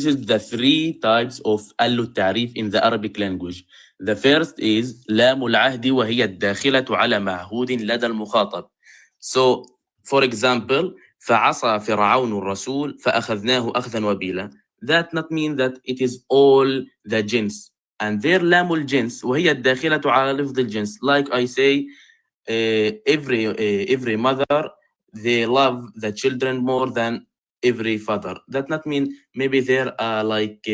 This is the three types of التعريف in the Arabic language. The first is لام العهد وهي الداخلة على معهود لدى المخاطب. So, for example, فعصى فرعون الرسول فأخذناه أخذا وبيلا. That not mean that it is all the جنس. And there لام الجنس وهي الداخلة على لفظ الجنس. Like I say, every mother, they love the children more than every father. That not mean maybe there are like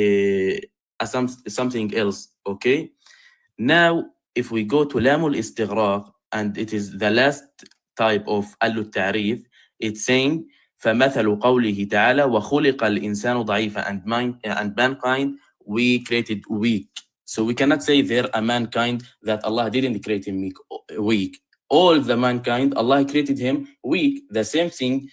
something else. Okay. Now, if we go to لام الاستغراق, and it is the last type of التعريف, it's saying فمثل قوله تعالى وخلق الإنسان ضعيفا, and mankind we created weak. So we cannot say there a mankind that Allah didn't create him weak. All the mankind, Allah created him weak. The same thing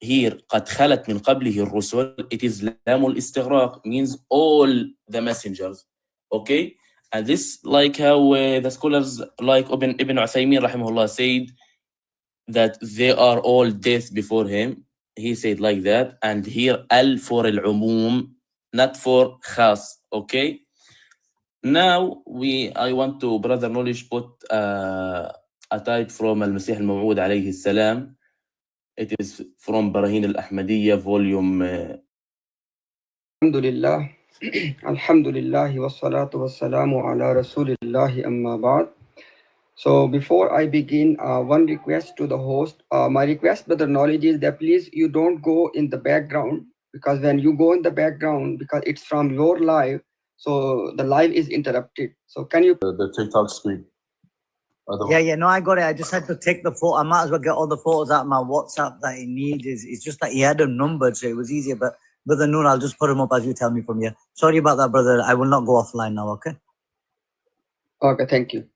here, قد خلت من قبله الرسل, it is لام الاستغراق, means all the messengers. Okay? And this like how the scholars like Ibn Uthaymin rahimahullah said that they are all death before him. He said like that. And here al for al-umum, not for khas. Okay? Now I want to brother knowledge put a type from Al-Masih al-Maw'ud alayhi salam. It is from Barahin al-Ahmadiyya, volume. Alhamdulillah. Alhamdulillah wassalatu wassalamu ala rasulillahi amma ba'd. So before I begin, one request to the host. My request, brother knowledge, is that please you don't go in the background, because when you go in the background, because it's from your live, so the live is interrupted. So can you The TikTok screen. Yeah, no, I got it. I just had to take the photo. I might as well get all the photos out of my WhatsApp that he needs. It's just that he had them numbered, so it was easier. But Brother Noor, I'll just put them up as you tell me from here. Sorry about that, brother. I will not go offline now, okay? Okay, thank you.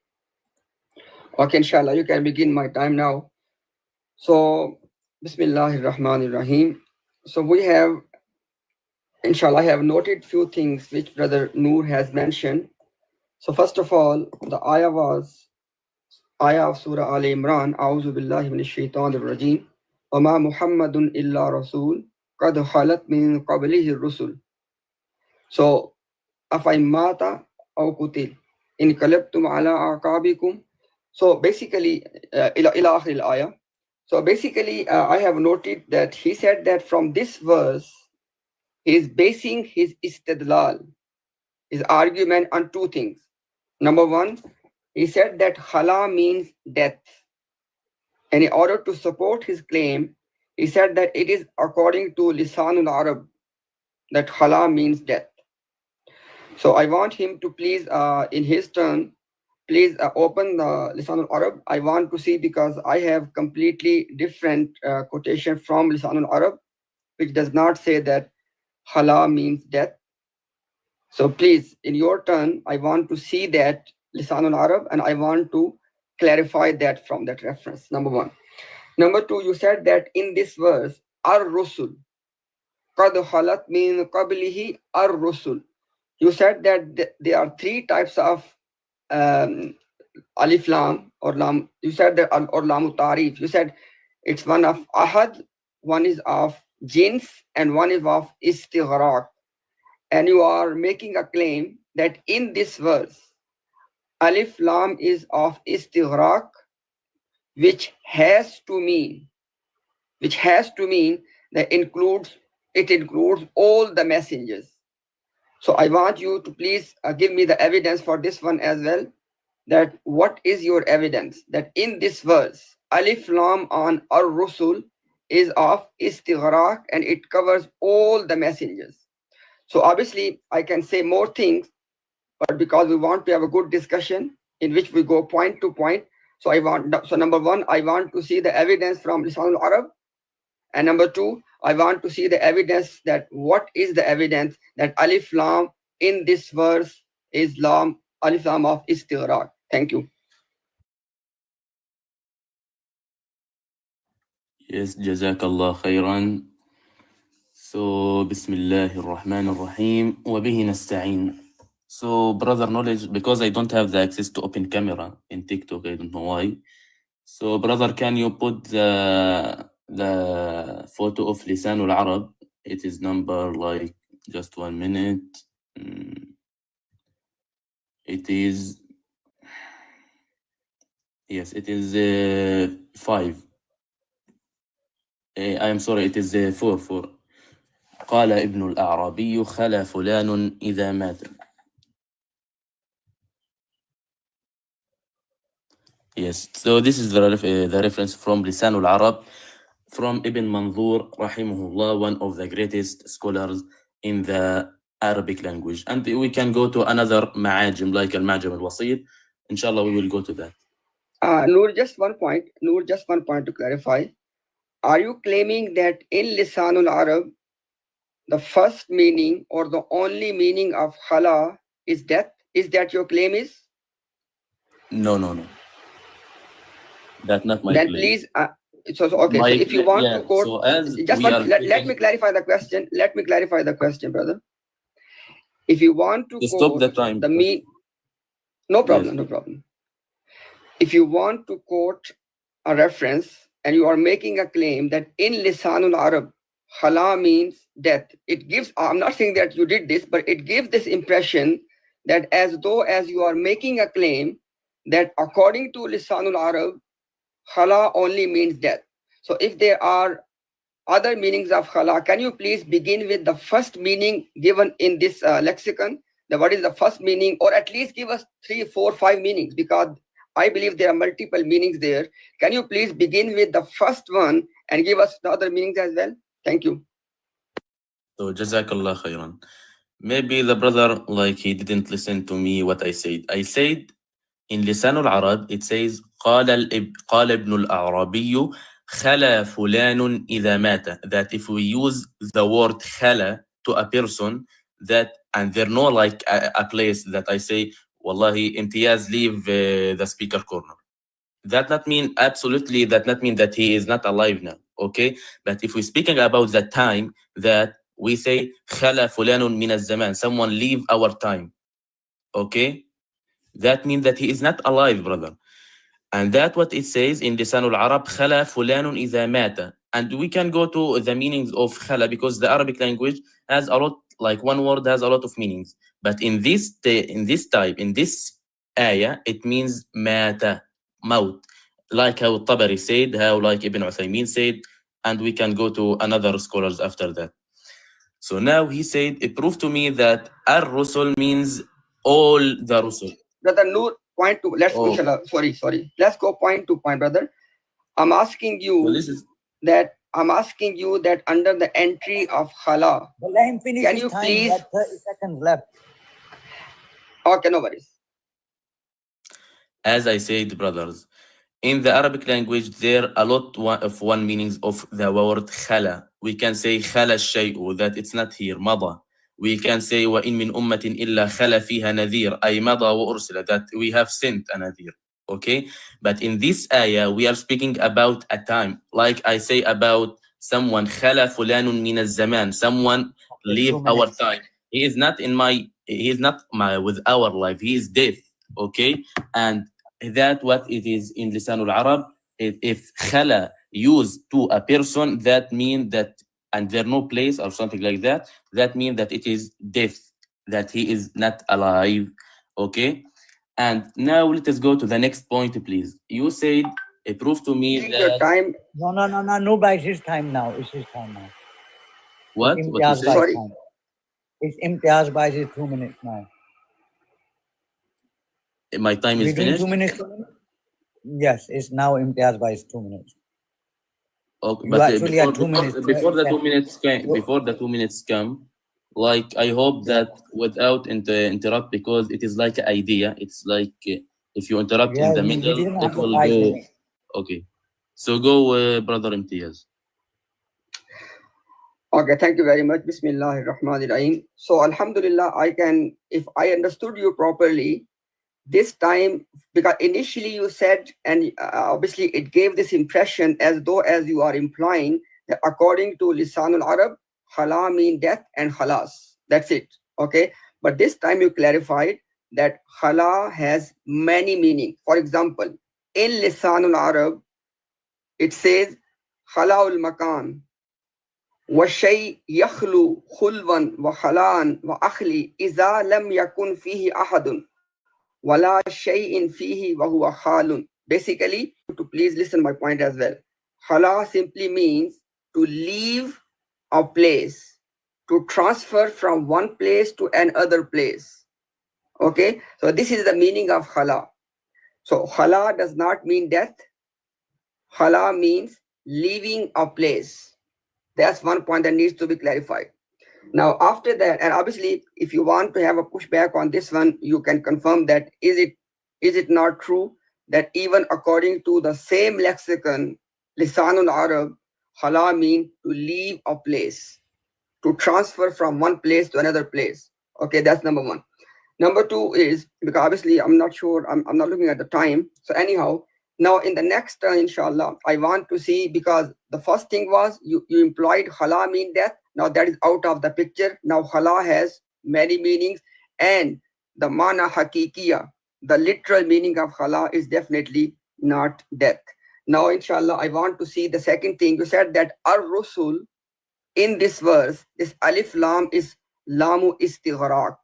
Okay, inshallah, you can begin my time now. So, Bismillahir Rahmanir Rahim. So we have, inshallah, I have noted few things which Brother Noor has mentioned. So first of all, the ayah was ayah of Surah Al Imran, A'udhu Billahi Minash Shaitanir Rajim, wa ma Muhammadun illa Rasul, qad khalat min qablihi Rusul. So, afay mata aw kutil, in qalabtum ala aqabikum. So basically, ila akhir al-ayah. So basically, I have noted that he said that from this verse, he is basing his istidlal, his argument, on two things. Number one, he said that khala means death. And in order to support his claim, he said that it is according to Lisanul Arab, that khala means death. So I want him to please, in his turn, please open the Lisanul Arab. I want to see, because I have completely different quotation from Lisanul Arab, which does not say that khala means death. So please, in your turn, I want to see that Lisanul Arab, and I want to clarify that from that reference, number one. Number two, you said that in this verse, Ar-Rusul, qad khalat min qablihi Ar-Rusul. You said that there are three types of alif lam or lam. You said that, or lamu tarif. You said it's one of ahad, one is of jins, and one is of istighraq. And you are making a claim that in this verse, alif lam is of istighraq, which has to mean that it includes all the messengers. So I want you to please give me the evidence for this one as well. That what is your evidence that in this verse, alif lam on ar-rusul is of istighraq and it covers all the messengers? So obviously I can say more things, but because we want to have a good discussion in which we go point to point, so number one, I want to see the evidence from Lisanul Arab, and number two, I want to see the evidence that what is the evidence that alif lam in this verse is alif lam of istighraq. Thank you. Yes, Jazakallah khairan. So, Bismillahir Rahmanir Rahim, wa bihi nasta'in. So, brother knowledge, because I don't have the access to open camera in TikTok, I don't know why. So, brother, can you put the photo of Lisanul Arab? It is number like Just 1 minute. It is, yes, it is 5. I am sorry, it is 4. قال ابن الأعرابي خلا فلان إذا مات. Yes, so this is the reference from Lisan al-Arab from Ibn Manzur rahimahullah, one of the greatest scholars in the Arabic language. And we can go to another ma'ajim like al-Ma'jam al-Wasit. Inshallah, we will go to that. Noor, just one point to clarify. Are you claiming that in Lisanul Arab, the first meaning or the only meaning of khala is death? Is that your claim is? No. That's not my then claim. Please, okay, so if you want to quote, so as just we one, are let me clarify the question. Let me clarify the question, brother. If you want to stop quote the time. No problem, Yes. no problem. If you want to quote a reference and you are making a claim that in Lisanul Arab, khala means death, it gives, I'm not saying that you did this, but it gives this impression that as though as you are making a claim that according to Lisanul Arab, khala only means death. So if there are other meanings of khala, can you please begin with the first meaning given in this lexicon? What is the first meaning, or at least give us 3, 4, 5 meanings, because I believe there are multiple meanings there. Can you please begin with the first one and give us the other meanings as well? Thank you. So Jazakallah khairan. Maybe the brother, like, he didn't listen to me what I said. I said in Lisan al-Arab, it says قال ابن الأعرابي خلا فلان إذا مات. That if we use the word خلا to a person, that, and there no like a place that I say wallahi Imtiaz leave the speaker corner. That not mean absolutely, that not mean that he is not alive now, okay? But if we're speaking about the time, that we say خلا فلان من الزمان, someone leave our time, okay? That means that he is not alive, brother. And that's what it says in Lisan al-Arab, خلا فلان إذا مات. And we can go to the meanings of khala, because the Arabic language has a lot, like one word has a lot of meanings. But in this ayah, it means mata, maut. Like how Tabari said, how like Ibn Uthaymin said, and we can go to another scholars after that. So now he said, it proved to me that Al-Rusul means all the Rusul. Brother Noor, point to, sorry. Let's go point to point, brother. I'm asking you that under the entry of khala. But let him finish Can his you time. please? He had 30 seconds left. Okay, no worries. As I said, brothers, in the Arabic language, there are a lot of one meanings of the word khala. We can say khala shay'u, that it's not here, mada. We can say وَإِن مِّنْ أُمَّةٍ إِلَّا خَلَ فِيهَا نَذِيرٌ, أي مضى وأرسل, that we have sent a nadhir. Okay, but in this ayah, we are speaking about a time. Like I say about someone, خَلَ فُلَانٌ مِّنَ الزَّمَانِ, someone leave our time. He is not with our life. He is dead. Okay, and that what it is in Lisan al-Arab. If khala used to a person, that mean that, and there no place or something like that, that means that it is death, that he is not alive. Okay, and now let us go to the next point, please. You said, prove to me Take that your time. No, but it's his time now. It's his time now. What? It's What you say? Sorry. Time. It's Imtiaz buys his 2 minutes now. My time is finished? 2 minutes? Yes, it's now Imtiaz buys 2 minutes. Okay, You but actually had 2 minutes. before the 2 minutes come, like, I hope that without interrupt, because it is like an idea. It's like if you interrupt in the middle, it will go. Okay, so go, brother Imtiaz. Okay, thank you very much. Bismillahir Rahmanir Rahim. So, Alhamdulillah, if I understood you properly, this time, because initially you said, and obviously it gave this impression as though as you are implying that according to Lisanul Arab, khala mean death and khalas. That's it. Okay. But this time you clarified that khala has many meanings. For example, in Lisanul Arab, it says khalaul makan. وَالشَّيْء يَخْلُو خُلْوًا وَخَلَاءً وَأَخْلِي إِذَا لَمْ يَكُنْ فِيهِ أَحَدٌ وَلَا شَيْءٍ فِيهِ وَهُوَ خَالٌ. Basically, to please listen my point as well. Khala simply means to leave a place, to transfer from one place to another place. Okay, so this is the meaning of khala. So khala does not mean death. Khala means leaving a place. That's one point that needs to be clarified. Now, after that, and obviously, if you want to have a pushback on this one, you can confirm that is it not true that even according to the same lexicon, Lisanul Arab, khala means to leave a place, to transfer from one place to another place. Okay, that's number one. Number two is, because obviously I'm not sure, I'm not looking at the time. So anyhow, now in the next turn, inshallah, I want to see, because the first thing was you implied khala mean death. Now that is out of the picture. Now khala has many meanings, and the mana hakikiya, the literal meaning of khala is definitely not death. Now inshallah, I want to see the second thing. You said that Ar-Rusul, in this verse, this alif lam is lamu istighraq,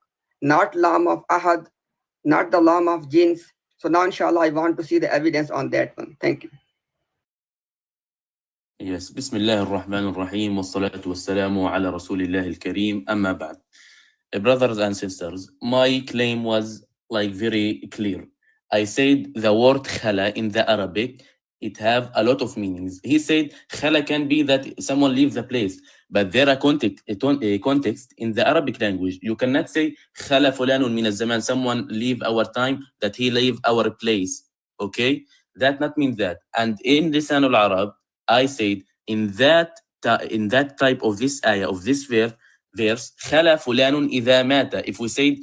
not lam of ahad, not the lam of jins. So now inshallah I want to see the evidence on that one. Thank you. Yes, Bismillah ar-Rahman ar-Rahim, wassalatu wassalamu ala Rasulillah al-Kareem, amma ba'd. Brothers and sisters, my claim was like very clear. I said the word khala in the Arabic, it have a lot of meanings. He said khala can be that someone leaves the place, but there are context in the Arabic language. You cannot say khala fulanun min az-zaman, someone leave our time, that he leave our place. Okay, that not mean that. And in Lisan al-Arab, I said in that type of this ayah, of this verse, khala fulanun idha mata. If we say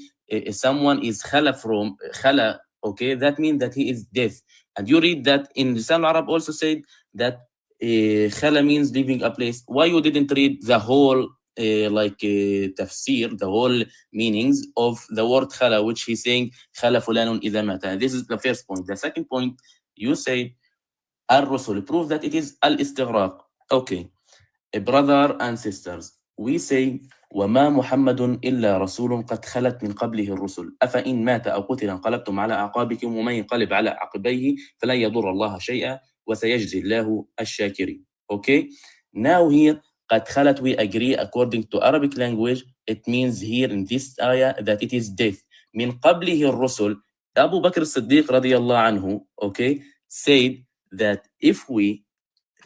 someone is khala from khala, okay, that means that he is dead. And you read that in Lisan Arab also said that khala means leaving a place. Why you didn't read the whole tafsir, the whole meanings of the word khala, which he's saying khala fulanun idha mata? This is the first point. The second point, you say Ar-Rusul, prove that it is al-istighraq. Okay, brother and sisters, we say وما محمد إلا رسول قد خلت من قبله الرسل أفإن مات أو قتل انقلبتم على أعقابكم ومن ينقلب على عقبيه فلن يضر الله شيئا وسيجزي الله الشاكرين. Okay, now here قد خلت, we agree according to Arabic language, it means here in this ayah that it is death. من قبله الرسل, Abu Bakr as-Siddiq radiyallahu anhu, okay, said that if we,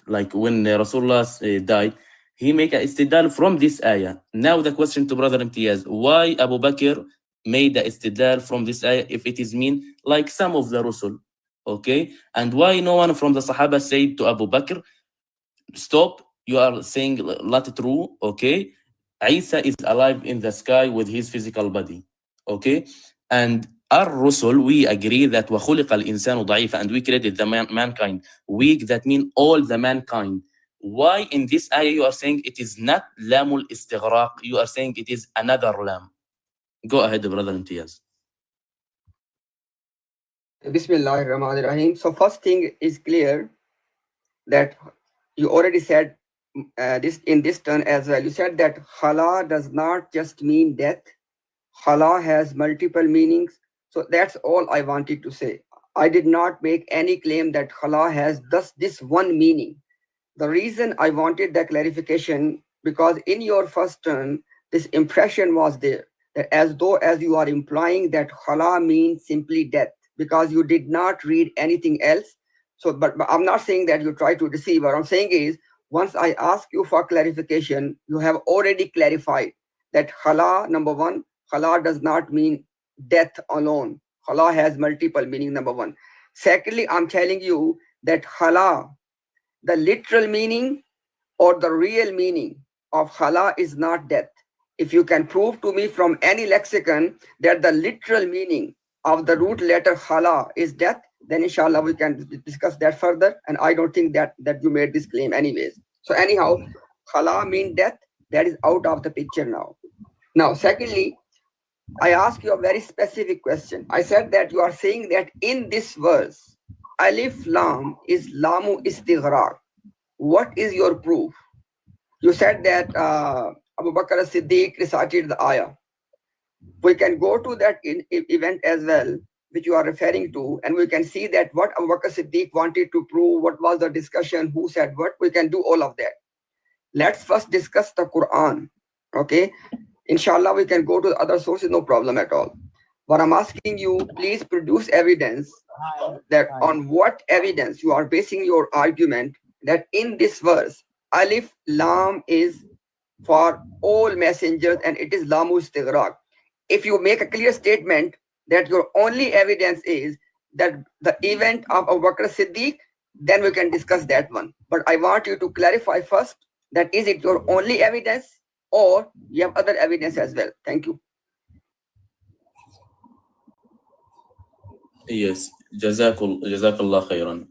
like when Rasulullah died, he make a istidlal from this ayah. Now the question to Brother Imtiaz, why Abu Bakr made the istidlal from this ayah if it is mean like some of the Rusul? Okay, and why no one from the Sahaba said to Abu Bakr, stop, you are saying not true, okay? Isa is alive in the sky with his physical body, okay? And Ar-Rusul, we agree that وَخُلِقَ الْإِنسَانُ ضَعِيفًا, and we created the mankind weak, that means all the mankind. Why in this ayah you are saying it is not lamul istighraq, you are saying it is another lam? Go ahead, Brother Imtiaz. Bismillahir Rahmanir Rahim. So first thing is clear that you already said this in this turn as well. You said that khala does not just mean death. Khala has multiple meanings. So that's all I wanted to say. I did not make any claim that khala has this one meaning. The reason I wanted that clarification, because in your first turn, this impression was there, that as though as you are implying that khala means simply death, because you did not read anything else. So, but I'm not saying that you try to deceive. What I'm saying is, once I ask you for clarification, you have already clarified that khala, number one, khala does not mean death alone. Khala has multiple meaning, number one. Secondly, I'm telling you that khala, the literal meaning or the real meaning of khala is not death. If you can prove to me from any lexicon that the literal meaning of the root letter khala is death, then inshallah we can discuss that further. And I don't think that you made this claim anyways. So anyhow, khala mean death, that is out of the picture now. Now, secondly, I ask you a very specific question. I said that you are saying that in this verse, alif lam is lamu istighraq. What is your proof? You said that Abu Bakr as-Siddiq recited the ayah. We can go to that event as well, which you are referring to, and we can see that what Abu Bakr Siddiq wanted to prove, what was the discussion, who said what. We can do all of that. Let's first discuss the Quran. Okay, inshallah we can go to other sources, no problem at all. But I'm asking you, please produce evidence that on what evidence you are basing your argument that in this verse Alif Lam is for all messengers and it is Lamu Istighraq. If you make a clear statement that your only evidence is that the event of Abu Bakr Siddiq, then we can discuss that one. But I want you to clarify first that is it your only evidence or you have other evidence as well. Thank you. Yes, Jazakallah khairan.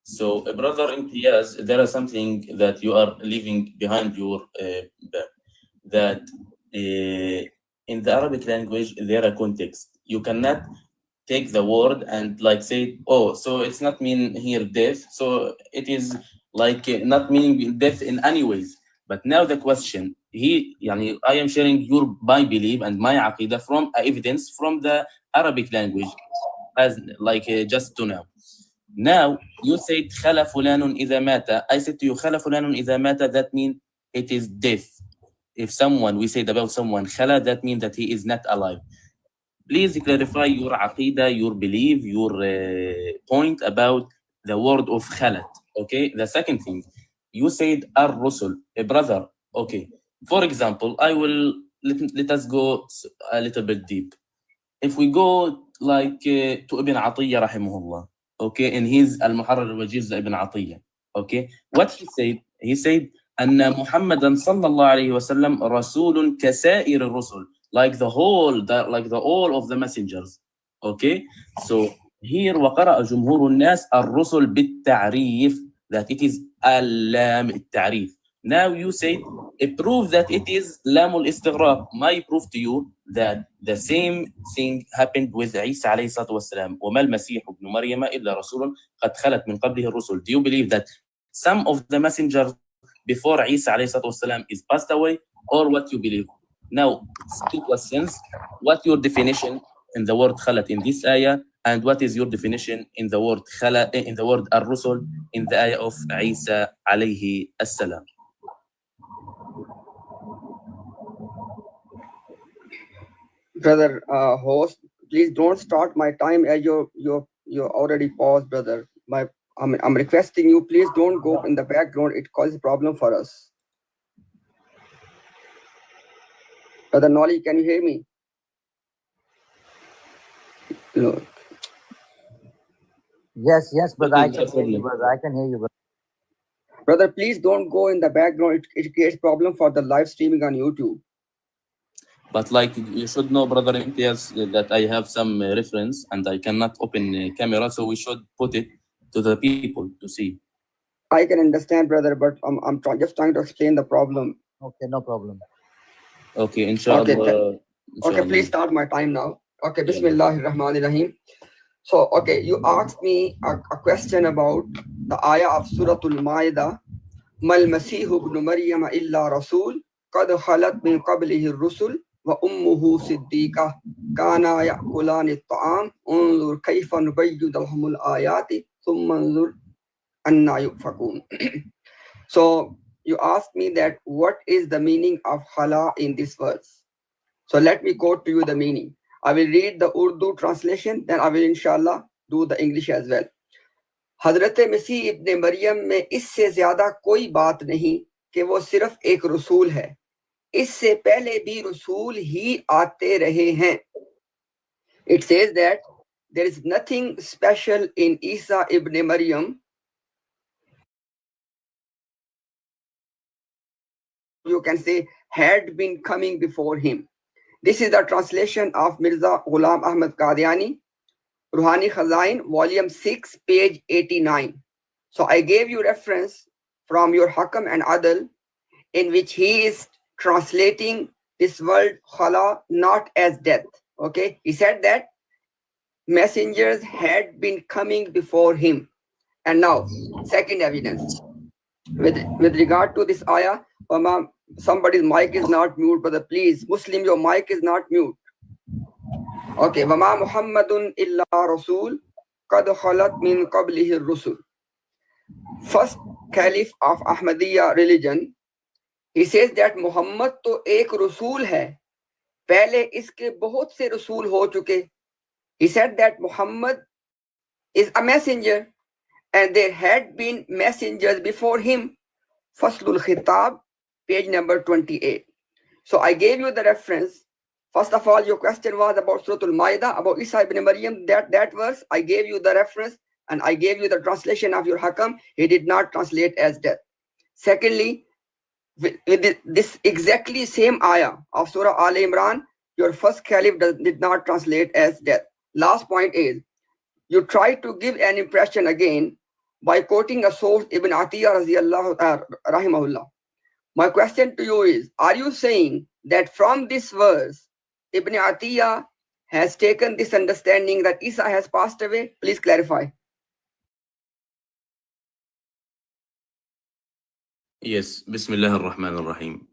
So, brother Imtiaz, there is something that you are leaving behind your back. That in the Arabic language, there are context. You cannot take the word and like say, oh, so it's not mean here death. So it is like not meaning death in any ways. But now the question, I am sharing my belief and my aqidah from evidence from the Arabic language, as like just to now. Now you said خلا فلان إذا مات. I said to you خلا فلان إذا مات. That means it is death. If someone we said about someone khala, that means that he is not alive. Please clarify your aqidah, your belief, your point about the word of khalat. Okay. The second thing, you said Al-Rusul, a brother. Okay. For example, I will let us go a little bit deep. If we go like to Ibn Atiyya rahimahullah, okay, in his Al-Muharrar al-Wajiz Ibn Atiyya, okay, what he said أن محمدا صلى الله عليه وسلم رسول كسائر الرسل, like the all of the messengers. Okay, so here وقرأ جمهور الناس الرسل بالتعريف, that it is اللام التعريف. Now you say a proof that it is لام الاستغراق. My proof to you that the same thing happened with عيسى عليه الصلاة والسلام. وما المسيح ابن مريم إلا رسول قد خلت من قبله الرسل. Do you believe that some of the messengers before Isa عليه الصلاة والسلام is passed away, or what you believe? Now, two questions. What your definition in the word khalat in this ayah, and what is your definition in the word khala, in the word ar-rusul in the ayah of Isa alayhi as-salam? Brother host, please don't start my time as you already paused, brother. I'm requesting you, please don't go in the background. It causes problem for us. Brother Noli, can you hear me? No. Yes, brother. I can hear you, brother. I can hear you, brother. Brother, please don't go in the background. It creates problem for the live streaming on YouTube. But like you should know, brother Imtiaz, that I have some reference and I cannot open camera, so we should put it to the people to see. I can understand, brother, but I'm just trying to explain the problem. Okay, no problem. Okay, inshallah. Okay, please start my time now. Okay, Bismillahirrahmanirrahim. So, okay, you asked me a question about the ayah of Surah Al-Ma'idah. Mal Masihu ibn Maryam illa Rasul, qad khalat min qablihi ar-rusul, wa ummuhu siddiqah, kana ya'kulani at-ta'am, unzur kayfa nubayyinu lahum al-ayati, thumma unzur anna yufakun. So, you asked me that what is the meaning of khala in this verse. So, let me quote to you the meaning. I will read the Urdu translation, then I will inshallah do the English as well. हजरत मसीह इब्ने मरियम में इससे ज्यादा कोई बात नहीं कि वो सिर्फ एक रसूल है, इससे पहले भी रसूल ही आते रहे हैं. It says that there is nothing special in Isa ibn Maryam. You can say had been coming before him. This is the translation of Mirza Ghulam Ahmad Qadiani, Ruhani Khazain, volume 6, page 89. So I gave you reference from your Hakam and Adl, in which he is translating this word khala not as death. Okay, he said that messengers had been coming before him. And now, second evidence. with regard to this ayah, somebody's mic is not mute, brother. Please, Muslim, your mic is not mute. Okay. Wama Muhammadun illa Rasul qad khalat min qablihi rusul. First caliph of Ahmadiyya religion, he says that Muhammad to ek Rasul hai. Pehle iske bahut se Rasul ho chuke. He said that Muhammad is a messenger and there had been messengers before him. Faslul Khitab, page number 28. So I gave you the reference. First of all, your question was about Surah Al-Ma'idah, about Isa ibn Maryam, that verse. I gave you the reference and I gave you the translation of your Hakam. He did not translate as death. Secondly, with this exactly same ayah of Surah Al-Imran, your first caliph did not translate as death. Last point is, you try to give an impression again by quoting a source, Ibn Atiyah rahimahullah. My question to you is, are you saying that from this verse, Ibn Atiyah has taken this understanding that Isa has passed away? Please clarify. Yes, Bismillah ar-Rahman ar-Rahim.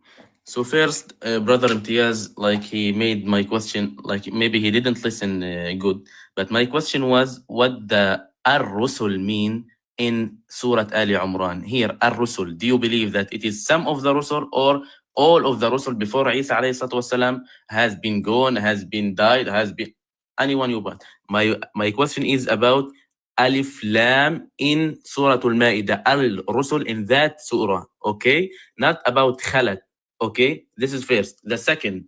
So first, brother Imtiaz, like he made my question, like maybe he didn't listen good, but my question was, what the Ar-Rusul mean in Surah Ali Imran? Here, Ar-Rusul, do you believe that it is some of the Rusul or all of the Rusul before Isa alayhi salatu wasalam has been gone, has been died, has been anyone you want? My question is about Alif Lam in Surah Al-Ma'idah, Al-Rusul in that surah, okay? Not about Khalat. Okay, this is first. The second,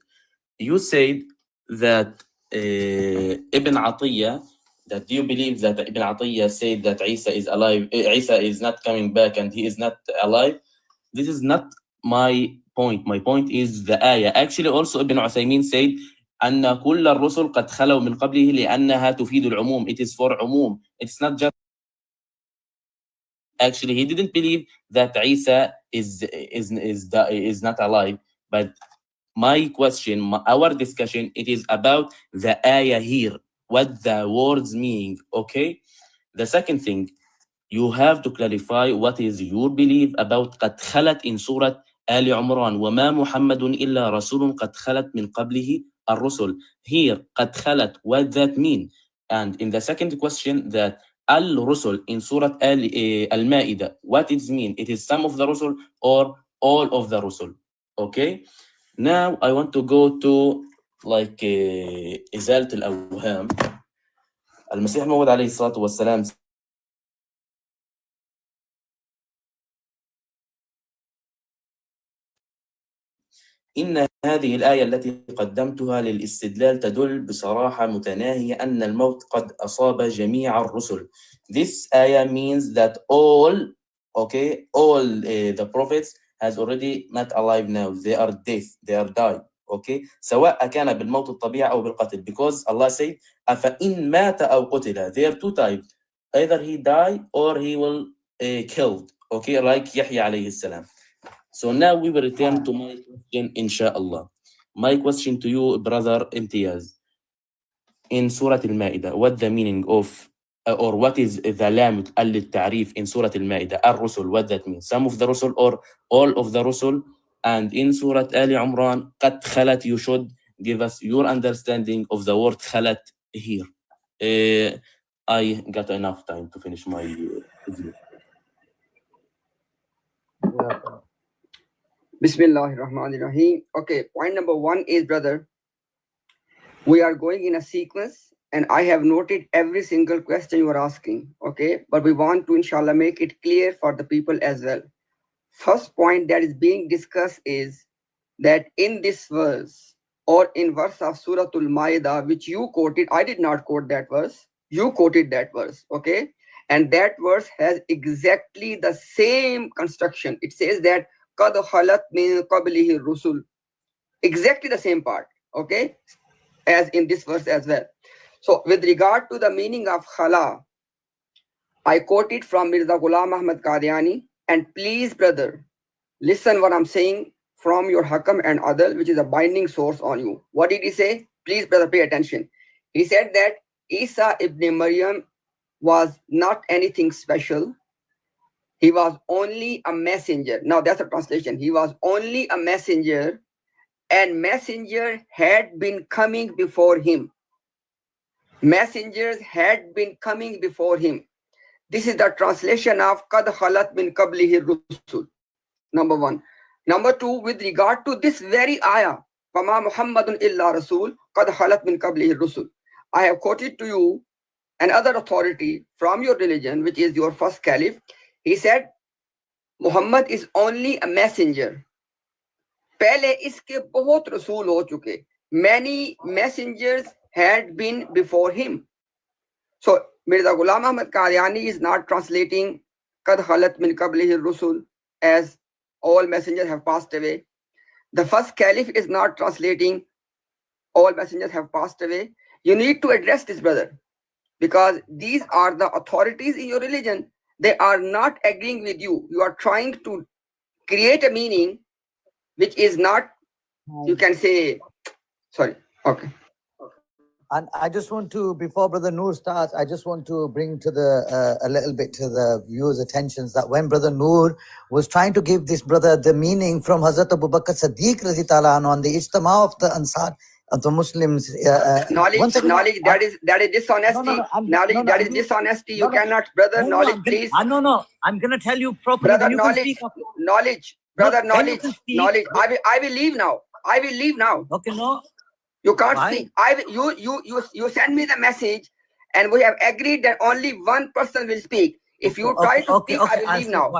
you said that Ibn Atiyah, that you believe that Ibn Atiyah said that Isa is alive, Isa is not coming back and he is not alive. This is not my point. My point is the ayah. Actually, also Ibn Uthaymeen said, أن كل الرسل قد خلوا من قبله لأنها تفيد العموم. It is for umum. It's not just. Actually, he didn't believe that Isa is not alive. But my question, our discussion, it is about the ayah here, what the words mean. Okay. The second thing, you have to clarify what is your belief about قد خلت in Surah Ali Imran. وما محمد إلا رسول قد خلت من قبله الرسل. Here, قد خلت, what that mean? And in the second question, that Al-Rusul in Surah Al-Ma'idah, what it mean? It is some of the Rusul or all of the Rusul. Okay. Now I want to go to like إزالة الأوهام. المسيح موعود عليه الصلاة والسلام إن هذه الآية التي قدمتها للاستدلال تدل بصراحة متناهية أن الموت قد أصاب جميع الرسل. This ayah means that all the prophets has already not alive now. They are dead. They are died. Okay. سواء كان بالموت الطبيعي أو بالقتل. Because Allah said, أفإن مات أو قتل. There are two types. Either he die or he will killed. Okay. Like Yahya alayhi salam. So now we will return to my question, inshallah. My question to you, brother Imtiaz. In Surah Al-Ma'idah, what the meaning of, or what is the lam al-ta'rif in Surah Al-Ma'idah, Ar-Rusul, what that means? Some of the Rusul or all of the Rusul? And in Surah Ali Imran, قد خلت, you should give us your understanding of the word خلت here. I got enough time to finish my video. Bismillahirrahmanirrahim. Okay, point number one is, brother, we are going in a sequence and I have noted every single question you are asking. Okay, but we want to inshallah make it clear for the people as well. First point that is being discussed is that in this verse or in verse of Surah Al-Ma'idah, which you quoted, I did not quote that verse. You quoted that verse. Okay, and that verse has exactly the same construction. It says that قَدْ خَلَتْ مِنْ قَبْلِهِ الرُّسُلُ. Exactly the same part, okay, as in this verse as well. So with regard to the meaning of khala, I quoted from Mirza Ghulam Ahmad Qadiani, and please, brother, listen what I'm saying from your Hakam and Adal, which is a binding source on you. What did he say? Please, brother, pay attention. He said that Isa ibn Maryam was not anything special. He was only a messenger. Now that's a translation. He was only a messenger, and messenger had been coming before him. Messengers had been coming before him. This is the translation of Qad khalat min qablihi rusul. Number one. Number two, with regard to this very ayah, Wama Muhammadun illa Rasul, Qad khalat min qablihi rusul. I have quoted to you another authority from your religion, which is your first caliph. He said, Muhammad is only a messenger. पहले इसके बहुत रसूल हो चुके. Many messengers had been before him. So Mirza Ghulam Ahmad Qadiani is not translating Qad khalat min qablihi rusul as all messengers have passed away. The first caliph is not translating all messengers have passed away. You need to address this, brother, because these are the authorities in your religion. They are not agreeing with you. You are trying to create a meaning which is not, you can say, sorry, okay. And I just want to, before Brother Noor starts, I just want to bring to the a little bit to the viewers' attentions that when Brother Noor was trying to give this brother the meaning from Hazrat Abu Bakr Siddiq Razi Ta'ala anhu on the Ijtima of the Ansar of the Muslims. Knowledge, that is dishonesty. That is dishonesty. You cannot, brother. Knowledge, please. No, I'm gonna tell you properly. Brother, knowledge. Brother, knowledge. I will leave now. Okay, no. You can't speak. You send me the message, and we have agreed that only one person will speak. If you try to speak, I will leave now.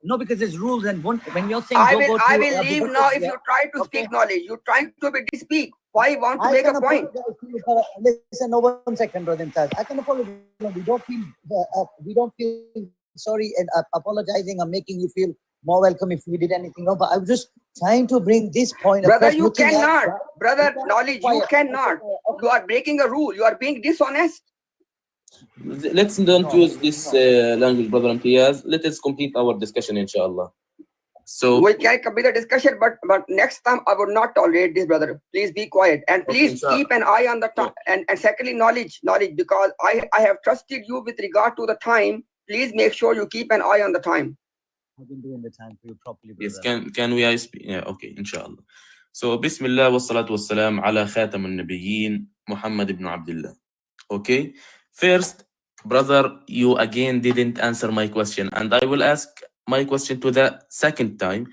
No, because there's rules, and when you're saying I will leave now if you try to speak knowledge. You're trying to speak. Why you want to make a point? Listen, no, 1 second, brother Imtiaz. I can apologize. We don't feel sorry and apologizing or making you feel more welcome if we did anything wrong. But I was just trying to bring this point. Brother, you cannot. Brother, knowledge, you cannot. You are breaking a rule. You are being dishonest. Let's don't use this language, brother Imtiaz. Let us complete our discussion, inshallah. So we can complete the discussion, but next time I would not tolerate this, brother. Please be quiet and please keep an eye on the time. And secondly, knowledge, because I have trusted you with regard to the time. Please make sure you keep an eye on the time. I've been doing the time for you properly, brother. Yes, can we speak? Yeah, okay, inshallah. So Bismillah wa salatu wa salam ala khatam al-nabiyyin Muhammad ibn Abdullah. Okay, first, brother, you again didn't answer my question, and I will ask my question to the second time.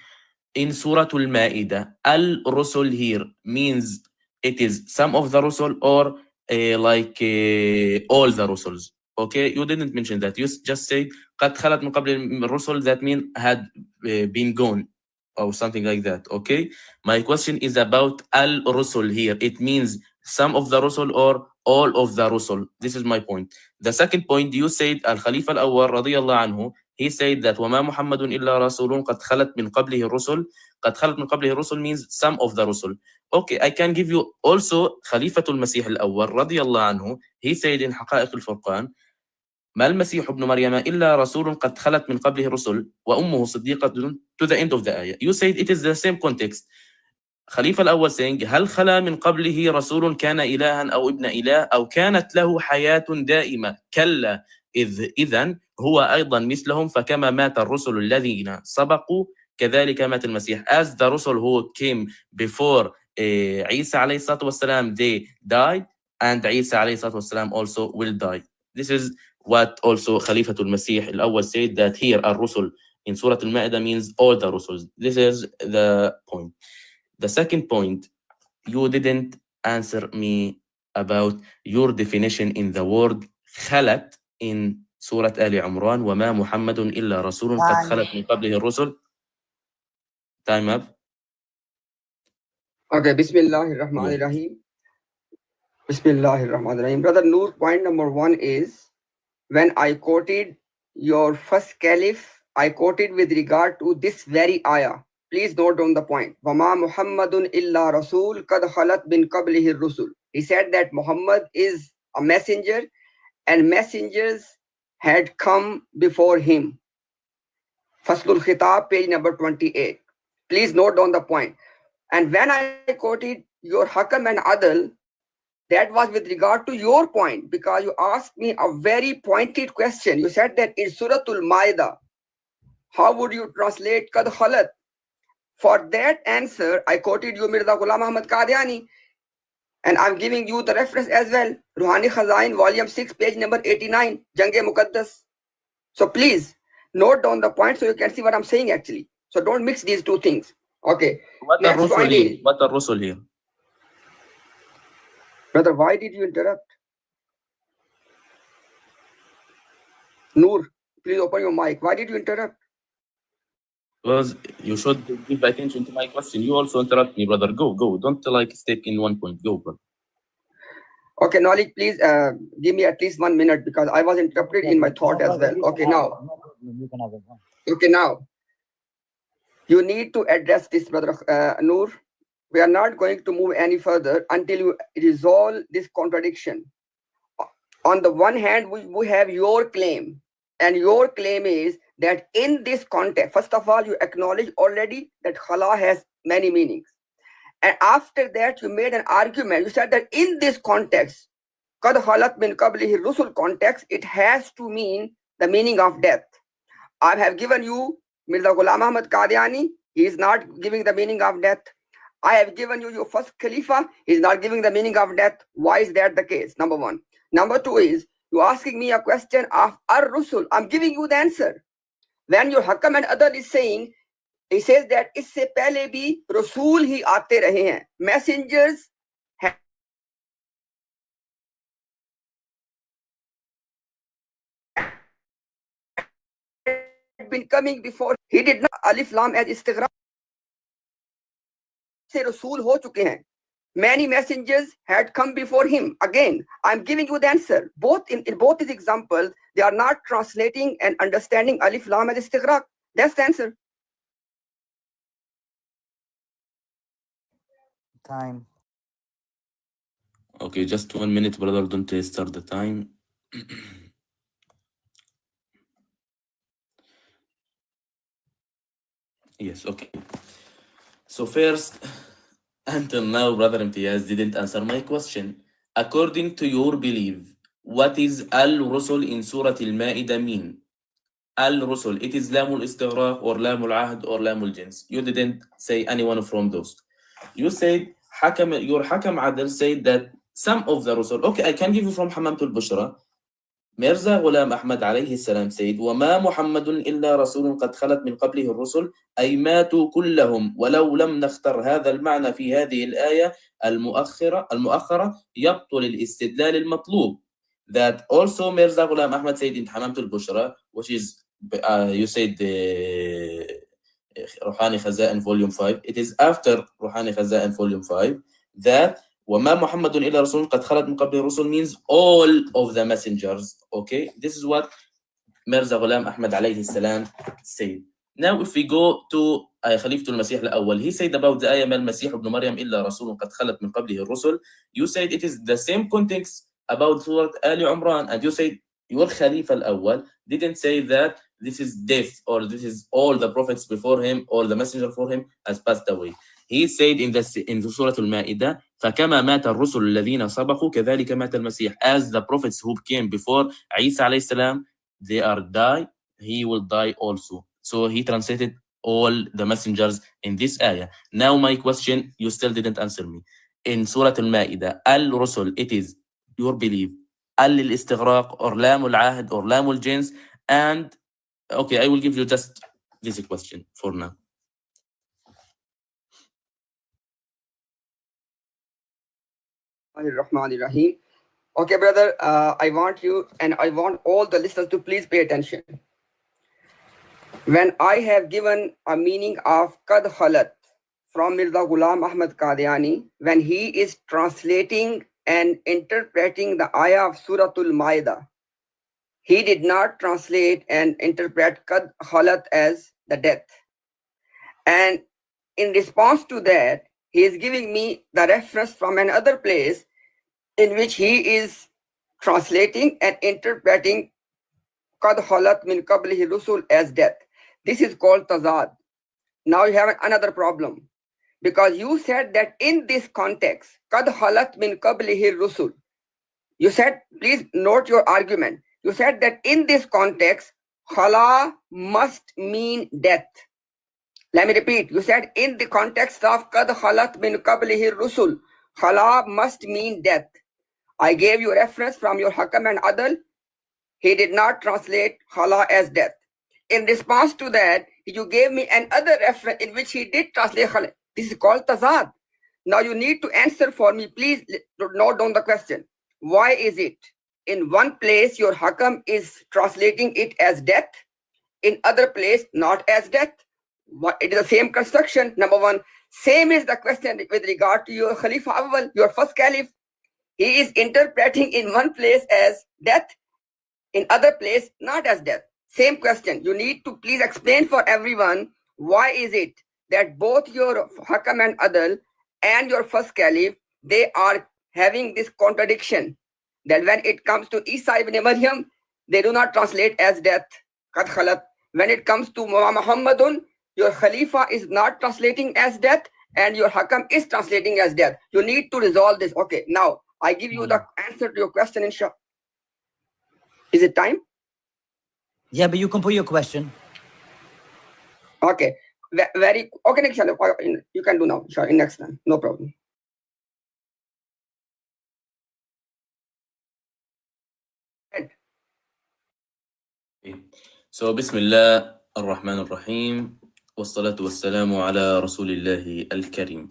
In Surah Al-Ma'idah, Al-Rusul here means it is some of the Rusul or all the Rusuls. Okay, you didn't mention that. You just say قد خلت من قبل الرسل, that means had been gone or something like that. Okay, my question is about Al-Rusul here. It means some of the Rusul or all of the Rusul. This is my point. The second point, you said Al-Khalifa Al-Awwal radiyallahu anhu, he said that وَمَا مُحَمَّدٌ إِلَّا رَسُولٌ قَدْ خَلَتْ مِنْ قَبْلِهِ الرُّسُلُ. قَدْ خَلَتْ مِنْ قَبْلِهِ الرُّسُلُ means some of the Rusul. Okay, I can give you also Khalifatul Masih Al-Awwal radiyallahu anhu. He said in حقائق الفرقان ما المسيح ابن مريم إلا رسول قد خلت من قبله الرسل وأمه صديقة to the end of the ayah. You said it is the same context. Khalifa al-Awwal saying هل خلا من قبله رسول كان إلها أو ابن إله أو كانت له حياة دائمة كلا إذن هو أيضا مثلهم فكما مات الرسل الذين سبقوا كذلك مات المسيح. As the Rusul who came before Isa عليه الصلاة والسلام, they died, and Isa عليه الصلاة والسلام also will die. This is what also Khalifatul Masih Al-Awwal said, that here Al-Rusul in Surah Al-Ma'idah means all the Rusuls. This is the point. The second point, you didn't answer me about your definition in the word khalat in Surah Ali Imran. وَمَا مُحَمَّدٌ إِلَّا رَسُولٌ قَدْ خَلَتْ مِنْ قَبْلِهِ الرُّسُلُ. Time up. Okay, Bismillahirrahmanirrahim. Bismillahirrahmanirrahim. Brother Noor, point number one is, when I quoted your first caliph, I quoted with regard to this very ayah. Please note down the point. وَمَا مُحَمَّدٌ إِلَّا رَسُولٌ قَدْ خَلَتْ مِنْ قَبْلِهِ الرُّسُلُ. He said that Muhammad is a messenger and messengers had come before him. Faslul Khitab, page number 28. Please note down the point. And when I quoted your Hakam and Adl, that was with regard to your point, because you asked me a very pointed question. You said that in Surah Al-Ma'idah, How would you translate Qad Khalat? For that answer, I quoted you Mirza Ghulam Ahmad Qadiani, and I'm giving you the reference as well. Ruhani Khazain, volume 6, page number 89, Jang-e Muqaddas. So please note down the point so you can see what I'm saying actually. So don't mix these two things. Okay. What Next Al-Rusul point here? is, What Al-Rusul here? brother, why did you interrupt? Noor, please open your mic. Why did you interrupt? Because you should give attention to my question. You also interrupt me, brother. Go. Don't like stick in one point. Go, brother. Okay, Nalik, please give me at least 1 minute because I was interrupted in my thought as well. Okay, now. Okay, now. You need to address this, brother Noor. We are not going to move any further until you resolve this contradiction. On the one hand, we have your claim, and your claim is that in this context, first of all, you acknowledge already that khala has many meanings. And after that, you made an argument. You said that in this context, qad khalat min qablihi rusul context, it has to mean the meaning of death. I have given you Mirza Ghulam Ahmad Qadiani. He is not giving the meaning of death. I have given you your first Khalifa. He is not giving the meaning of death. Why is that the case? Number one. Number two is, you asking me a question of Ar-Rusul. I'm giving you the answer. When your Hakam and Adal is saying, he says that isse pehle bhi Rasul hi aate rahe hain. Messengers have been coming before. He did not alif lam as istighraq se Rasul ho chuke hain. Many messengers had come before him. Again, I'm giving you the answer. Both in both these examples, they are not translating and understanding alif lam as istighraq. That's the answer. Time. Okay, just 1 minute, brother. Don't start the time. Yes, okay. So first, until now, brother Imtiaz didn't answer my question. According to your belief, what is Al-Rusul in Surah Al-Ma'idah mean? Al-Rusul, it is Lamul Istighraq or Lamul Ahd or Lamul Jins. You didn't say any one from those. You said, your Hakam Adil said that some of the Rusul, okay, I can give you from Hamamtul Bushra. Mirza Ghulam Ahmad alayhi salam said, وَمَا مُحَمَّدٌ إِلَّا رَسُولٌ قَدْ خَلَتْ مِنْ قَبْلِهِ الرُّسُلُ أي ماتوا كلهم ولو لم نختر هذا المعنى في هذه الآية المؤخرة يبطل الاستدلال المطلوب. That also Mirza Ghulam Ahmad said in Hamamtul Bushra, which is, you said Ruhani Khaza'in volume 5. It is after Ruhani Khaza'in volume 5 that وَمَا مُحَمَّدٌ إِلَّا رَسُولٌ قَدْ خَلَتْ مِنْ قَبْلِهِ الرُّسُلُ means all of the messengers. Okay, this is what Mirza Ghulam Ahmad alayhi salam said. Now if we go to Khalifatul Masih al-Awwal, he said about the ayah مَا الْمَسِيحُ ابْنُ مَرْيَمَ إِلَّا رَسُولٌ قَدْ خَلَتْ مِنْ قَبْلِهِ الرُّسُلُ. You said it is the same context about Surah Ali Imran, and you said your Khalifa al-Awwal didn't say that this is death or this is all the prophets before him or the messenger for him has passed away. He said in the Surah Al-Ma'idah, فَكَمَا مَاتَ الرُّسُلُ الَّذِينَ سَبَقُوا كَذَلِكَ مَاتَ الْمَسِيحُ. As the prophets who came before Isa alayhi salam, they are die, he will die also. So he translated all the messengers in this ayah. Now my question, you still didn't answer me. In Surah Al-Ma'idah, Al-Rusul, it is your belief, Al-Istighraq or Lamul Ahd or Lamul Jins. And okay, I will give you just this question for now. Rahim. Okay, brother, I want you and I want all the listeners to please pay attention. When I have given a meaning of Qad Khalat from Mirza Ghulam Ahmad Qadiani, when he is translating and interpreting the ayah of Suratul Ma'idah, he did not translate and interpret Qad Khalat as the death. And in response to that, he is giving me the reference from another place in which he is translating and interpreting Qad Khalat min qablihi rusul as death. This is called tazad. Now you have another problem, because you said that in this context, Qad Khalat min qablihi rusul. You said, please note your argument. You said that in this context, Khala must mean death. Let me repeat. You said in the context of Qad khalat min qablihi rusul, khala must mean death. I gave you reference from your Hakam and Adal. He did not translate khala as death. In response to that, you gave me another reference in which he did translate khala. This is called tazad. Now you need to answer for me. Please note down the question. Why is it in one place your Hakam is translating it as death, in other place not as death? It is the same construction. Number one. Same is the question with regard to your Khalifa Awwal, your first caliph. He is interpreting in one place as death, in other place not as death. Same question. You need to please explain for everyone why is it that both your Hakam and Adal and your first caliph, they are having this contradiction, that when it comes to Isa ibn Maryam, they do not translate as death, qad khalat. When it comes to Muhammadun, your Khalifa is not translating as death and your Hakam is translating as death. You need to resolve this. Okay, now I give you the answer to your question, inshallah. Is it time? Yeah, but you can put your question. Okay. Very okay, next time. You can do now. Sure, in next time. No problem. So, Bismillah ar-Rahman ar-Rahim. Wassalatu wassalamu ala Rasulillah al-Karim.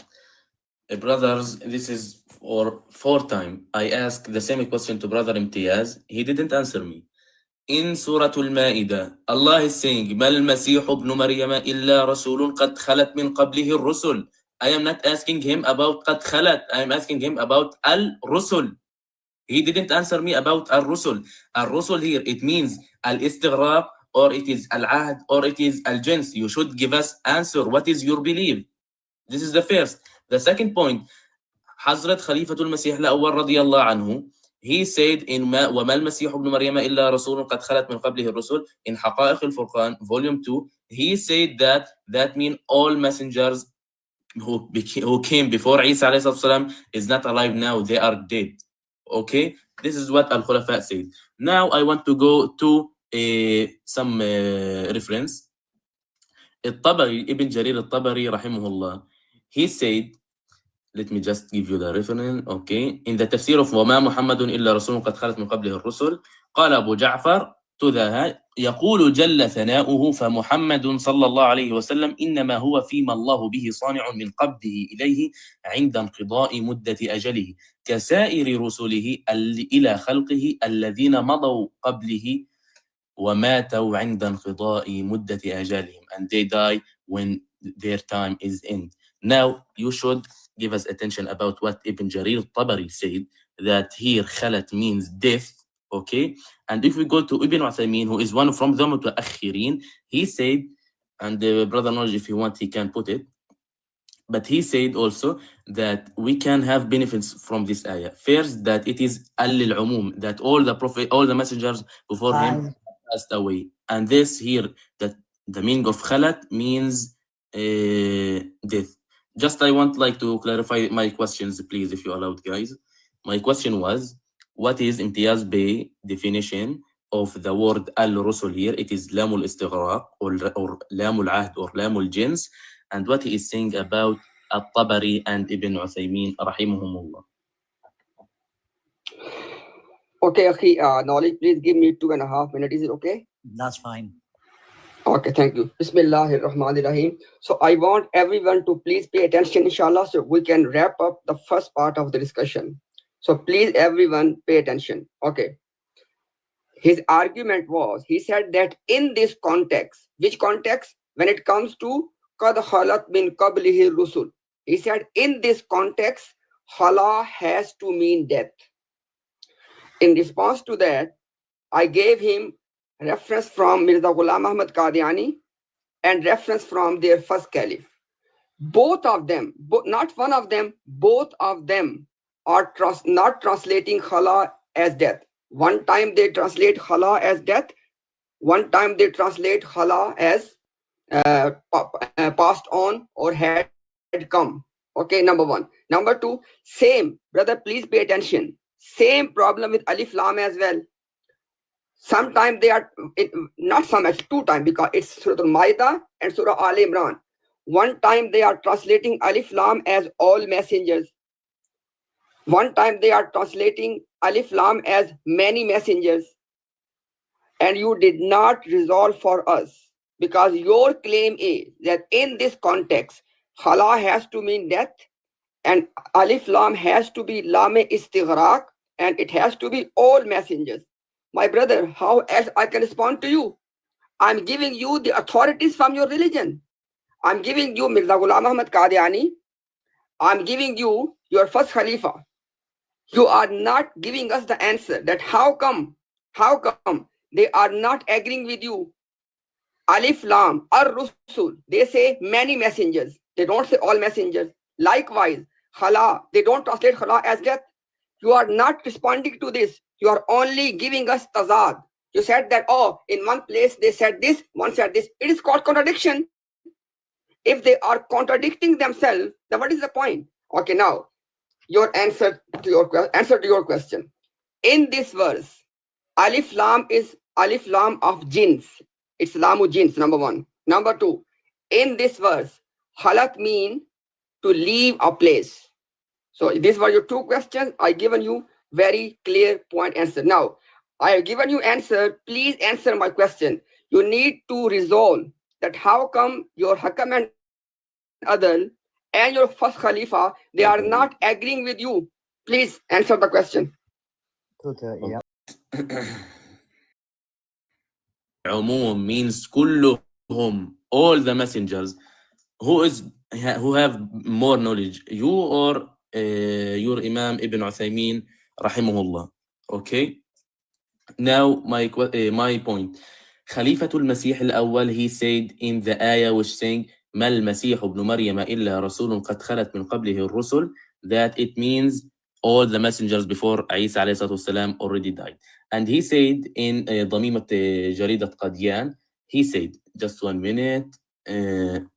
Brothers, this is for fourth time. I asked the same question to Brother Imtiaz. He didn't answer me. In Surah Al-Ma'idah, Allah is saying, مَا الْمَسِيحُ ابْنُ مَرْيَمَ إِلَّا رَسُولٌ قَدْ خَلَتْ مِنْ قَبْلِهِ الرُّسُلُ. I am not asking him about قَدْ خَلَتْ. I am asking him about Al-Rusul. He didn't answer me about Al-Rusul. Al-Rusul here, it means Al-Istighraq, or it is Al-Ahd, or it is Al-Jins. You should give us answer. What is your belief? This is the first. The second point, Hazrat Khalifatul Masih al-Awwal radiyallahu anhu, he said in وَمَا الْمَسِيحُ ابْنُ مَرْيَمَ إِلَّا رَسُولٌ قَدْ خَلَتْ مِنْ قَبْلِهِ الرُّسُلُ, in Haqa'iq al-Furqan, volume 2, he said that means all messengers who came before Isa alayhi salam is not alive now, they are dead. Okay, this is what Al-Khulafa said. Now I want to go to some reference. Al-Tabari, Ibn Jarir al-Tabari rahimahullah, he said, let me just give you the reference. Okay, in the tafsir of وَمَا مُحَمَّدٌ إِلَّا رَسُولٌ قَدْ خَلَتْ مِنْ قَبْلِهِ الرُّسُلُ, قال أبو جعفر تذاها يقول جل ثناؤه فمحمد صلى الله عليه وسلم إنما هو فيما الله به صانع من قبضه إليه عند انقضاء مدة أجله كسائر رسله إلى خلقه الذين مضوا قبله وماتوا عند انقضاء مدة أجلهم, and they die when their time is end. Now you should give us attention about what Ibn Jarir al-Tabari said, that here khalat means death. Okay, and if we go to Ibn Uthaymeen, who is one from the Mutaakhirin, he said, and the brother knowledge, if you want, he can put it, but he said also that we can have benefits from this ayah. First, that it is al-umum, that all the prophet, all the messengers before him passed away. And this here, that the meaning of khalat means death. Just I want like to clarify my questions, please, if you allowed, guys. My question was, what is Imtiaz Bey definition of the word Al-Rusul here? It is Lamul Istighraq or Lamul Ahd or Lamul Jins, and what he is saying about Al-Tabari and Ibn Uthaymeen rahimahumullah. Okay, okay, knowledge, please give me 2.5 minutes. Is it okay? That's fine. Okay, thank you. Bismillahir Rahmanir Rahim. So I want everyone to please pay attention, inshallah, so we can wrap up the first part of the discussion. So please, everyone, pay attention. Okay. His argument was, he said that in this context, which context? When it comes to Qad khalat min qablihi rusul, he said in this context, khala has to mean death. In response to that, I gave him reference from Mirza Ghulam Ahmad Qadiani and reference from their first caliph. Both of them, not one of them, both of them are not translating khala as death. One time they translate khala as death, one time they translate khala as passed on or had come. Okay, number one. Number two, same, brother, please pay attention. Same problem with alif lam as well. Sometimes they are, not some, actually 2 times, because it's Surah Al-Ma'idah and Surah Al-Imran. One time they are translating Alif Lam as all messengers. One time they are translating Alif Lam as many messengers. And you did not resolve for us, because your claim is that in this context, Khala has to mean death, and Alif Lam has to be Lam-e Istighraq, and it has to be all messengers. My brother, how else I can respond to you? I'm giving you the authorities from your religion. I'm giving you Mirza Ghulam Ahmad Qadiani. I'm giving you your first Khalifa. You are not giving us the answer that how come they are not agreeing with you. Alif Lam, Ar-Rusul, they say many messengers. They don't say all messengers. Likewise, Khala, they don't translate Khala as death. You are not responding to this. You are only giving us tazad. You said that, oh, in one place they said this, one said this. It is called contradiction. If they are contradicting themselves, then what is the point? Okay, now, your answer to your question. In this verse, Alif Lam is Alif Lam of jins. It's Lamu jins, number 1. Number 2, in this verse, Khalat mean to leave a place. So these were your 2 questions. I given you very clear point answer. Now, I have given you answer. Please answer my question. You need to resolve that how come your Hakam and Adal and your first Khalifa, they are not agreeing with you. Please answer the question. Yeah. Umum means kulluhum, all the messengers. Who have more knowledge, you or your Imam Ibn Uthaymeen rahimahullah? Okay. Now my point. Khalifatul Masih al-Awwal, he said in the ayah which saying ما المسيح ابن مريم إلا رسول قد خلت من قبله الرسل, that it means all the messengers before Isa alayhi salatu wasalam already died. And he said in ضميمة جريدة قديان, he said, just 1 minute, 1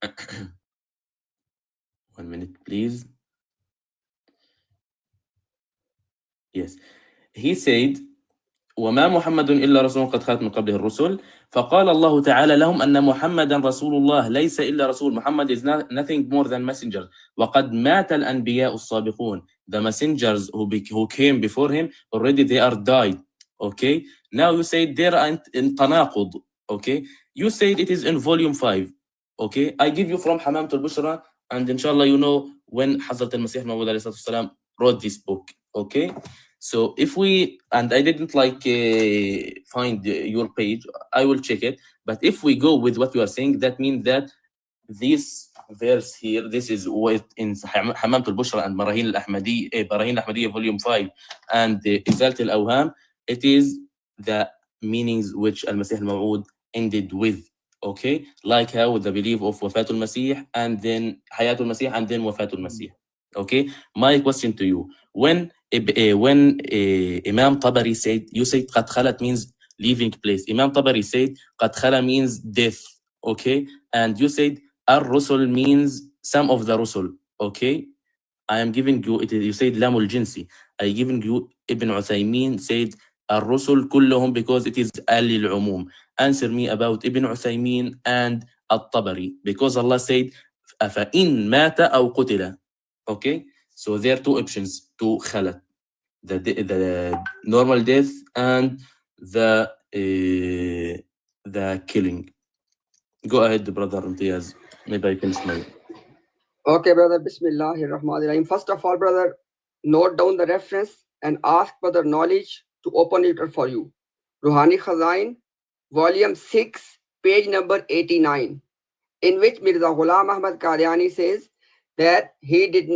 minute please. Yes, he said وما محمد إلا رسول قد خلت من قبله الرسل فقال الله تعالى لهم أن محمدا رسول الله ليس إلا رسول. Muhammad is nothing more than messenger. وقد مات الأنبياء السابقون, the messengers who came before him already they are died. Okay, now you say there are in تناقض. Okay, you said it is in volume 5. Okay, I give you from حمامة البشرى, and inshallah you know when حضرة المسيح موعود عليه الصلاة والسلام wrote this book. Okay, so if we, and I didn't find your page, I will check it. But if we go with what you are saying, that means that this verse here, this is what in Hamamat al-Bushra and Barahin al-Ahmadi, volume 5, and Izalt al-Awham, it is the meanings which al-Masih al-Maw'ud ended with. Okay, like how the belief of Wafatul Masih and then Hayatul Masih and then Wafatul Masih. Okay, my question to you, when Imam Tabari said, you said قد خلت means leaving place. Imam Tabari said قد خلا means death. Okay, and you said Ar-Rusul means some of the Rusul. Okay, I am giving you it. You said Lamul Jinsi. I giving you Ibn Uthaymeen said Ar-Rusul kulluhum because it is Alil Umum. Answer me about Ibn Uthaymeen and At-Tabari, because Allah said أفإن مات أو قتل. Okay, so there are 2 options to khalat, the normal death and the killing. Go ahead, brother Imtiaz. Maybe I can smile. Okay, brother. Bismillahirrahmanirrahim. First of all, brother, note down the reference and ask for the knowledge to open it for you. Ruhani Khazain, volume 6, page number 89, in which Mirza Ghulam Ahmad Qadiani says that he did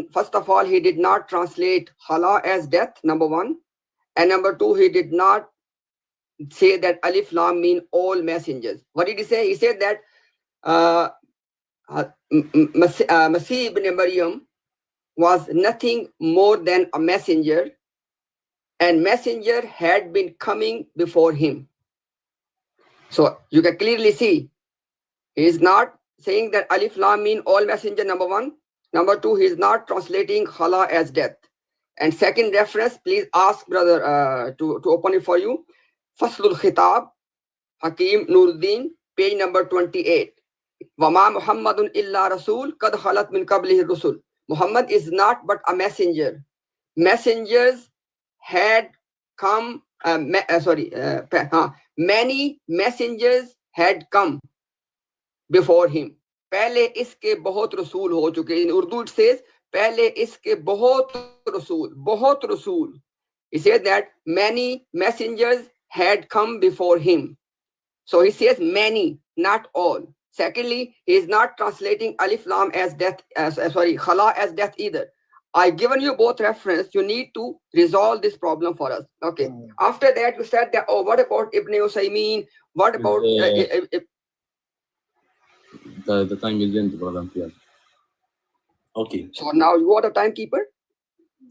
not translate Khala as death, number 1, and number 2, he did not say that Alif Lam mean all messengers. What did he say? He said that Masih ibn Maryam was nothing more than a messenger, and messenger had been coming before him. So you can clearly see he is not saying that Alif Lam mean all messenger, number 1. Number 2, he is not translating Khala as death. And second reference, please ask brother to open it for you. Faslul Khitab, Hakim Nuruddin, page number 28. Wama Muhammadun illa Rasul, kad khalat min qablihi Rusul. Muhammad is not but a messenger. Messengers had come, many messengers had come before him. पहले इसके बहुत रसूल हो चुके. In Urdu it says, पहले इसके बहुत रसूल. He said that many messengers had come before him. So he says many, not all. Secondly, he is not translating alif lam as death, khala as death either. I given you both reference. You need to resolve this problem for us. Okay. After that, you said that, oh, what about Ibn Usaymin? What about the time is in, brother Imtiaz. Okay. So now you are the timekeeper?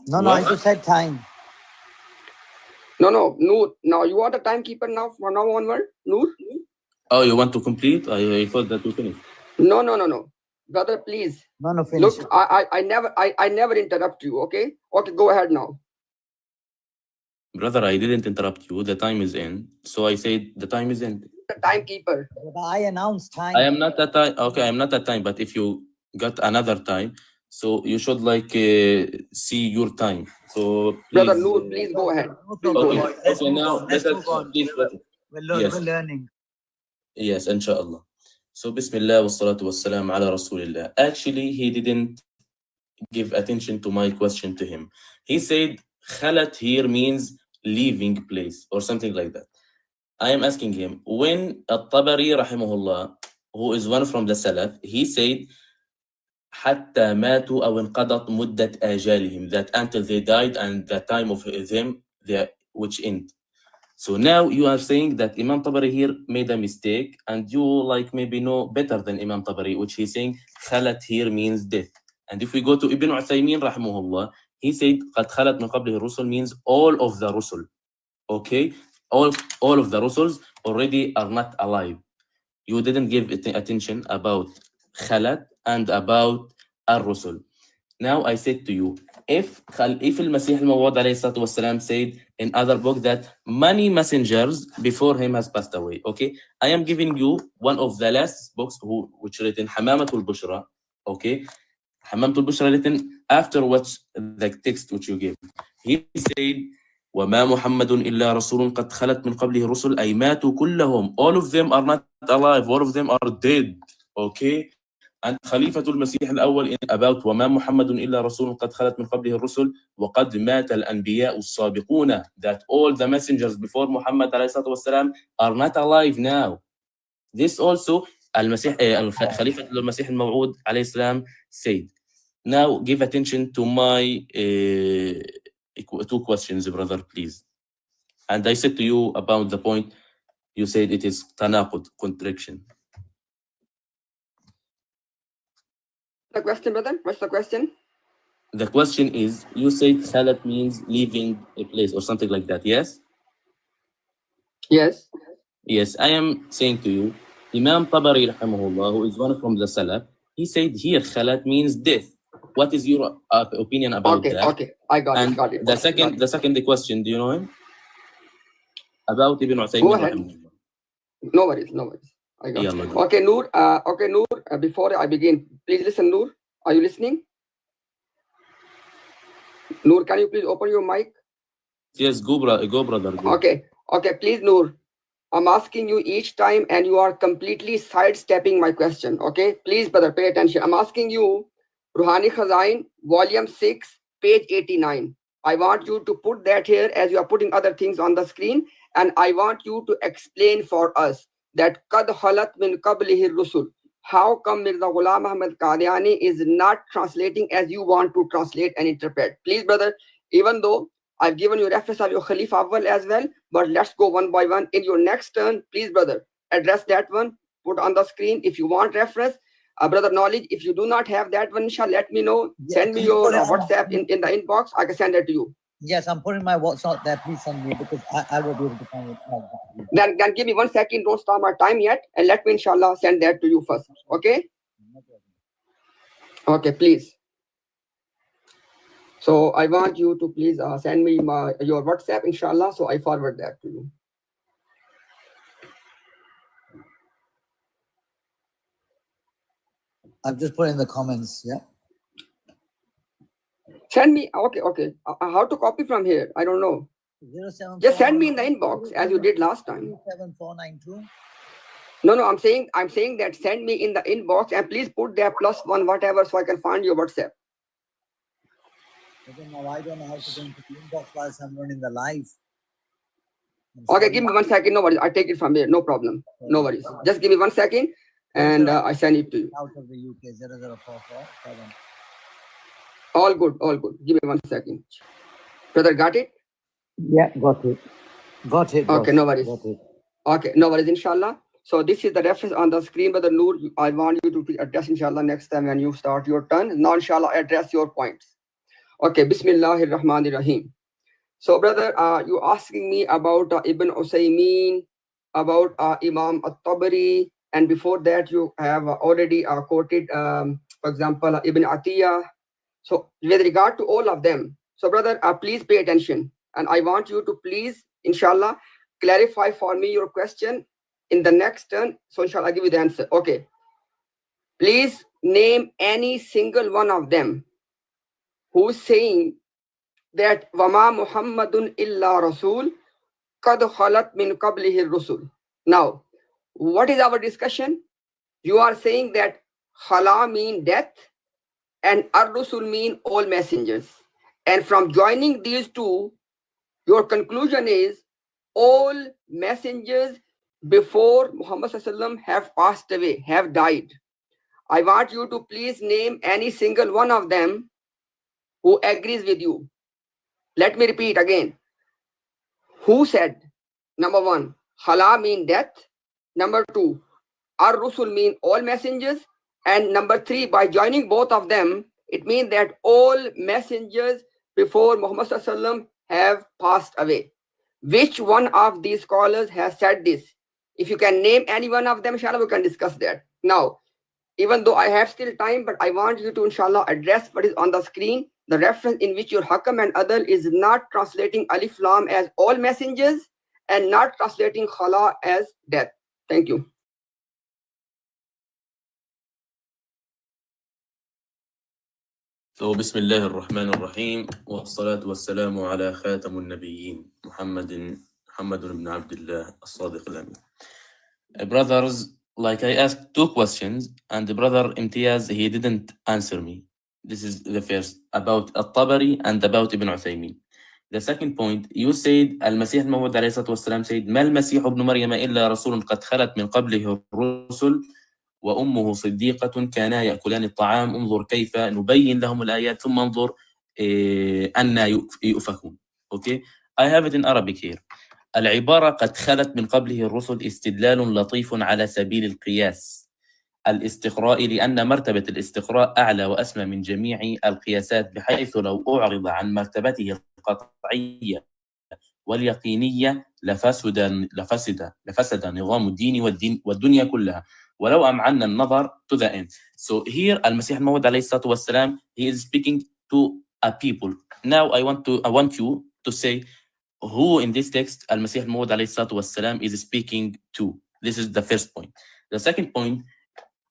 No, I just said time. No, Noor. Now you are the timekeeper now from now onward, Noor? Oh, you want to complete? I thought that we finished. No. Brother, please. No, finish. Look, I never interrupt you, okay? Okay, go ahead now. Brother, I didn't interrupt you. The time is in. So I said the time is in. The timekeeper. But I announced time. I am not that time. Okay, I am not that time. But if you got another time, so you should see your time. So please, Brother Noor, please go ahead. Okay, now let's move on. Please, We're learning. Yes, inshallah. So Bismillah wa salatu wa salam ala Rasulillah. Actually, he didn't give attention to my question to him. He said khalat here means leaving place or something like that. I am asking him, when At-Tabari rahimahullah, who is one from the Salaf, he said حتى ماتوا أو انقضت مدة آجالهم, that until they died and the time of them which end. So now you are saying that Imam Tabari here made a mistake, and you maybe know better than Imam Tabari, which he's saying khalat here means death. And if we go to Ibn Uthaymin rahimahullah, he said قد خلت من قبله الرسل means all of the Rusul. Okay, all of the Rusuls already are not alive. You didn't give attention about khalat and about Al-Rusul. Now I said to you, if Al-Masih al-Mawad alayhi salatu wasalam said in other book that many messengers before him has passed away, okay? I am giving you one of the last books which written Hamamatul Bushra, okay? Hamamatul Bushra written after what the text which you gave. He said, وَمَا مُحَمَّدٌ إِلَّا رَسُولٌ قَدْ خَلَتْ مِنْ قَبْلِهِ رُسُلٌ أَيْ مَاتُوا كُلَّهُم. All of them are not alive, all of them are dead, okay? And Khalifatul Masih al-Awwal about وَمَا مُحَمَّدٌ إِلَّا رَسُولٌ قَدْ خَلَتْ مِنْ قَبْلِهِ الرُّسُلُ وَقَدْ مَاتَ الْأَنْبِيَاءُ السَّابِقُونَ, that all the messengers before Muhammad والسلام, are not alive now. This also Khalifatul Masih al-Maw'ud alayhi salam said. Now give attention to my two questions, brother, please. And I said to you about the point, you said it is tanaqud, contradiction. The question, brother? What's the question? The question is, you said khalat means leaving a place or something like that, yes? Yes. Yes, I am saying to you, Imam Tabari rahimahullah, who is one from the Salaf, he said here khalat means death. What is your opinion about that? Okay, I got it. The second question, do you know him? About Ibn Uthaymin. Go ahead. No worries. I got it. Okay, Noor. Before I begin, please listen, Noor. Are you listening? Noor, can you please open your mic? Yes, go brother. Go. Okay, please, Noor. I'm asking you each time and you are completely sidestepping my question. Okay, please, brother, pay attention. I'm asking you, Ruhani Khazain, volume 6, page 89. I want you to put that here as you are putting other things on the screen, and I want you to explain for us that Qad Khalat min qablihi Rusul. How come Mirza Ghulam Ahmad Qadiani is not translating as you want to translate and interpret? Please, brother, even though I've given you reference of your Khalifa Awwal as well, but let's go one by one. In your next turn, please, brother, address that one, put on the screen if you want reference. Brother Knowledge, if you do not have that one, let me know. Send me your WhatsApp in the inbox. I can send it to you. Yes, I'm putting my WhatsApp there. Please send me because I will be able to find it. Then give me 1 second. Don't start my time yet. And let me, inshallah, send that to you first. Okay? Okay, please. So I want you to please send me your WhatsApp, inshallah. So I forward that to you. I've just put in the comments. Yeah. Send me. Okay. How to copy from here? I don't know. 07492 Just send me in the inbox as you did last time. 7492. No. I'm saying that send me in the inbox and please put there +1 whatever so I can find your WhatsApp. Now I don't know how to go into the inbox whilst I'm running the live. Okay, give me 1 second. No worries. I take it from here. No problem. No worries. Just give me 1 second and I send it to you. Out of the UK 00447. All good. Give me 1 second. Brother, got it? Yeah, got it. Okay, boss. no worries. Got it. Okay, no worries, inshallah. So this is the reference on the screen, Brother Noor. I want you to address, inshallah, next time when you start your turn. Now, inshallah, address your points. Okay, Bismillahir Rahmanir Rahim. So, brother, you asking me about Ibn Usaymin, about Imam At-Tabari, and before that you have already quoted, for example, Ibn Atiyah. So, with regard to all of them, so brother, please pay attention, and I want you to please, inshallah, clarify for me your question in the next turn. So, inshallah, I'll give you the answer. Okay. Please name any single one of them who's saying that Wama Muhammadun illa Rasul qad khalat min qablihi Rusul. Now, what is our discussion? You are saying that khala mean death and Ar-Rusul mean all messengers. And from joining these two, your conclusion is all messengers before Muhammad ﷺ have passed away, have died. I want you to please name any single one of them who agrees with you. Let me repeat again. Who said, number 1, Khala mean death. Number 2, Ar-Rusul mean all messengers. And number 3, by joining both of them, it means that all messengers before Muhammad ﷺ have passed away. Which one of these scholars has said this? If you can name any one of them, inshallah, we can discuss that. Now, even though I have still time, but I want you to, inshallah, address what is on the screen. The reference in which your Hakam and other is not translating Alif Lam as all messengers and not translating Khala as death. Thank you. So, بسم الله الرحمن الرحيم والصلاة والسلام على خاتم النبيين محمد بن عبد الله الصادق الأمين. Brothers, like I asked 2 questions and the brother Imtiaz, he didn't answer me. This is the first, about At-Tabari and about Ibn Uthaymin. The second point, you said المسيح الموعود عليه الصلاة والسلام said ما المسيح ابن مريم إلا رسول قد خلت من قبله الرسل وأمه صديقة كانا يأكلان الطعام انظر كيف نبين لهم الآيات ثم انظر أن يؤفكون. Okay, I have it in Arabic here. العبارة قد خلت من قبله الرسل استدلال لطيف على سبيل القياس الاستقراء لأن مرتبة الاستقراء أعلى وأسمى من جميع القياسات بحيث لو أعرض عن مرتبته القطعية واليقينية لفسد نظام الدين والدنيا كلها ولو أمعنا النظر to the end. So here المسيح الموعود عليه الصلاة والسلام, he is speaking to a people. Now I want you to say who in this text المسيح الموعود عليه الصلاة والسلام is speaking to. This is the first point. The second point,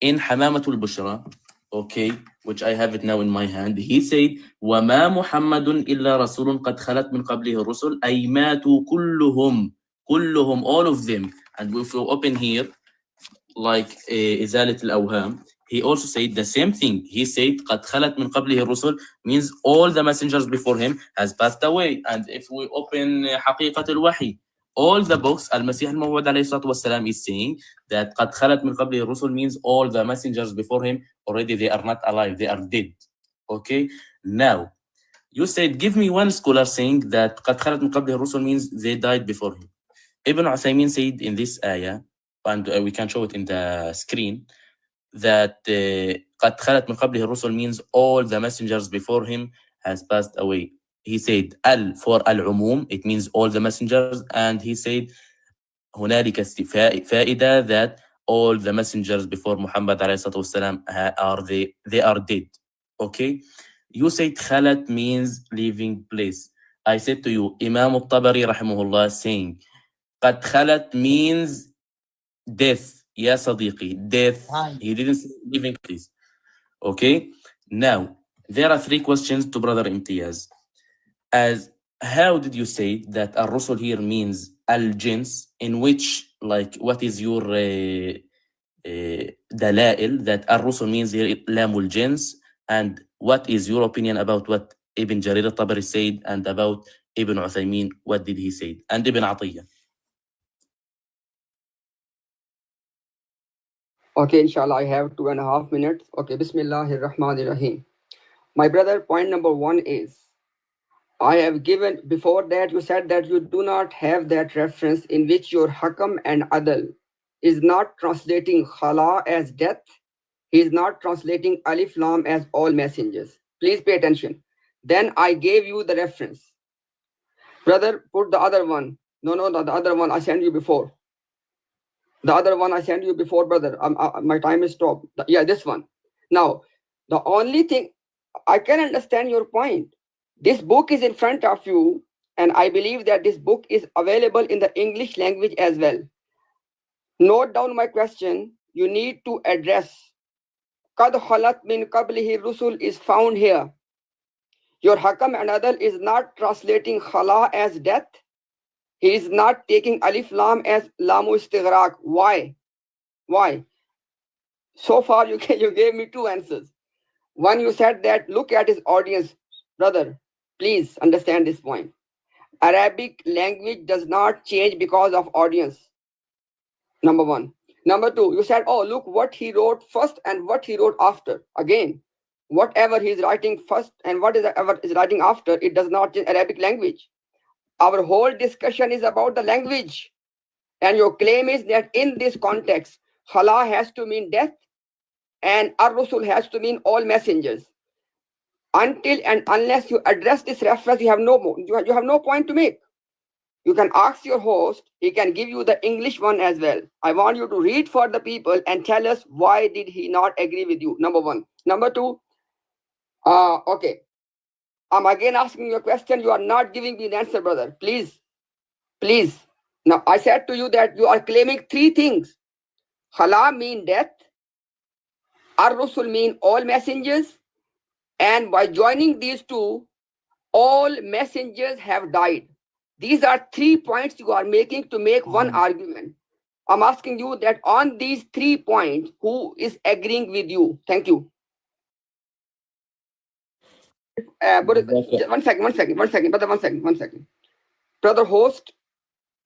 in حمامة البشرى, okay, which I have it now in my hand, he said وما محمد إلا رسول قد خلت من قبله الرسل أي ماتوا كلهم all of them. And if you open here like إزالة الأوهام, he also said the same thing. He said قد خلت من قبله الرسل means all the messengers before him has passed away. And if we open حقيقة الوحي, all the books, المسيح الموعود عليه الصلاة والسلام is saying that قد خلت من قبله الرسل means all the messengers before him already they are not alive, they are dead. Okay, now you said give me one scholar saying that قد خلت من قبله الرسل means they died before him. Ibn Uthaymin said in this ayah, and we can show it in the screen, that قد خلت من قبله الرسل means all the messengers before him has passed away. He said al for al-umum, it means all the messengers, and he said هنالك فائدة that all the messengers before Muhammad عليه الصلاة والسلام they are dead. Okay, you said خلت means leaving place. I said to you Imam At-Tabari rahimahullah saying قد خلت means death. يا صديقي, death. He didn't say leaving place. Okay. Now there are three questions to Brother Imtiaz. As how did you say that Al-Rusul here means al-jins? In which, like, what is your dalail that Al-Rusul means here lamul jins? And what is your opinion about what Ibn Jarir al-Tabari said, and about Ibn Uthaymeen, what did he say, and Ibn Atiyah? Okay, inshallah, I have 2.5 minutes. Okay, Bismillahir Rahmanir Rahim. My brother, point number one is, I have given, before that you said that you do not have that reference in which your hakam and adal is not translating khala as death. He is not translating alif lam as all messengers. Please pay attention. Then I gave you the reference. Brother, put the other one. No, the other one I sent you before. The other one I sent you before, brother. My time is stopped. Yeah, this one. Now, the only thing, I can understand your point. This book is in front of you, and I believe that this book is available in the English language as well. Note down my question. You need to address. Qad khalat min qablihi rusul is found here. Your hakam and adal is not translating khala as death. He is not taking alif lam as lamu istighraq. Why? Why? So far you gave me two answers. One, you said that look at his audience. Brother, please understand this point. Arabic language does not change because of audience. Number one. Number two, you said, oh, look what he wrote first and what he wrote after. Again, whatever he is writing first and whatever is writing after, it does not change Arabic language. Our whole discussion is about the language. And your claim is that in this context, khala has to mean death and Ar-Rusul has to mean all messengers. Until and unless you address this reference, you have no point to make. You can ask your host, he can give you the English one as well. I want you to read for the people and tell us why did he not agree with you, number one. Number two, okay. I'm again asking you a question. You are not giving me the answer, brother. Please. Now, I said to you that you are claiming three things. Khala mean death. Ar-Rusul mean all messengers. And by joining these two, all messengers have died. These are 3 points you are making to make one argument. I'm asking you that on these 3 points, who is agreeing with you? Thank you. But one second. Brother host,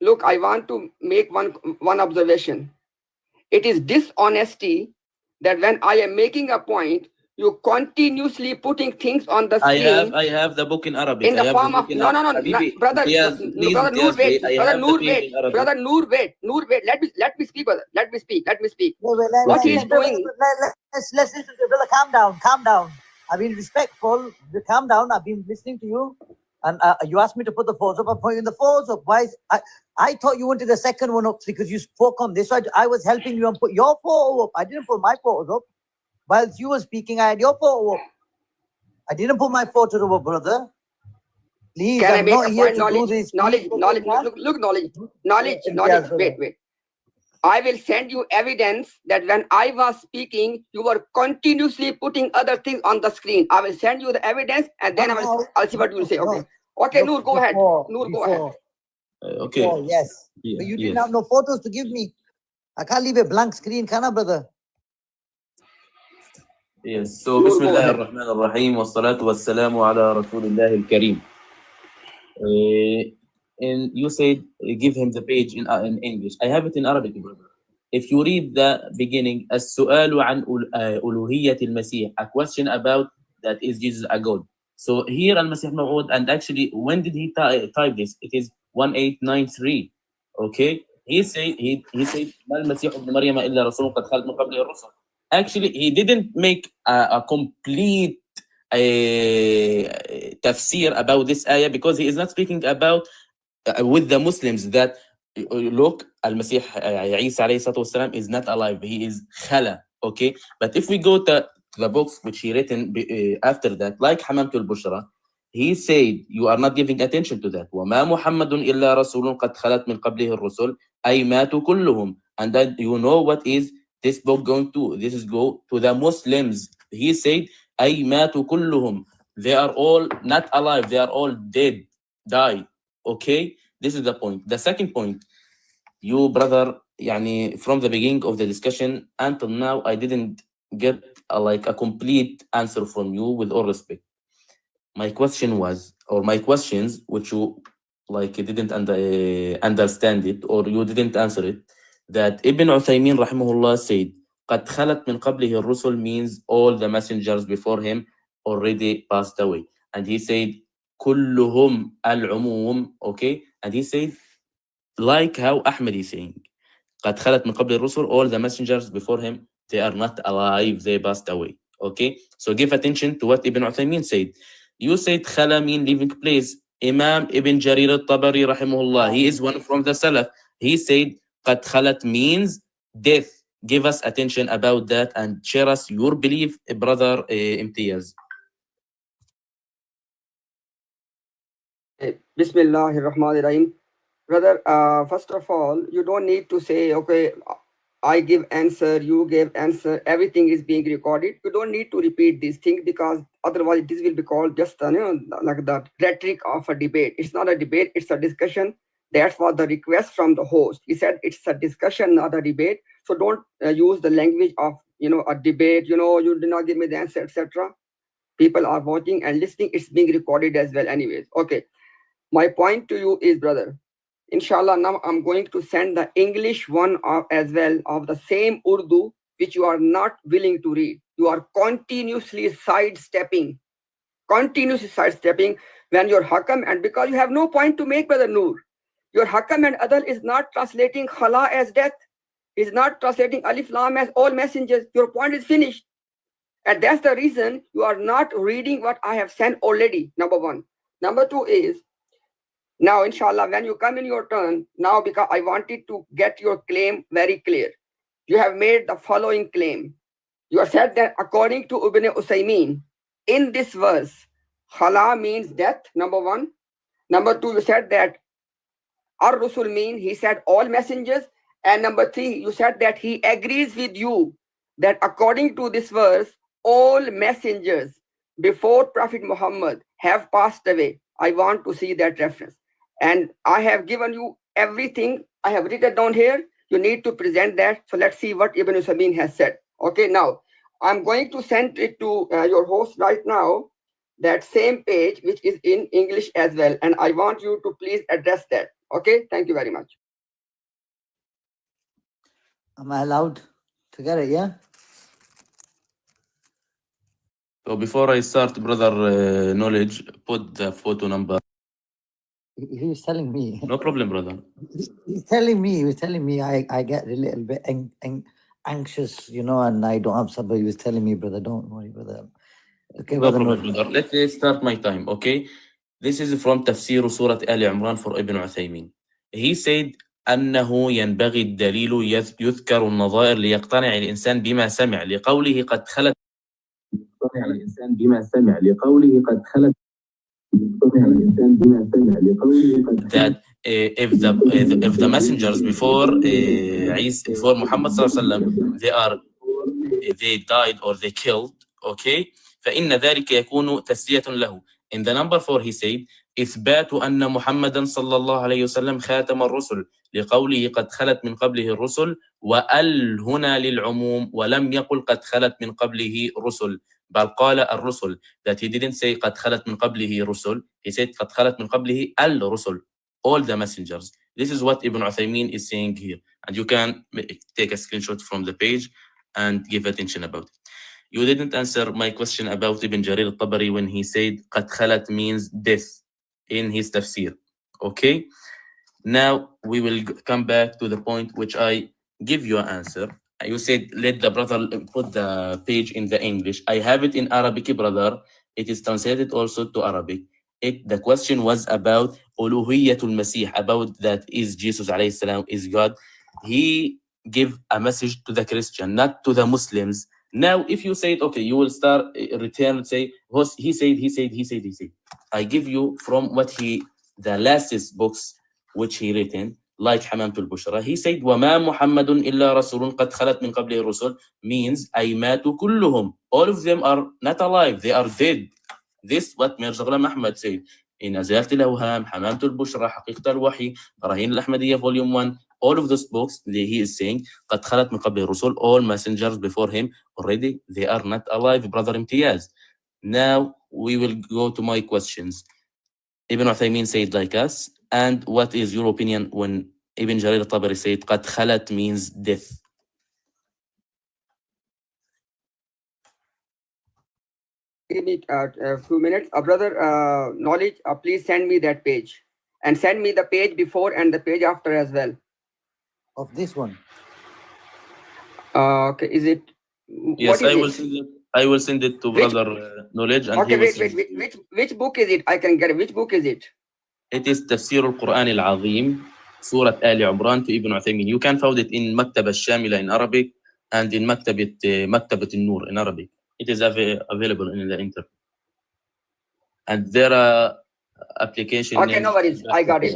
look, I want to make one observation. It is dishonesty that when I am making a point, you continuously putting things on the screen. I have the book in Arabic. In the form of no, brother, Noor, wait. Let me speak, brother. Let me speak. What he's doing. Let's listen to you, brother. Calm down. I've been respectful. Calm down. I've been listening to you, and you asked me to put the photos up. I'm putting the photos up. Why? I thought you wanted the second one up because you spoke on this. So I was helping you and put your photo up. I didn't put my photos up. Whilst you were speaking, I had your photo up. I didn't put my photo up, brother. Please, can I'm not here to do this. Knowledge. Look, knowledge. Wait. I will send you evidence that when I was speaking, you were continuously putting other things on the screen. I will send you the evidence, and then I'll see what you will say. Okay, Noor, go ahead. Go ahead. Okay. Oh, yes. Yeah, but you didn't have no photos to give me. I can't leave a blank screen, can I, brother? Yes. So, Bismillah ar-Rahman ar-Rahim, wa salatu wa salamu ala Rasulillah al-Kareem. And you said give him the page in English. I have it in Arabic, brother. If you read the beginning, السؤال عن ألوهية المسيح, a question about that is Jesus a God. So here al-Masih Maw'ud, and actually when did he type this? It is 1893. Okay, he said ما المسيح ابن مريم إلا رسول قد خلت من قبله الرسل. Actually, he didn't make a complete tafsir about this ayah, because he is not speaking about with the Muslims that look, Al-Masih Isa alayhi salatu wasalam is not alive, he is khala. Okay, but if we go to the books which he written after that, like Hamamtul Bushra, he said you are not giving attention to that. وَمَا مُحَمَّدٌ إِلَّا رَسُولٌ قَدْ خَلَتْ مِنْ قَبْلِهِ الرُّسُلُ أَيْ مَاتُوا كُلُّهُم. And that you know what is this book going to? This is go to the Muslims. He said, أي ماتوا كلهم. They are all not alive. They are all dead, died. Okay, this is the point. The second point, you brother, يعني from the beginning of the discussion until now, I didn't get like a complete answer from you. With all respect, my question was, or my questions, which you like didn't understand it, or you didn't answer it, that Ibn Uthaymin rahimahullah said قد خلت من قبله الرسل means all the messengers before him already passed away, and he said كلهم العموم. Okay, and he said like how Ahmadi is saying قد خلت من قبل الرسل, all the messengers before him, they are not alive, they passed away. Okay, so give attention to what Ibn Uthaymin said. You said khala mean living place. Imam Ibn Jarir al-Tabari rahimahullah, he is one from the Salaf. He said قد خلت means death. Give us attention about that and share us your belief, brother Imtiaz. Bismillahir Rahmanir Rahim. Brother, first of all, you don't need to say, okay, I give answer, you gave answer, everything is being recorded. You don't need to repeat these things, because otherwise this will be called just like the rhetoric of a debate. It's not a debate, it's a discussion. That's what the request from the host. He said it's a discussion, not a debate. So don't use the language of a debate. You did not give me the answer, etc. People are watching and listening. It's being recorded as well anyways. Okay, my point to you is, brother, inshallah, now I'm going to send the English one as well of the same Urdu, which you are not willing to read. You are continuously sidestepping when your Hakam, and because you have no point to make, brother Noor. Your Hakam and Adal is not translating Khala as death. Is not translating Alif Lam as all messengers. Your point is finished. And that's the reason you are not reading what I have sent already, number one. Number two is, now, inshallah, when you come in your turn, now because I wanted to get your claim very clear. You have made the following claim. You have said that according to Ibn Uthaymin, in this verse, Khala means death, number one. Number two, you said that Ar-Rusul mean, he said all messengers. And number three, you said that he agrees with you that according to this verse, all messengers before Prophet Muhammad have passed away. I want to see that reference. And I have given you everything. I have written down here. You need to present that. So let's see what Ibn Uthaymin has said. Okay, now I'm going to send it to your host right now, that same page, which is in English as well. And I want you to please address that. Okay, thank you very much. Am I allowed to get it, yeah? So before I start, brother Knowledge, put the photo number. He was telling me. No problem, brother. He was telling me I get a little bit anxious, and I don't have somebody. He was telling me, brother, don't worry, brother. Okay, No brother. problem, brother. Let me start my time, okay? This is from Tafsir Surah Al Imran for Ibn Uthaymin. He said, أنه ينبغي الدليل يذكر النظائر ليقتنع الإنسان بما سمع لقوله قد خلت. يقتنع الإنسان بما سمع لقوله قد خلت. That if the messengers before before Muhammad sallallahu alaihi wasallam they died or they killed, okay, فإن ذلك يكون تسلية له. In the number 4 he said إثبات أن محمدا صلى الله عليه وسلم خاتم الرسل لقوله قد خلت من قبله الرسل وأل هنا للعموم ولم يقل قد خلت من قبله رسل بل قال الرسل. That he didn't say قد خلت من قبله رسل, he said قد خلت من قبله الرسل, all the messengers. This is what Ibn Uthaymin is saying here, and you can take a screenshot from the page and give attention about it. You didn't answer my question about Ibn Jarir al-Tabari when he said قد خلت means death in his tafsir. Okay, now we will come back to the point which I give you an answer. You said let the brother put the page in the English. I have it in Arabic, brother. It is translated also to Arabic. The question was about Uluhiyatul Masih, about that is Jesus alayhi salam is God. He give a message to the Christian, not to the Muslims. Now, if you said, okay, you will start return, say, he said. I give you from what the lastest books which he written, like Hamamtul Bushra. He said, وَمَا مُحَمَّدٌ إِلَّا رَسُولٌ قَدْ خَلَتْ مِنْ قَبْلِهِ الرُّسُلُ means أَيْ مَاتُوا كُلُّهُم. all of them are not alive, they are dead. This what Mirza Ghulam Ahmad said in أزالة الأوهام, حمامة البشرى, حقيقة الوحي, براهين الأحمدية volume 1. All of those books he is saying قد خلت من قبل الرسل, all messengers before him already, they are not alive, brother Imtiaz. Now we will go to my questions. Ibn Uthaymeen said like us, and what is your opinion when Ibn Jarir al-Tabari said قد خلت means death? Give me a few minutes. Brother Knowledge, please send me that page. And send me the page before and the page after as well. Of this one. Okay, is it? Yes, what is I will it? send it. I will send it to Which- brother Knowledge, and Okay, he will wait. send it to you. Which book is it? I can get it. Which book is it? It is تفسير القرآن العظيم سورة آل عمران to Ibn Uthaymeen. You can find it in مكتبة الشاملة in Arabic and in مكتبة النور in Arabic. It is available in the internet. And there are application. Okay, no worries. I got it.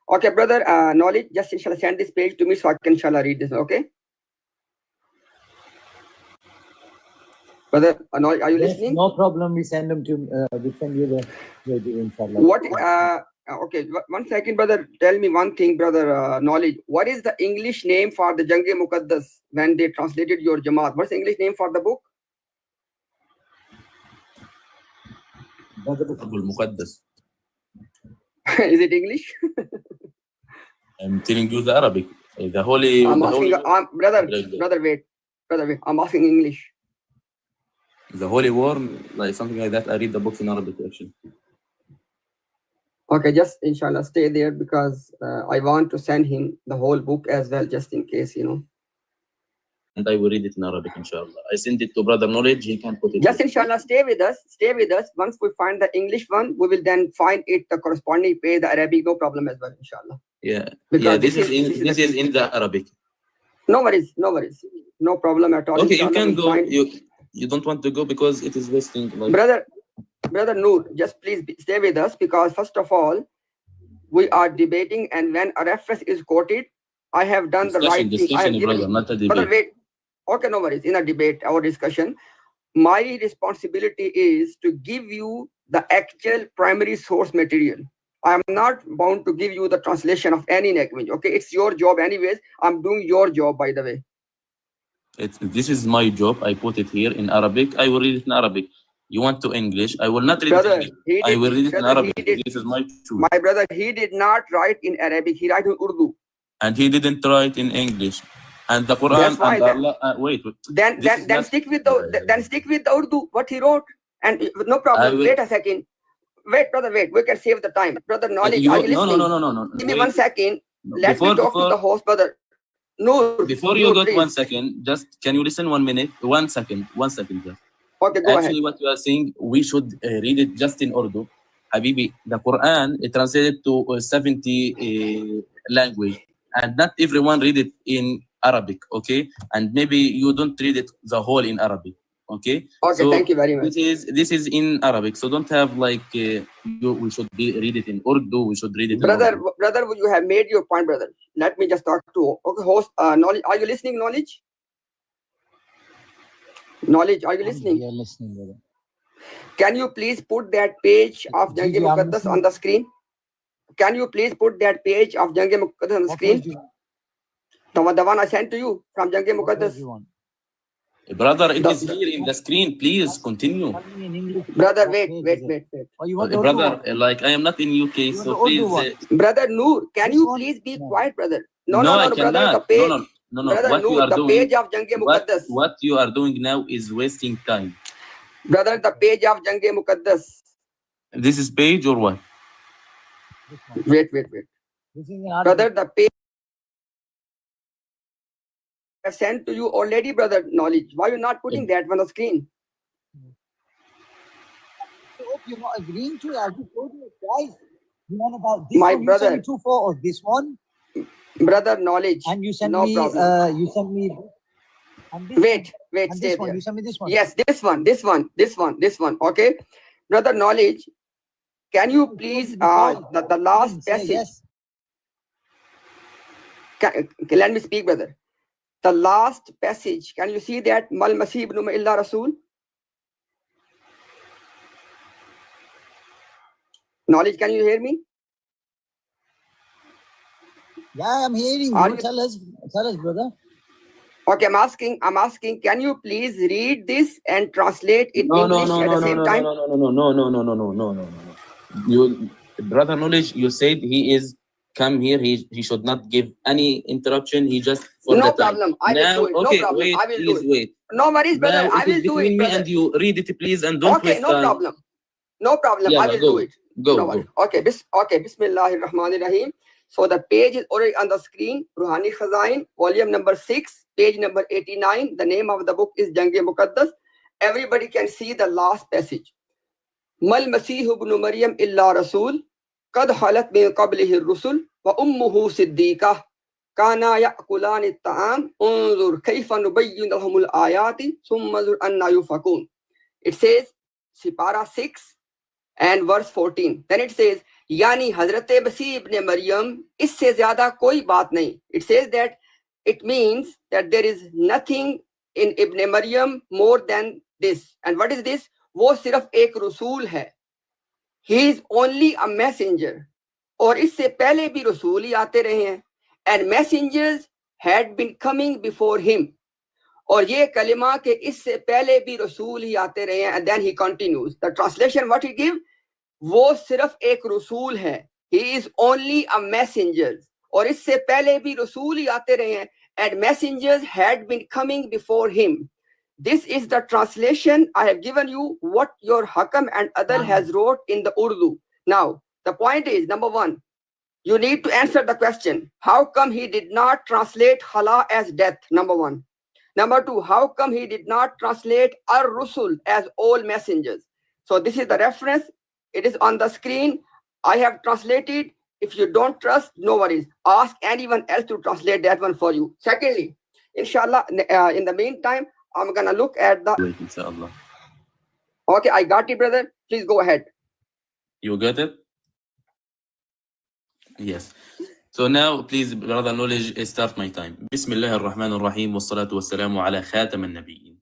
Okay, brother Knowledge, just inshallah send this page to me so I can inshallah read this. Okay. Brother Knowledge, are you Yes, listening? no problem. We send them to. We send you the inshallah. What? Okay, one second, brother. Tell me one thing, brother Knowledge. What is the English name for the Jang-e Muqaddas when they translated your Jamaat? What's the English name for the book? Abul Muqaddas. Is it English? I'm telling you the Arabic. The holy. I'm the asking, holy, brother, wait. I'm asking English. The holy war, like something like that. I read the books in Arabic actually. Okay, just inshallah stay there because I want to send him the whole book as well, just in case, you know. And I will read it in Arabic, inshallah. I send it to brother Knowledge. He can put it. Just inshallah, stay with us. Stay with us. Once we find the English one, we will then find it the corresponding page, the Arabic, no problem as well, inshallah. Yeah, Because yeah. This is in the Arabic. No worries, no problem at all. Okay, inshallah, you can we'll go. find- You don't want to go because it is wasting. Like, brother Noor, just please stay with us because first of all, we are debating, and when a reference is quoted, I have done the right thing. I have Discussion, given brother, not a debate. Brother, wait. Okay, no worries. In a debate or discussion, my responsibility is to give you the actual primary source material. I am not bound to give you the translation of any language. Okay, it's your job anyways. I'm doing your job, by the way. This is my job. I put it here in Arabic. I will read it in Arabic. You want to English? I will not read Brother, it in English. I will read it in Arabic. This is my choice. My brother, he did not write in Arabic. He wrote in Urdu. And he didn't write in English. And the Quran. That's why and Allah, wait. Then stick with the Urdu. What he wrote, and no problem. Wait a second. Wait, brother. Wait. We can save the time, brother. Knowledge. Are you listening? No. Give me 1 second. Let me talk to the host, brother. No. Before you got 1 second, just can you listen 1 minute? 1 second. 1 second. Just. Okay, go Actually, ahead. what you are saying, we should read it just in Urdu. Habibi, the Quran, it translated to 70 language, and not everyone read it in Arabic, okay? And maybe you don't read it the whole in Arabic, okay? Okay, so thank you very much. This is in Arabic, so don't have like we should read it in Urdu. We should read it. Brother, in Urdu. brother, you have made your point, brother. Let me just talk to host. Knowledge, are you listening? Knowledge, are you listening? Yeah, listening, brother. Can you please put that page of Jang-e Muqaddas on the screen? Can you please put that page of Jang-e Muqaddas on the screen? The one I sent to you from Jang-e Muqaddas. Brother, it is here in the screen. Please continue. Brother, wait. Brother, like I am not in UK, so please. Brother Noor, can you please be quiet, brother? No, I brother. Cannot. The page. No. Brother What Noor, you are the doing? page of Jang-e Muqaddas. What you are doing now is wasting time. Brother, the page of Jang-e Muqaddas. This is page or what? Wait. Brother, the page I sent to you already, brother. Knowledge. Why are you not putting that on the screen? I hope you're not agreeing to it. I just told you twice. You want about this My one? brother. You sent me 2 photos. This one. Brother Knowledge. And you sent no me. problem. You sent me. Wait. And Stay this one. there. You sent me this one. Yes, this one. Okay, brother Knowledge. Can you please the last passage? Yes. Let me speak, brother. The last passage. Can you see that? Mal Masih ibn Illa Rasul. Knowledge, can you hear me? Yeah, I'm hearing Are you. you- Tell us, brother. Okay, I'm asking, can you please read this and translate it in English at the same time? No. You, brother knowledge, you said he is come here. He should not give any interruption. He just for No the time. problem. I will Now, do it. okay, No problem. wait, I will please do it. wait. No worries, brother. Now I it is will do between it, me brother. and you. Read it, please, and don't Okay, waste no time. problem. No problem. Yeah, I will go, do it. go, No go. worries. Okay, Bismillahirrahmanirrahim. So the page is already on the screen. Ruhani Khazain, volume number 6, page number 89. The name of the book is Jang-e Muqaddas. Everybody can see the last passage. Mal Masih ibn Maryam illa Rasul, qad halat min qablihi ar-rusul, wa ummuhu siddiqah. Kana ya'kulani at-ta'am, unzur kayfa nubayyin lahum al-ayati, thumma zur anna yufakun. It says, Sipara 6 and verse 14. Then it says, Yani Hazrat Masih ibn Maryam, isse zyada koi baat nahi. It says that it means that there is nothing in Ibn Maryam more than this. And what is this? वो सिर्फ एक रसूल है. He is only a messenger. और इससे पहले भी रसूल ही आते रहे हैं. And messengers had been coming before him. और ये कलिमा के इससे पहले भी रसूल ही आते रहे हैं. And then he continues. The translation what he give? वो सिर्फ एक रसूल है. He is only a messenger. और इससे पहले भी रसूल ही आते रहे हैं. And messengers had been coming before him. This is the translation I have given you, what your Hakam and Adal has wrote in the Urdu. Now, the point is, number one, you need to answer the question, how come he did not translate Khala as death, number one. Number two, how come he did not translate Ar-Rusul as all messengers? So this is the reference. It is on the screen. I have translated. If you don't trust, no worries. Ask anyone else to translate that one for you. Secondly, inshallah, in the meantime, I'm gonna look at the. Wait, inshallah. Okay, I got it, brother. Please go ahead. You got it? Yes. So now, please, brother knowledge, start my time. Bismillah ar-Rahman ar-Rahim wa salatu wa salamu ala khatam al-Nabiyyin.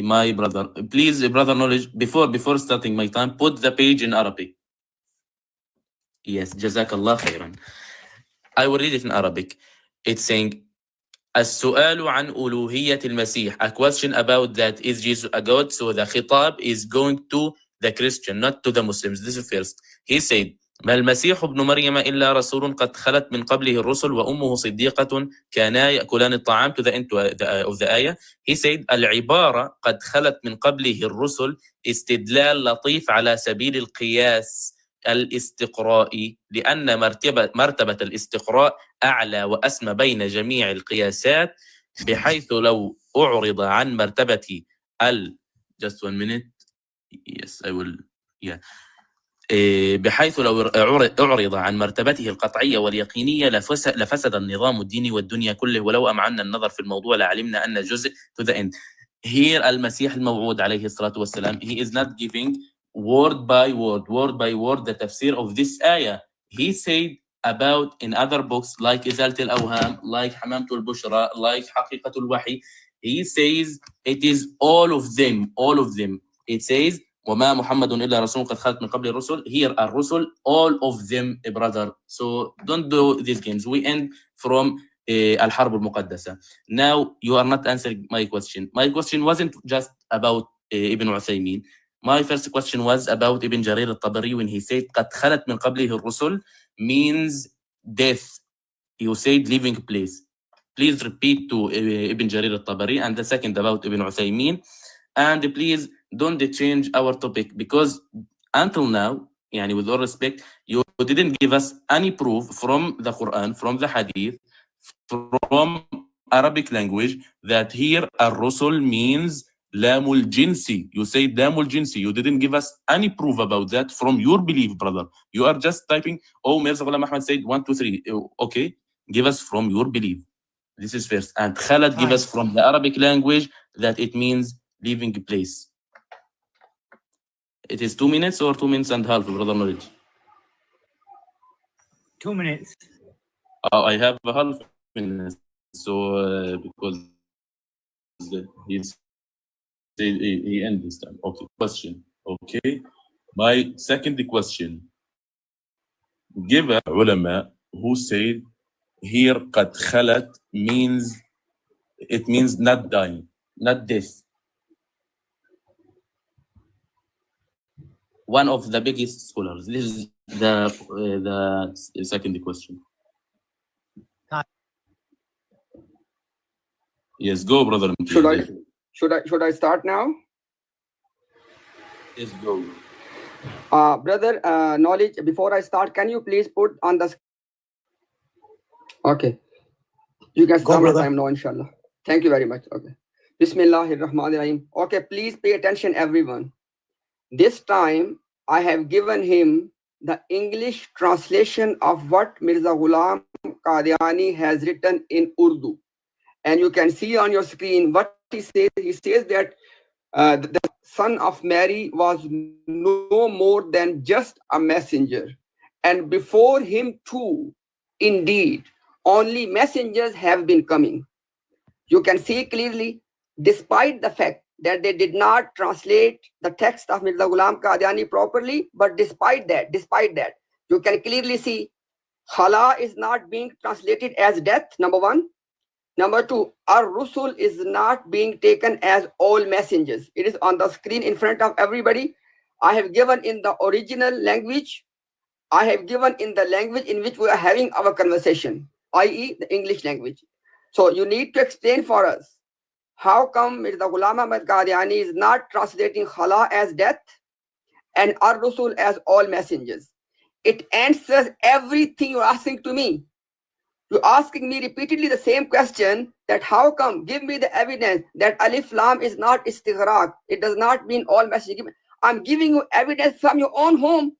My brother, please, brother knowledge, before starting my time, put the page in Arabic. Yes, Jazakallah khairan. I will read it in Arabic. It's saying, السؤال عن ألوهية المسيح. A question about that, is Jesus a God? So the khitab is going to the Christian, not to the Muslims. This is first. He said, ما المسيح ابن مريم إلا رسول قد خلت من قبله الرسل وأمه صديقة كانا يأكلان الطعام, to the end of the ayah. He said, العبارة قد خلت من قبله الرسل استدلال لطيف على سبيل القياس الاستقرائي, لأن مرتبة الاستقراء أعلى وأسمى بين جميع القياسات, بحيث لو أعرض عن مرتبة just 1 minute. Yes, I will. Yeah. بحيث لو أعرض عن مرتبته القطعية واليقينية لفسد النظام الديني والدنيا كله, ولو أمعنا النظر في الموضوع لعلمنا أن جزء to the end. Here المسيح الموعود عليه الصلاة والسلام, he is not giving word by word the tafsir of this ayah. He said about in other books like إزالة الأوهام, like حمامة البشرى, like حقيقة الوحي. He says it is all of them. It says وما محمد إلا رسول قد خلت من قبل الرسل. Here are Rusul, all of them, brother. So don't do these games. We end from Al-Harb al-Muqaddasa. Now you are not answering my question. My question wasn't just about Ibn Uthaymeen. My first question was about Ibn Jarir al-Tabari when he said قد خلت من قبله الرسل means death. You said living place. Please repeat to Ibn Jarir al-Tabari. And the second about Ibn Uthaymeen. And please don't change our topic, because until now, yani with all respect, you didn't give us any proof from the Quran, from the Hadith, from Arabic language that here Ar-Rusul means Lamul Jinsi. You say Lamul Jinsi. You didn't give us any proof about that from your belief, brother. You are just typing, oh, Mirza Ghulam Ahmad said 1, 2, 3. Okay, give us from your belief. This is first. And Khalad give us from the Arabic language that it means living place. It is 2 minutes or 2 minutes and a half, brother knowledge? 2 minutes. I have a half minute. So because he ended this time. Okay, question. Okay. My second question. given ulama who said here قد خلت means it means not dying, not death. One of the biggest scholars. This is the second question. Yes, go, brother. Should I start now? Yes, go. Brother, knowledge, before I start, can you please put on the... Okay. You can start my time now, inshallah. Thank you very much. Okay. Bismillahirrahmanirrahim. Okay, please pay attention, everyone. This time, I have given him the English translation of what Mirza Ghulam Qadiani has written in Urdu. And you can see on your screen what he says. He says that the son of Mary was no more than just a messenger. And before him too, indeed, only messengers have been coming. You can see clearly, despite the fact that they did not translate the text of Mirza Ghulam Qadiani properly, but despite that, you can clearly see Khala is not being translated as death, number one. Number two, Al-Rusul is not being taken as all messengers. It is on the screen in front of everybody. I have given in the original language. I have given in the language in which we are having our conversation, i.e. the English language. So you need to explain for us, how come Mirza Ghulam Ahmad Qadiani is not translating Khala as death and Ar-Rusul as all messengers? It answers everything you're asking to me. You're asking me repeatedly the same question, that how come, give me the evidence that Alif Lam is not istighraq. It does not mean all messengers. I'm giving you evidence from your own home.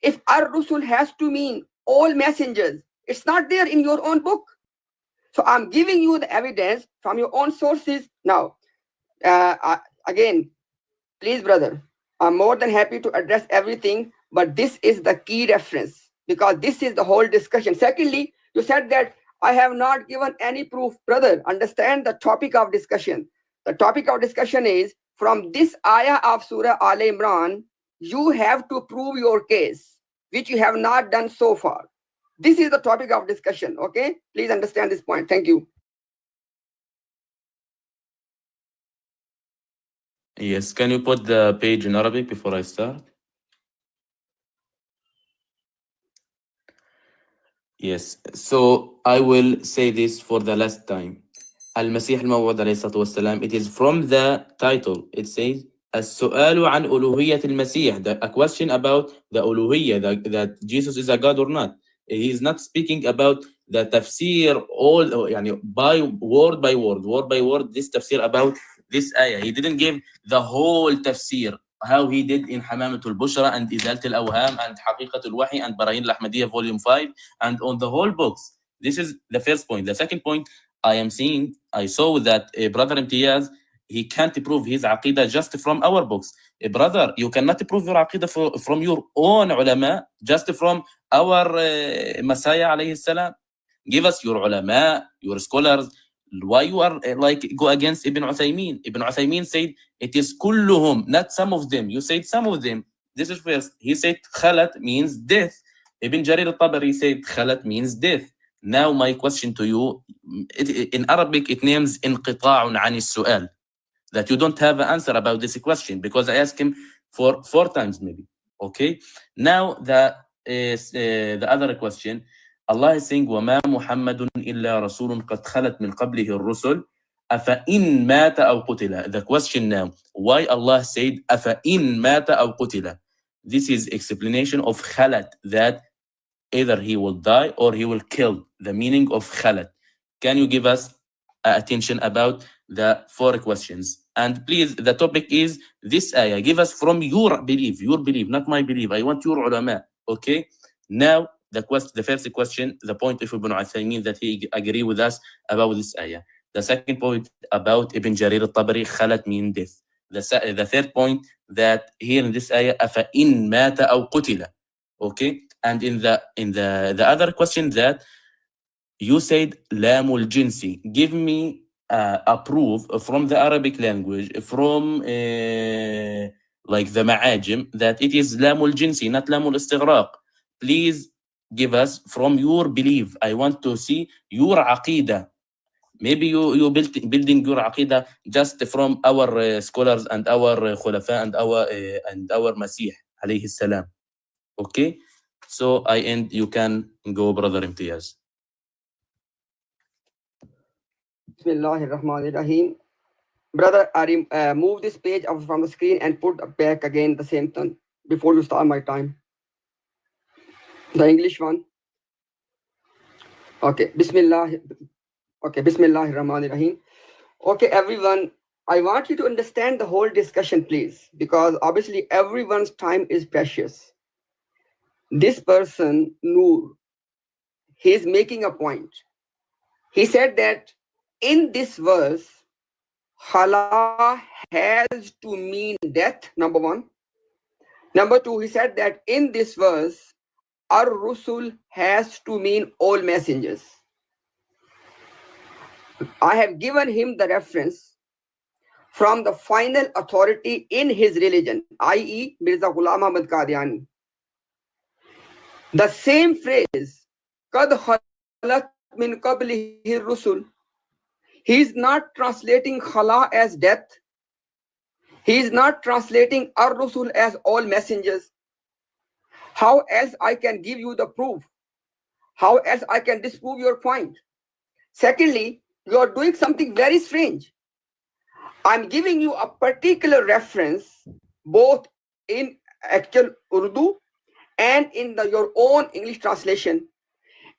If Ar-Rusul has to mean all messengers, it's not there in your own book. So I'm giving you the evidence from your own sources. Now, again, please, brother, I'm more than happy to address everything, but this is the key reference, because this is the whole discussion. Secondly, you said that I have not given any proof. Brother, understand the topic of discussion. The topic of discussion is, from this ayah of Surah Al-Imran, you have to prove your case, which you have not done so far. This is the topic of discussion, okay? Please understand this point. Thank you. Yes, can you put the page in Arabic before I start? Yes, so I will say this for the last time. Al-Masih al-Maw'ud alayhi salatu wassalam, it is from the title. It says, السؤال عن ألوهية المسيح, a question about the uluhiyya, that Jesus is a God or not. He is not speaking about the tafsir, all, يعني, by word by word, this tafsir about this ayah. He didn't give the whole tafsir, how he did in Hamamatul Bushra and Izalat al-Awham and Haqiqatul Wahi and Barahin al-Ahmadiyya volume 5 and on the whole books. This is the first point. The second point, I saw that brother Imtiaz, he can't prove his aqidah just from our books. Brother, you cannot prove your aqidah from your own ulama, just from our Messiah alayhi salam. Give us your ulama, your scholars. Why you are go against Ibn Uthaymin? Ibn Uthaymin said it is kulluhum, not some of them. You said some of them. This is first. He said khalat means death. Ibn Jarir al-Tabari said khalat means death. Now my question to you, in Arabic it names inqita'un 'ani as-su'al, that you don't have an answer about this question because I asked him for 4 times maybe. Okay. Now the other question, Allah is saying وَمَا مُحَمَّدٌ إِلَّا رَسُولٌ قَدْ خَلَتْ مِنْ قَبْلِهِ الرُّسُلُ أَفَإِنْ مَاتَ أَوْ قُتِلَ. The question now, why Allah said أَفَإِنْ مَاتَ أَوْ قُتِلَ? This is explanation of khalat, that either he will die or he will kill, the meaning of khalat. Can you give us attention about the 4 questions? And please, the topic is this ayah. Give us from your belief, not my belief. I want your ulama, okay? Now, the first question, the point of Ibn Uthaymin, that he agree with us about this ayah. The second point about Ibn Jarir al-Tabari, khalat mean death. The third point, that here in this ayah, أَفَإِنْ مَاتَ أَوْ قُتِلَ. Okay? And in the other question, that you said lamul jinsi. Give me a proof from the Arabic language, from like the ma'ajim, that it is lamul jinsi, not lamul istighraq. Please give us from your belief. I want to see your aqidah. Maybe you building your aqidah just from our scholars and our khulafa and our Masih alayhi salam. Okay, so I end. You can go, brother Imtiaz. Bismillahirrahmanirrahim. Brother, I move this page up from the screen and put back again the same thing before you start my time. The English one. Okay, Bismillahirrahmanirrahim. Okay, everyone, I want you to understand the whole discussion, please, because obviously everyone's time is precious. This person, Noor, he's making a point. He said that in this verse, Khala has to mean death, number one. Number two, he said that in this verse, Al-Rusul has to mean all messengers. I have given him the reference from the final authority in his religion, i.e. Mirza Ghulam Ahmad Qadiani. The same phrase, Qad khalat min qablihi rusul. He is not translating Khala as death. He is not translating Ar-Rusul as all messengers. How else I can give you the proof? How else I can disprove your point? Secondly, you are doing something very strange. I'm giving you a particular reference, both in actual Urdu and in your own English translation.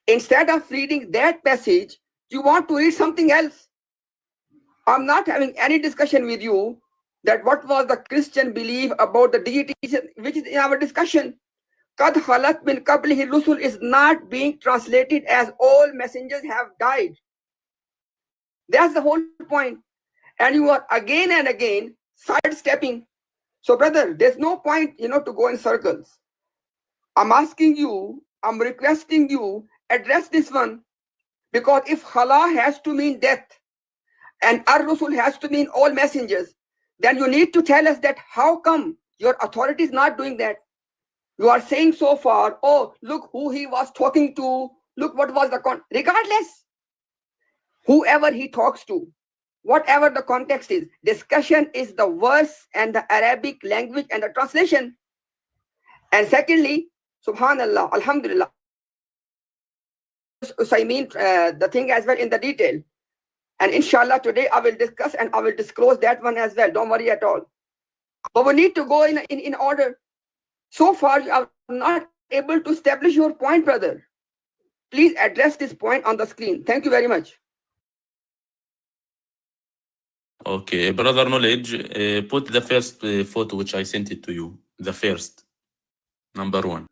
Instead of reading that passage, you want to read something else. I'm not having any discussion with you that what was the Christian belief about the deities, which is in our discussion. Qad khalat min qablihi rusul is not being translated as all messengers have died. That's the whole point. And you are again and again sidestepping. So, brother, there's no point, to go in circles. I'm asking you, I'm requesting you, address this one. Because if Khala has to mean death and Ar-Rusul has to mean all messengers, then you need to tell us that how come your authority is not doing that? You are saying so far, oh, look who he was talking to, look what was the regardless, whoever he talks to, whatever the context is, discussion is the verse and the Arabic language and the translation. And secondly, subhanallah, alhamdulillah, I mean the thing as well in the detail. And inshallah today I will discuss and I will disclose that one as well. Don't worry at all. But we need to go in order. So far, you are not able to establish your point, brother. Please address this point on the screen. Thank you very much. Okay, brother Knowledge, put the first photo which I sent it to you. The first, number one.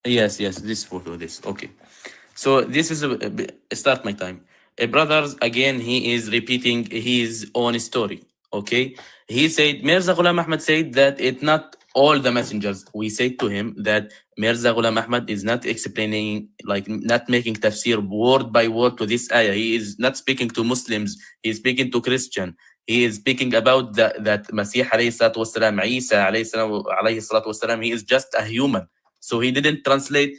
Yes, this photo, this. Okay. So this is start my time. Brothers, again, he is repeating his own story. Okay. He said, Mirza Ghulam Ahmad said that it's not all the messengers. We said to him that Mirza Ghulam Ahmad is not explaining, like not making tafsir word by word to this ayah. He is not speaking to Muslims. He is speaking to Christian. He is speaking about that Masih alayhi salatu wasalam, Isa alayhi salatu wasalam. He is just a human. So he didn't translate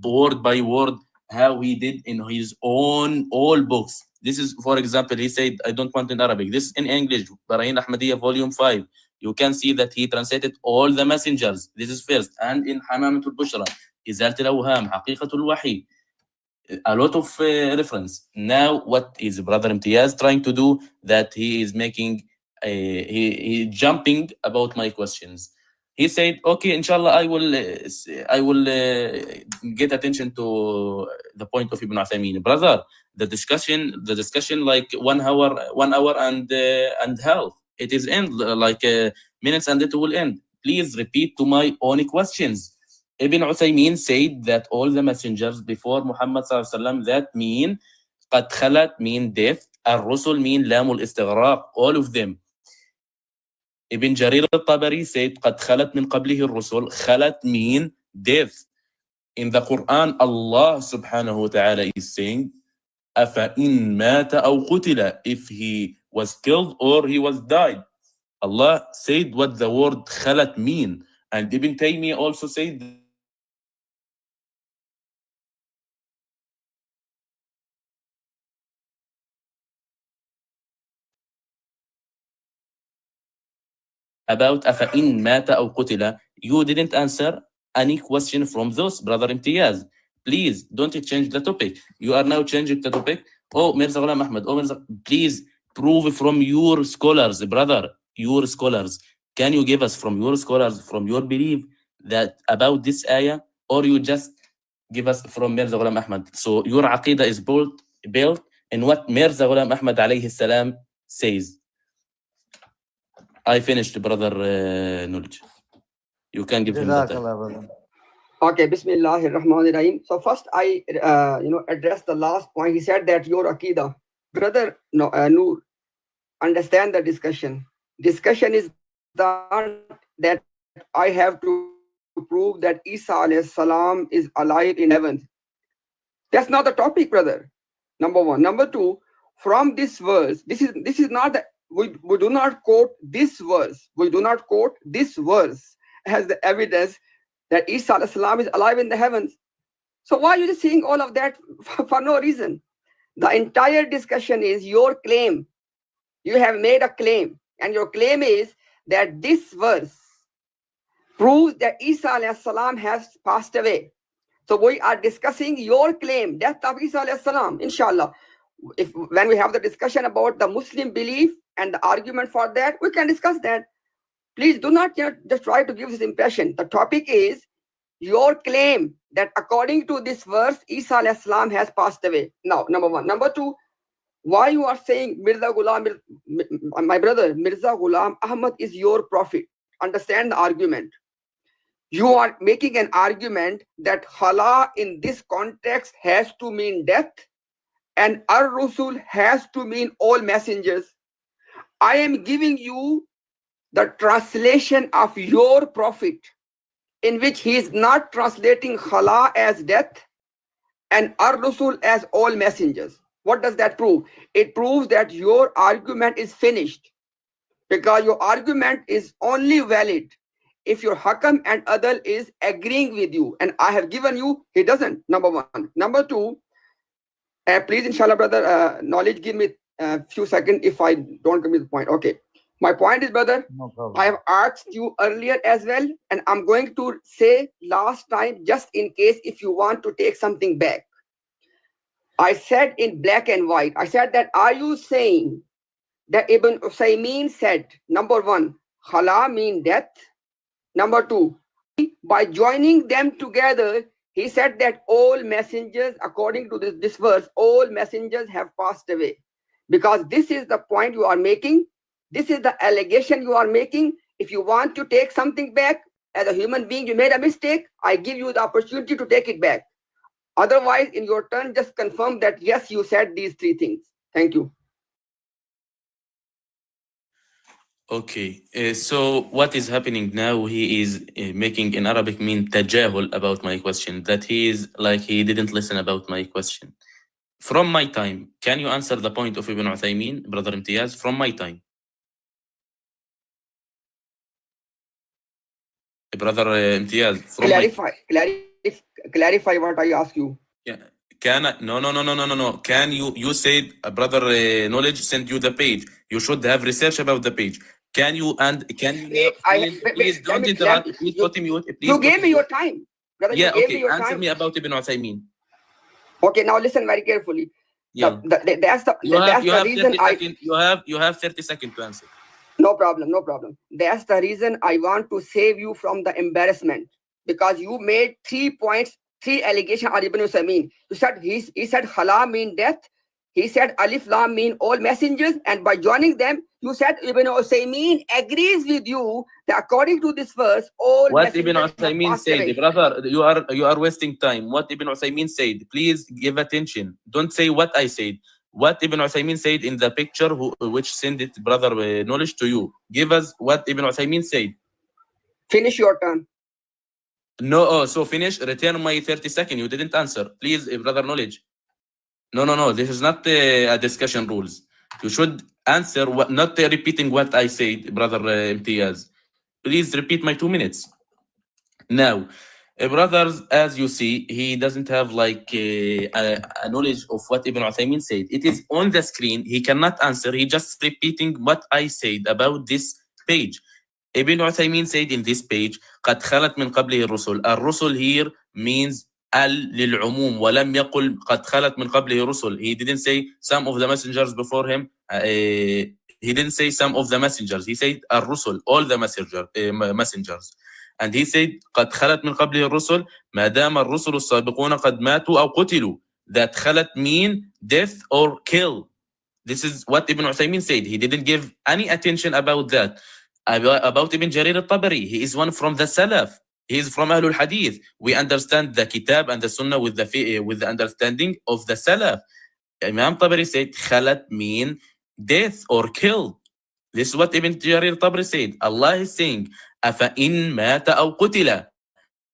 word by word how he did in his own all books. This is, for example, he said, I don't want in Arabic. This is in English, Barahin Ahmadiyya, volume 5. You can see that he translated all the messengers. This is first. And in Hamamatul Bushra, Izalat al-Awham, Haqiqatul Wahi. A lot of reference. Now, what is Brother Imtiaz trying to do? That he is making, he jumping about my questions. He said, "Okay, inshallah, I will get attention to the point of Ibn Uthaymeen, brother. The discussion, like 1 hour and half. It is end like minutes, and it will end. Please repeat to my own questions." Ibn Uthaymeen said that all the messengers before Muhammad sallallahu alaihi wasallam, that mean قد خلت mean death, Al-Rusul mean lamul istighraq, all of them. Ibn Jarir al-Tabari said قد خلت من قبله الرسل, خلت mean death. In the Quran, Allah subhanahu wa ta'ala is saying أَفَإِن مَاتَ أَوْ قُتِلَ, if he was killed or he was died. Allah said what the word خلت mean. And Ibn Taymiyyah also said about أفإن مات أو قتل. You didn't answer any question from those, brother Imtiaz. Please don't change the topic. You are now changing the topic. Oh, Mirza Ghulam Ahmad. Oh, Mirza. Please prove from your scholars, brother. Your scholars. Can you give us from your scholars, from your belief that about this ayah, or you just give us from Mirza Ghulam Ahmad? So your aqidah is built in what Mirza Ghulam Ahmad alayhi salam says. I finished, brother Knowledge. You can give him the time. Jazakallah, brother. Okay, Bismillahir Rahmanir Rahim. So first I address the last point. He said that your Aqidah. Brother Noor, understand the discussion. Discussion is that I have to prove that Isa alayhi salam is alive in heaven. That's not the topic, brother. Number one. Number two, from this verse, this is not the we do not quote this verse. We do not quote this verse as the evidence that Isa alayhi salam is alive in the heavens. So why are you just saying all of that for no reason? The entire discussion is your claim. You have made a claim, and your claim is that this verse proves that Isa alayhi salam has passed away. So we are discussing your claim, death of Isa alayhi salam, inshallah. When we have the discussion about the Muslim belief and the argument for that, we can discuss that. Please do not just try to give this impression. The topic is your claim that according to this verse, Isa alayhi salam has passed away. Now, number one. Number two, why you are saying my brother, Mirza Ghulam Ahmad is your prophet. Understand the argument. You are making an argument that Khala in this context has to mean death and Al-Rusul has to mean all messengers. I am giving you the translation of your prophet, in which he is not translating Khala as death and Ar-Rusul as all messengers. What does that prove? It proves that your argument is finished, because your argument is only valid if your Hakam and Adal is agreeing with you. And I have given you, he doesn't, number one. Number two, please, inshallah, brother, Knowledge, give me a few seconds if I don't come to the point. Okay. My point is, brother, No problem. I have asked you earlier as well, and I'm going to say last time, just in case if you want to take something back. I said in black and white, I said that, are you saying that Ibn Usaymin said, number one, Khala mean death. Number two, by joining them together, he said that all messengers, according to this verse, all messengers have passed away. Because this is the point you are making. This is the allegation you are making. If you want to take something back, as a human being, you made a mistake, I give you the opportunity to take it back. Otherwise, in your turn, just confirm that, yes, you said these three things. Thank you. Okay, so what is happening now? He is making in Arabic mean tajahul about my question. That he is like he didn't listen about my question. From my time, can you answer the point of Ibn Uthaymeen, brother Imtiaz? From my time, brother Imtiaz. From clarify what I ask you. Yeah. No. Can you said brother Knowledge sent you the page. You should have research about the page. Can you please don't interrupt. Please put him mute. You gave me your time, brother. Yeah, you gave okay. me your Answer time. me about Ibn Uthaymeen. Okay, now listen very carefully. Yeah. That's the reason you have 30 seconds to answer. No problem. That's the reason I want to save you from the embarrassment, because you made 3 points, 3 allegations on Ibn Usaymin. You said he said Khala mean death. He said Alif Lam mean all messengers, and by joining them, you said Ibn Usaymin agrees with you that according to this verse, all what messengers Ibn Uthaymeen said, away. brother, you are wasting time. What Ibn Uthaymeen said, please give attention. Don't say what I said. What Ibn Uthaymeen said in the picture, which sent it, brother Knowledge, to you. Give us what Ibn Uthaymeen said. Finish your turn. No, so finish. Return my 30 seconds. You didn't answer. Please, brother Knowledge. No. This is not a discussion rules. You should answer, not repeating what I said, brother Imtiaz. Please repeat my 2 minutes. Now, brothers, as you see, he doesn't have like a knowledge of what Ibn Uthaymeen said. It is on the screen. He cannot answer. He just repeating what I said about this page. Ibn Uthaymin said in this page قد خلت من قبله الرسل. الرسل here means للعموم ولم يقل قد خلت من قبله الرسل. He didn't say some of the messengers before him. He didn't say some of the messengers. He said الرسل, all the messengers. And he said قد خلت من قبله الرسل ما دام الرسل السابقون قد ماتوا أو قتلوا. That خلت mean death or kill. This is what Ibn Uthaymin said. He didn't give any attention about that. About Ibn Jarir al-Tabari, he is one from the Salaf. He is from Ahlul Hadith. We understand the Kitab and the Sunnah with the understanding of the Salaf. Imam Tabari said, Khalat mean death or kill. This is what Ibn Jarir al-Tabari said. Allah is saying, أَفَإِن مَاتَ أَوْ قُتِلَ.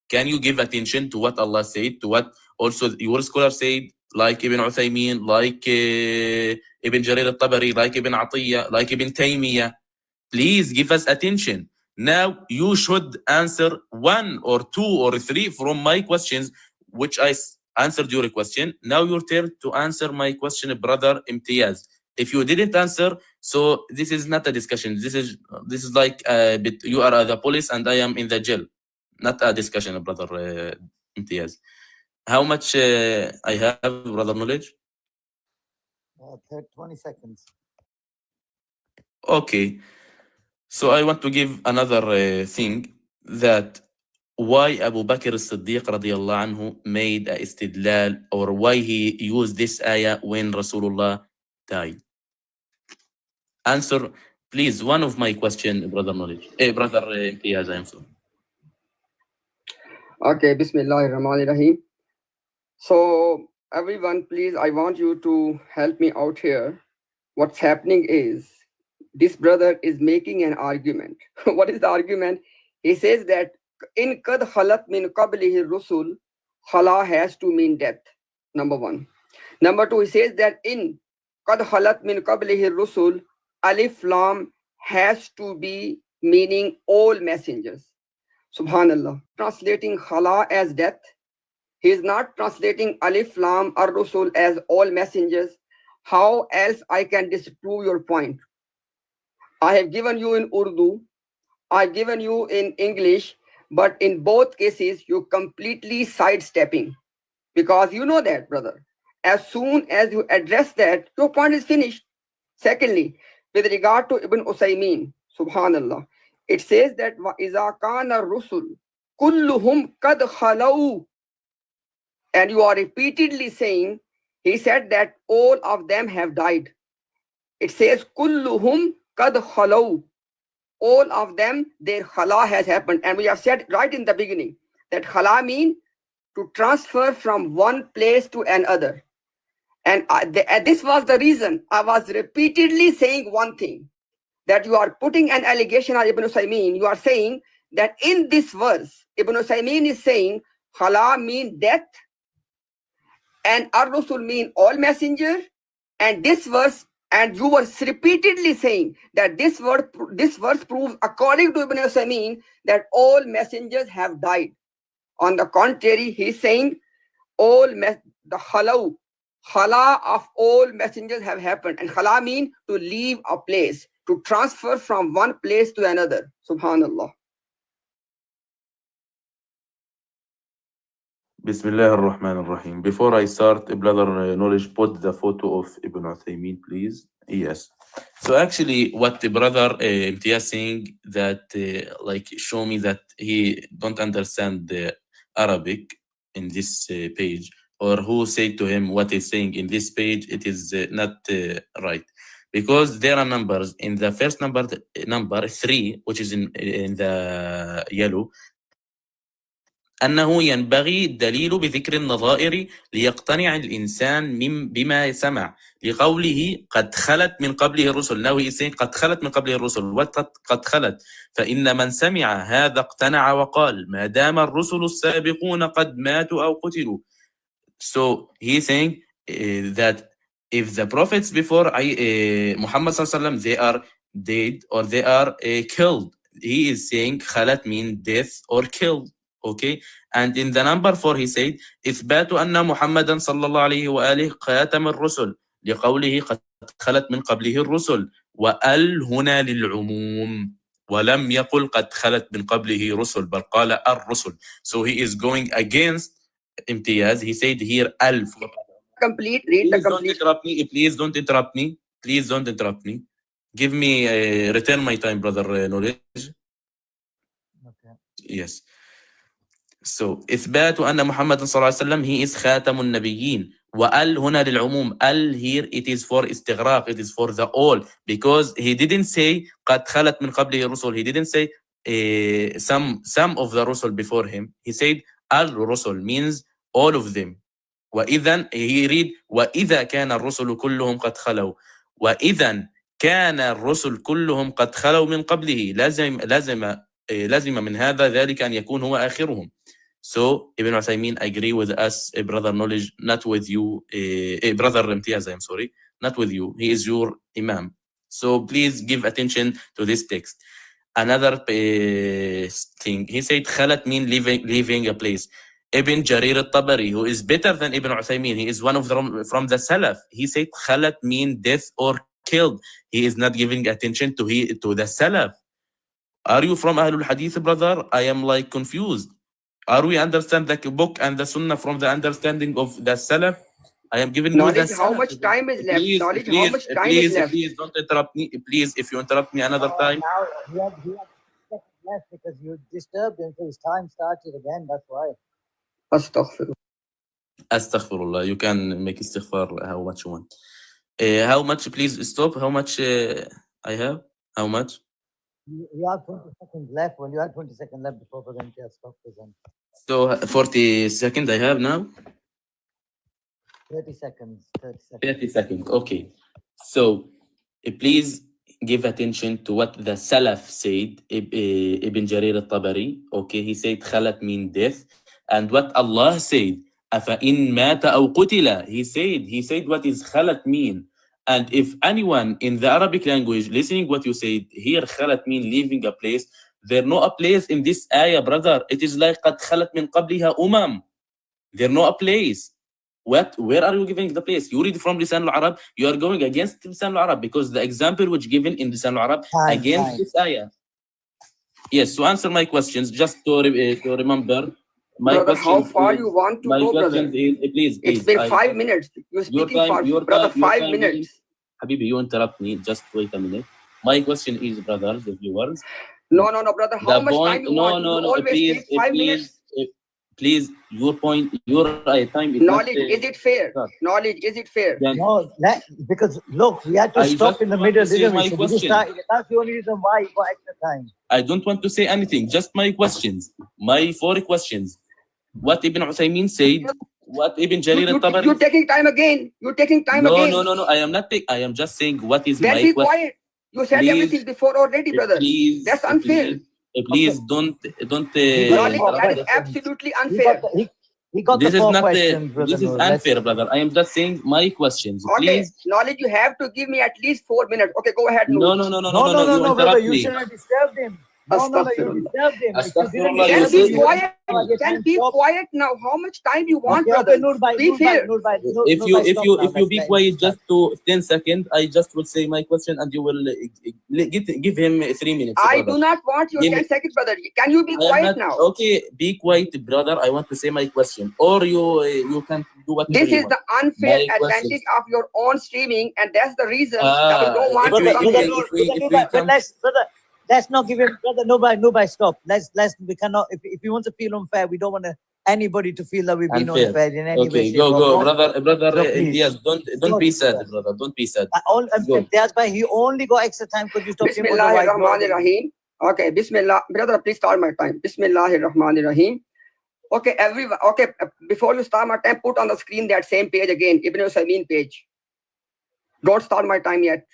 Can you give attention to what Allah said, to what also your scholar said, like Ibn Uthaymin, like Ibn Jarir al-Tabari, like Ibn Atiyya, like Ibn Taymiyyah? Please give us attention. Now you should answer 1 or 2 or 3 from my questions, which I answered your question. Now your turn to answer my question, brother Imtiaz. If you didn't answer, so this is not a discussion. This is like you are the police and I am in the jail. Not a discussion, brother Imtiaz. How much I have, brother Knowledge? 20 seconds. Okay. So I want to give another thing, that why Abu Bakr as-Siddiq radiyallahu anhu made a istidlal, or why he used this ayah when Rasulullah died. Answer, please, one of my question, brother Knowledge. Brother Imtiaz, I am sorry. Okay, Bismillahirrahmanirrahim. So everyone, please, I want you to help me out here. What's happening is, this brother is making an argument. What is the argument? He says that in kad khalat min qablihi rusul, khala has to mean death. Number 1. Number 2, he says that in kad khalat min qablihi rusul, alif lam has to be meaning all messengers. Subhanallah. Translating khala as death. He is not translating alif lam or rusul as all messengers. How else I can disprove your point? I have given you in Urdu, I've given you in English, but in both cases, you completely sidestepping. Because you know that, brother. As soon as you address that, your point is finished. Secondly, with regard to Ibn Uthaymin, subhanallah, it says that وَإِذَا كَانَ الرُّسُلُ كُلُّهُمْ قَدْ خَلَوْا. And you are repeatedly saying, he said that all of them have died. It says كُلُّهُمْ قَدْ خَلَوْا. All of them, their khala has happened. And we have said right in the beginning that khala means to transfer from one place to another. And this was the reason I was repeatedly saying one thing, that you are putting an allegation on Ibn Uthaymin. You are saying that in this verse, Ibn Uthaymin is saying khala mean death and Ar-Rusul mean all messengers, and this verse, and you were repeatedly saying that this verse proves, according to Ibn Uthaymin, that all messengers have died. On the contrary, he's saying the khala of all messengers have happened. And khala mean to leave a place, to transfer from one place to another. Subhanallah. Bismillah ar-Rahman ar-Rahim. Before I start, brother Knowledge, put the photo of Ibn Uthaymin, please. Yes. So actually, what the brother Imtiaz saying, that like show me that he don't understand the Arabic in this page, or who say to him what he's saying in this page, it is not right. Because there are numbers. In the first number 3, which is in the yellow, أنه ينبغي الدليل بذكر النظائر ليقتنع الإنسان بما سمع لقوله قد خلت من قبله الرسل. Now he is saying قد خلت من قبله الرسل. What قد خلت؟ فإن من سمع هذا اقتنع وقال ما دام الرسل السابقون قد ماتوا أو قتلوا. So he is saying that if the prophets before Muhammad صلى الله عليه وسلم, they are dead or they are killed. He is saying خلت mean death or killed. Okay, and in the number 4 he said إثبات أن محمدا صلى الله عليه وآله خاتم الرسل لقوله قد خلت من قبله الرسل وأل هنا للعموم. ولم يقل قد خلت من قبله رسل بل قال الرسل. So he is going against Imtiaz. He said here al. Complete. Read the Please don't complete. interrupt me. Please don't interrupt me. Please don't interrupt me. Give me return my time, brother knowledge. Okay. Yes. So إثبات أن محمد صلى الله عليه وسلم he is خاتم النبيين. وال هنا للعموم. Al here it is for استغراق. It is for the all, because he didn't say قد خلت من قبله الرسل. He didn't say some of the رسل before him. He said الرسل means all of them. وإذا he read وإذا كان الرسل كلهم قد خلوا. وإذا كان الرسل كلهم قد خلوا من قبله. لازم من هذا ذلك أن يكون هو آخرهم. So Ibn Uthaymeen agree with us, brother knowledge, not with you, brother Imtiaz, I'm sorry, not with you. He is your imam. So please give attention to this text. Another thing, he said khalat mean leaving a place. Ibn Jarir al-Tabari, who is better than Ibn Uthaymeen, he is one of them from the Salaf. He said khalat mean death or killed. He is not giving attention to the Salaf. Are you from Ahlul Hadith, brother? I am like confused. Are we understand the book and the Sunnah from the understanding of the Salaf? I am giving you the Knowledge, how Salaf. much time is left? Please, Knowledge, please, how much time is left? Please don't interrupt me. Please, if you interrupt me another time. Now he had left because you disturbed him, so his time started again. That's why. Astaghfirullah. Astaghfirullah. You can make istighfar how much you want. How much, please stop. How much I have? How much? You have 20 seconds left. Well, you had 20 seconds left before we're going to stop present. So 40 seconds I have now? 30 seconds. 30 seconds. Okay. So please give attention to what the Salaf said, Ibn Jarir al-Tabari. Okay, he said khalat mean death. And what Allah said, أَفَإِن مَاتَ أَوْ قُتِلَ. He said what is khalat mean. And if anyone in the Arabic language listening what you said, here khalat mean leaving a place, there no a place in this ayah, brother. It is like قَدْ خَلَتْ مِنْ قَبْلِهَا أُمَمْ. There no a place. What? Where are you giving the place? You read from Lisan al-Arab, you are going against Lisan al-Arab because the example which given in Lisan al-Arab against this ayah. Yes, to answer my questions, just to remember, my brother, question how far is, you want to my go, question brother? is, please. It's been 5 minutes. You're speaking for brother 5 minutes. Habibi, you interrupt me. Just wait a minute. My question is, brothers, the viewers. No, brother. How much time you want? No, you always please, take 5 minutes. Please, your point, your time is knowledge. Not, is it fair? Knowledge, is it fair? No, because look, we had to stop in the middle, didn't we? So that's the only reason why you got extra time. I don't want to say anything. Just my questions. My 4 questions. What Ibn Uthaymeen said. What Ibn Jarir al-Tabari. You're taking time again. You're taking time again. No. I am not. I am just saying what is then my be question. Quiet. You said everything before already, brother. Please, that's unfair. Please don't. That is absolutely unfair. He got this the is 4 not questions, this is unfair, brother. I am just saying my questions. Okay, please. knowledge, you have to give me at least 4 minutes. Okay, go ahead. No, brother, you shouldn't have disturbed him. No, you disturbed him. Then be quiet. Then be quiet now. How much time you want, brother? Be fair. If you be quiet just to 10 seconds, I just will say my question and you will give him 3 minutes. I do not want your 10 seconds, brother. Can you be quiet now? Okay, be quiet, brother. I want to say my question, or you can do what. This is the unfair advantage of your own streaming, and that's the reason that we don't want to come here. Brother, let's not give him, brother. Nobody stop. We cannot. If we want to feel unfair, we don't want anybody to feel that we've been unfair in any way. Okay, go, brother. Yes, don't be sad, brother. Don't be sad. That's why he only got extra time because you stopped him. Bismillahirrahmanirrahim. Okay, Bismillah, brother. Please start my time. Bismillahirrahmanirrahim. Okay, everyone. Okay, before you start my time, put on the screen that same page again, Ibn Uthaymeen page. Don't start my time yet.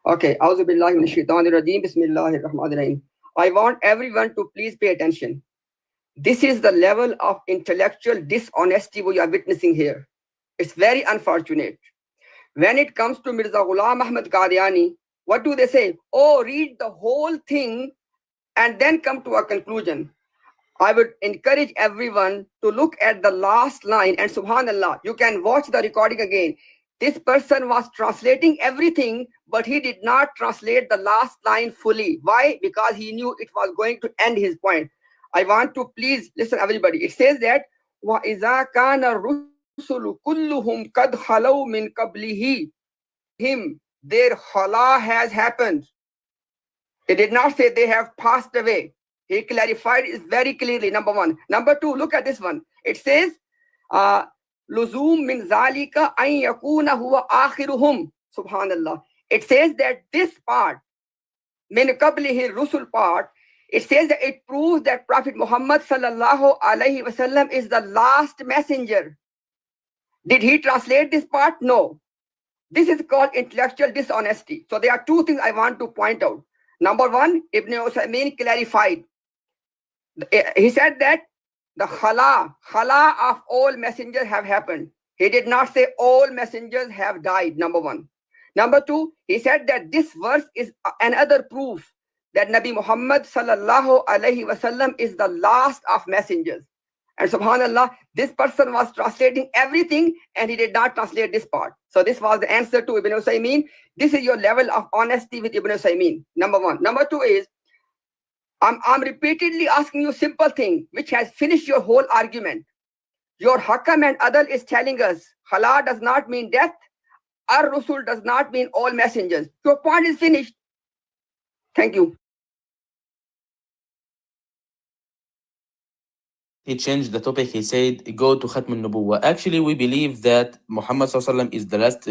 Okay, A'udhu billahi minash shaitanir rajeem. Bismillahir rahmanir rahim. I want everyone to please pay attention. This is the level of intellectual dishonesty we are witnessing here. It's very unfortunate. When it comes to Mirza Ghulam Ahmad Qadiani, what do they say? Oh, read the whole thing and then come to a conclusion. I would encourage everyone to look at the last line and subhanallah, you can watch the recording again. this person was translating everything, but he did not translate the last line fully. Why? Because he knew it was going to end his point. I want to please listen, everybody. It says that وَإِذَا كَانَ الرُّسُلُ كُلُّهُمْ قَدْ خَلَوْا مِنْ قَبْلِهِ. Him, their khala has happened. It did not say they have passed away. He clarified it very clearly, number one. Number two, look at this one. It says, لُزُوم مِنْ ذَلِكَ أَنْ يَكُونَ هُوَ آخِرُهُمْ. Subhanallah. It says that this part, min qablihi rusul part, it says that it proves that Prophet Muhammad sallallahu alaihi wasallam is the last messenger. Did he translate this part? No. This is called intellectual dishonesty. So there are two things I want to point out. Number one, Ibn Usaymin clarified. He said that the khala of all messengers have happened. He did not say all messengers have died, number one. Number two, he said that this verse is another proof that Nabi Muhammad sallallahu alaihi wasallam is the last of messengers. And subhanallah, this person was translating everything and he did not translate this part. So this was the answer to Ibn Usaymin. This is your level of honesty with Ibn Usaymin, number one. Number two is, I'm repeatedly asking you simple thing, which has finished your whole argument. Your Hakam and Adal is telling us, Khala does not mean death. Ar-Rusul does not mean all messengers. Your point is finished. Thank you. He changed the topic. He said, go to Khatm al-Nubuwwa. Actually, we believe that Muhammad sallallahu alaihi wasallam is the last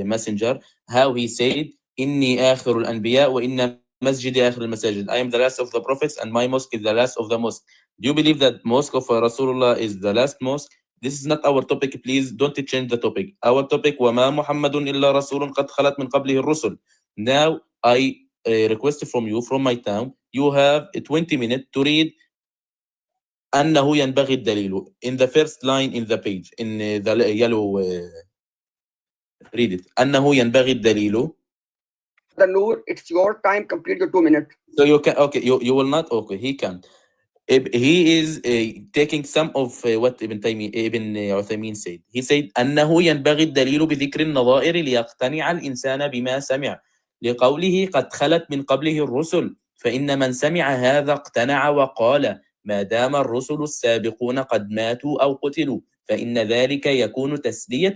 messenger. How he said, Inni akhirul anbiya wa inna masjidi akhirul masajid. I am the last of the prophets and my mosque is the last of the mosque. Do you believe that mosque of Rasulullah is the last mosque? This is not our topic. Please don't change the topic. Our topic, وَمَا مُحَمَّدٌ إِلَّا رَسُولٌ قَدْ خَلَتْ مِنْ قَبْلِهِ الرُّسُلُ. Now, I request from you, from my town, you have 20 minutes to read أنه ينبغي الدليل in the first line in the page, in the yellow, read it. أنه ينبغي الدليل. The Noor, it's your time, complete your 2 minutes. So you can, okay, you will not, okay, he can. He is taking some of what Ibn Uthaymeen said. He said أنه ينبغي الدليل بذكر النظائر ليقتنع الإنسان بما سمع لقوله قد خلت من قبله الرسل فإن من سمع هذا اقتنع وقال ما دام الرسل السابقون قد ماتوا أو قتلوا فإن ذلك يكون تسلية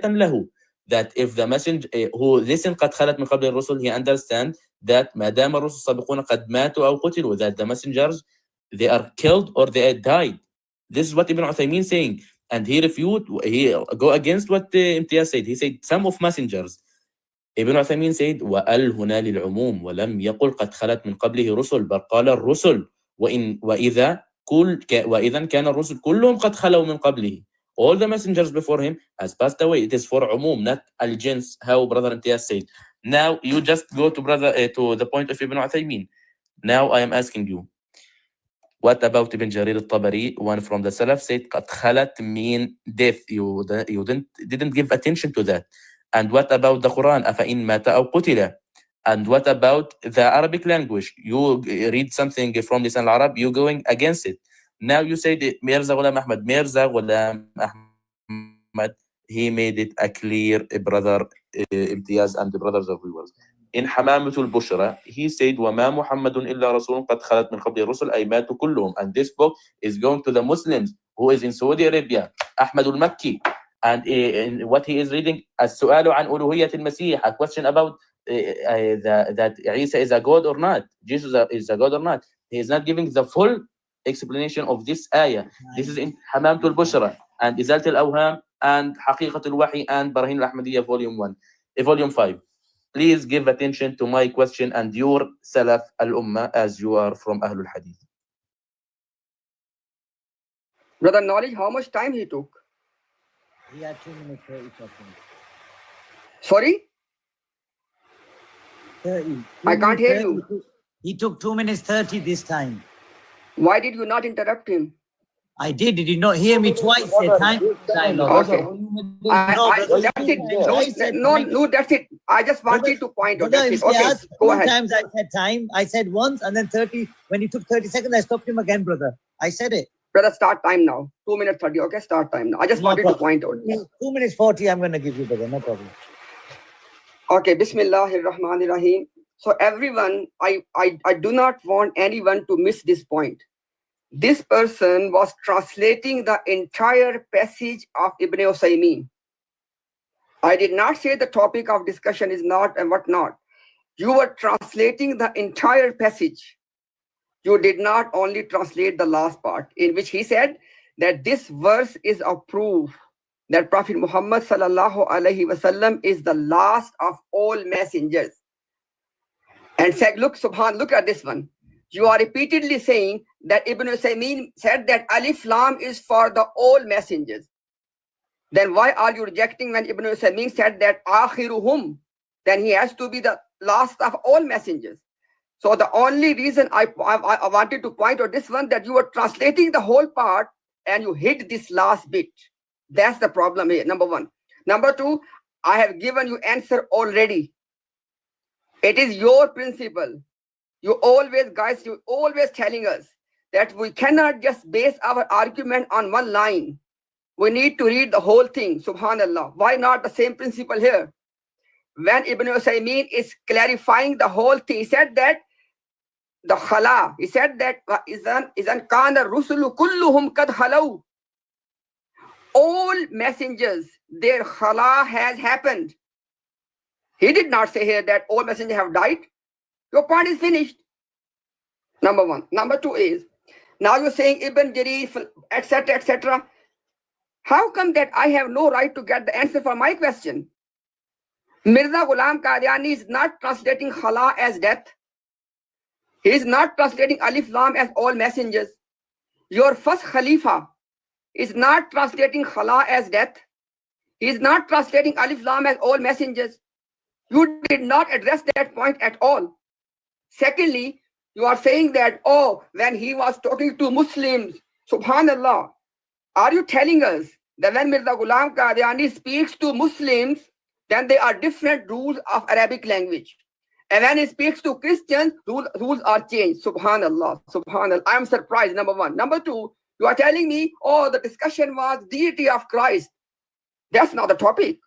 له. That if the messenger who listen قد خلت من قبل الرسل, he understand that ما دام الرسل السابقون قد ماتوا أو قتلوا, that the messengers, they are killed or they died. This is what Ibn Uthaymeen saying, and he go against what Imtiaz said. He said some of messengers. Ibn Uthaymeen said وَأَلْ هُنَا لِلْعُمُومِ وَلَمْ يَقُلْ قَدْ خَلَتْ مِنْ قَبْلِهِ رُسُلْ بل قال الرسل وإذا كان الرسل كلهم قد خلوا من قبله. All the messengers before him has passed away. It is for umum, not al-jins, how Brother Imtiaz said. Now you just go to to the point of Ibn Uthaymeen. Now I am asking you, what about Ibn Jarir al-Tabari, one from the Salaf, said قد خلت mean death. You didn't give attention to that. And what about the Quran? أفإن مات أو قتل. And what about the Arabic language? You read something from Lisan al-Arab, you going against it. Now you say that Mirza Ghulam Ahmad, he made it a clear, brother Imtiaz and the brothers of viewers. In Hamamatul Bushra, he said, وَمَا مُحَمَّدٌ إِلَّا رَسُولٌ قَدْ خَلَتْ مِنْ قَبْلِ الرُّسُلِ أَيْ مَاتُوا كُلُّهُم. And this book is going to the Muslims who is in Saudi Arabia, Ahmad al-Makki. And in what he is reading, السؤال عن ألوهية المسيح, a question about that Isa is a god or not, Jesus is a god or not. He is not giving the full explanation of this ayah. This is in Hamamatul Bushra and Izalat al-Awham and Haqiqat al-Wahi and Barahin al-Ahmadiyya volume 1, volume 5. Please give attention to my question and your Salaf al-Ummah, as you are from Ahlul Hadith. Brother Knowledge, how much time he took? He had 2 minutes 30 seconds. Sorry? 30. I can't hear you. He took 2 minutes 30 this time. Why did you not interrupt him? I did. Did you not hear me twice? Say time. Okay. That's it. No, that's it. I just wanted to point out. That's it. Okay, go ahead. 2 times I said time. I said once and then 30. When he took 30 seconds, I stopped him again, brother. I said it. Brother, start time now. 2 minutes 30. Okay, start time now. I just wanted to point out. 2 minutes 40, I'm going to give you, brother. No problem. Okay, Bismillahir Rahmanir Rahim. So everyone, I do not want anyone to miss this point. This person was translating the entire passage of Ibn Usaymin. I did not say the topic of discussion is not and what not. You were translating the entire passage. You did not only translate the last part, in which he said that this verse is a proof that Prophet Muhammad sallallahu alaihi wasallam is the last of all messengers. And said, look at this one. You are repeatedly saying that Ibn Usaymin said that Alif Lam is for the all messengers. Then why are you rejecting when Ibn Usaymin said that Akhiruhum? Then he has to be the last of all messengers. So the only reason I wanted to point out this one, that you were translating the whole part and you hit this last bit. That's the problem here, number one. Number two, I have given you answer already. It is your principle. You always telling us that we cannot just base our argument on one line. We need to read the whole thing, subhanallah. Why not the same principle here? When Ibn Usaymin is clarifying the whole thing, he said that the khala, he said that izan kana rusulu kulluhum kad halau. All messengers, their khala has happened. He did not say here that all messengers have died. Your point is finished. Number one. Number two is, now you're saying Ibn Jarir, etc., etc. How come that I have no right to get the answer for my question? Mirza Ghulam Qadiani is not translating khala as death. He is not translating Alif Lam as all messengers. Your first Khalifa is not translating khala as death. He is not translating Alif Lam as all messengers. You did not address that point at all. Secondly, you are saying that, oh, when he was talking to Muslims, subhanallah, are you telling us that when Mirza Ghulam Qadiani speaks to Muslims, then there are different rules of Arabic language? And when he speaks to Christians, rules are changed. Subhanallah, subhanallah. I am surprised, number one. Number two, you are telling me, oh, the discussion was deity of Christ. That's not the topic.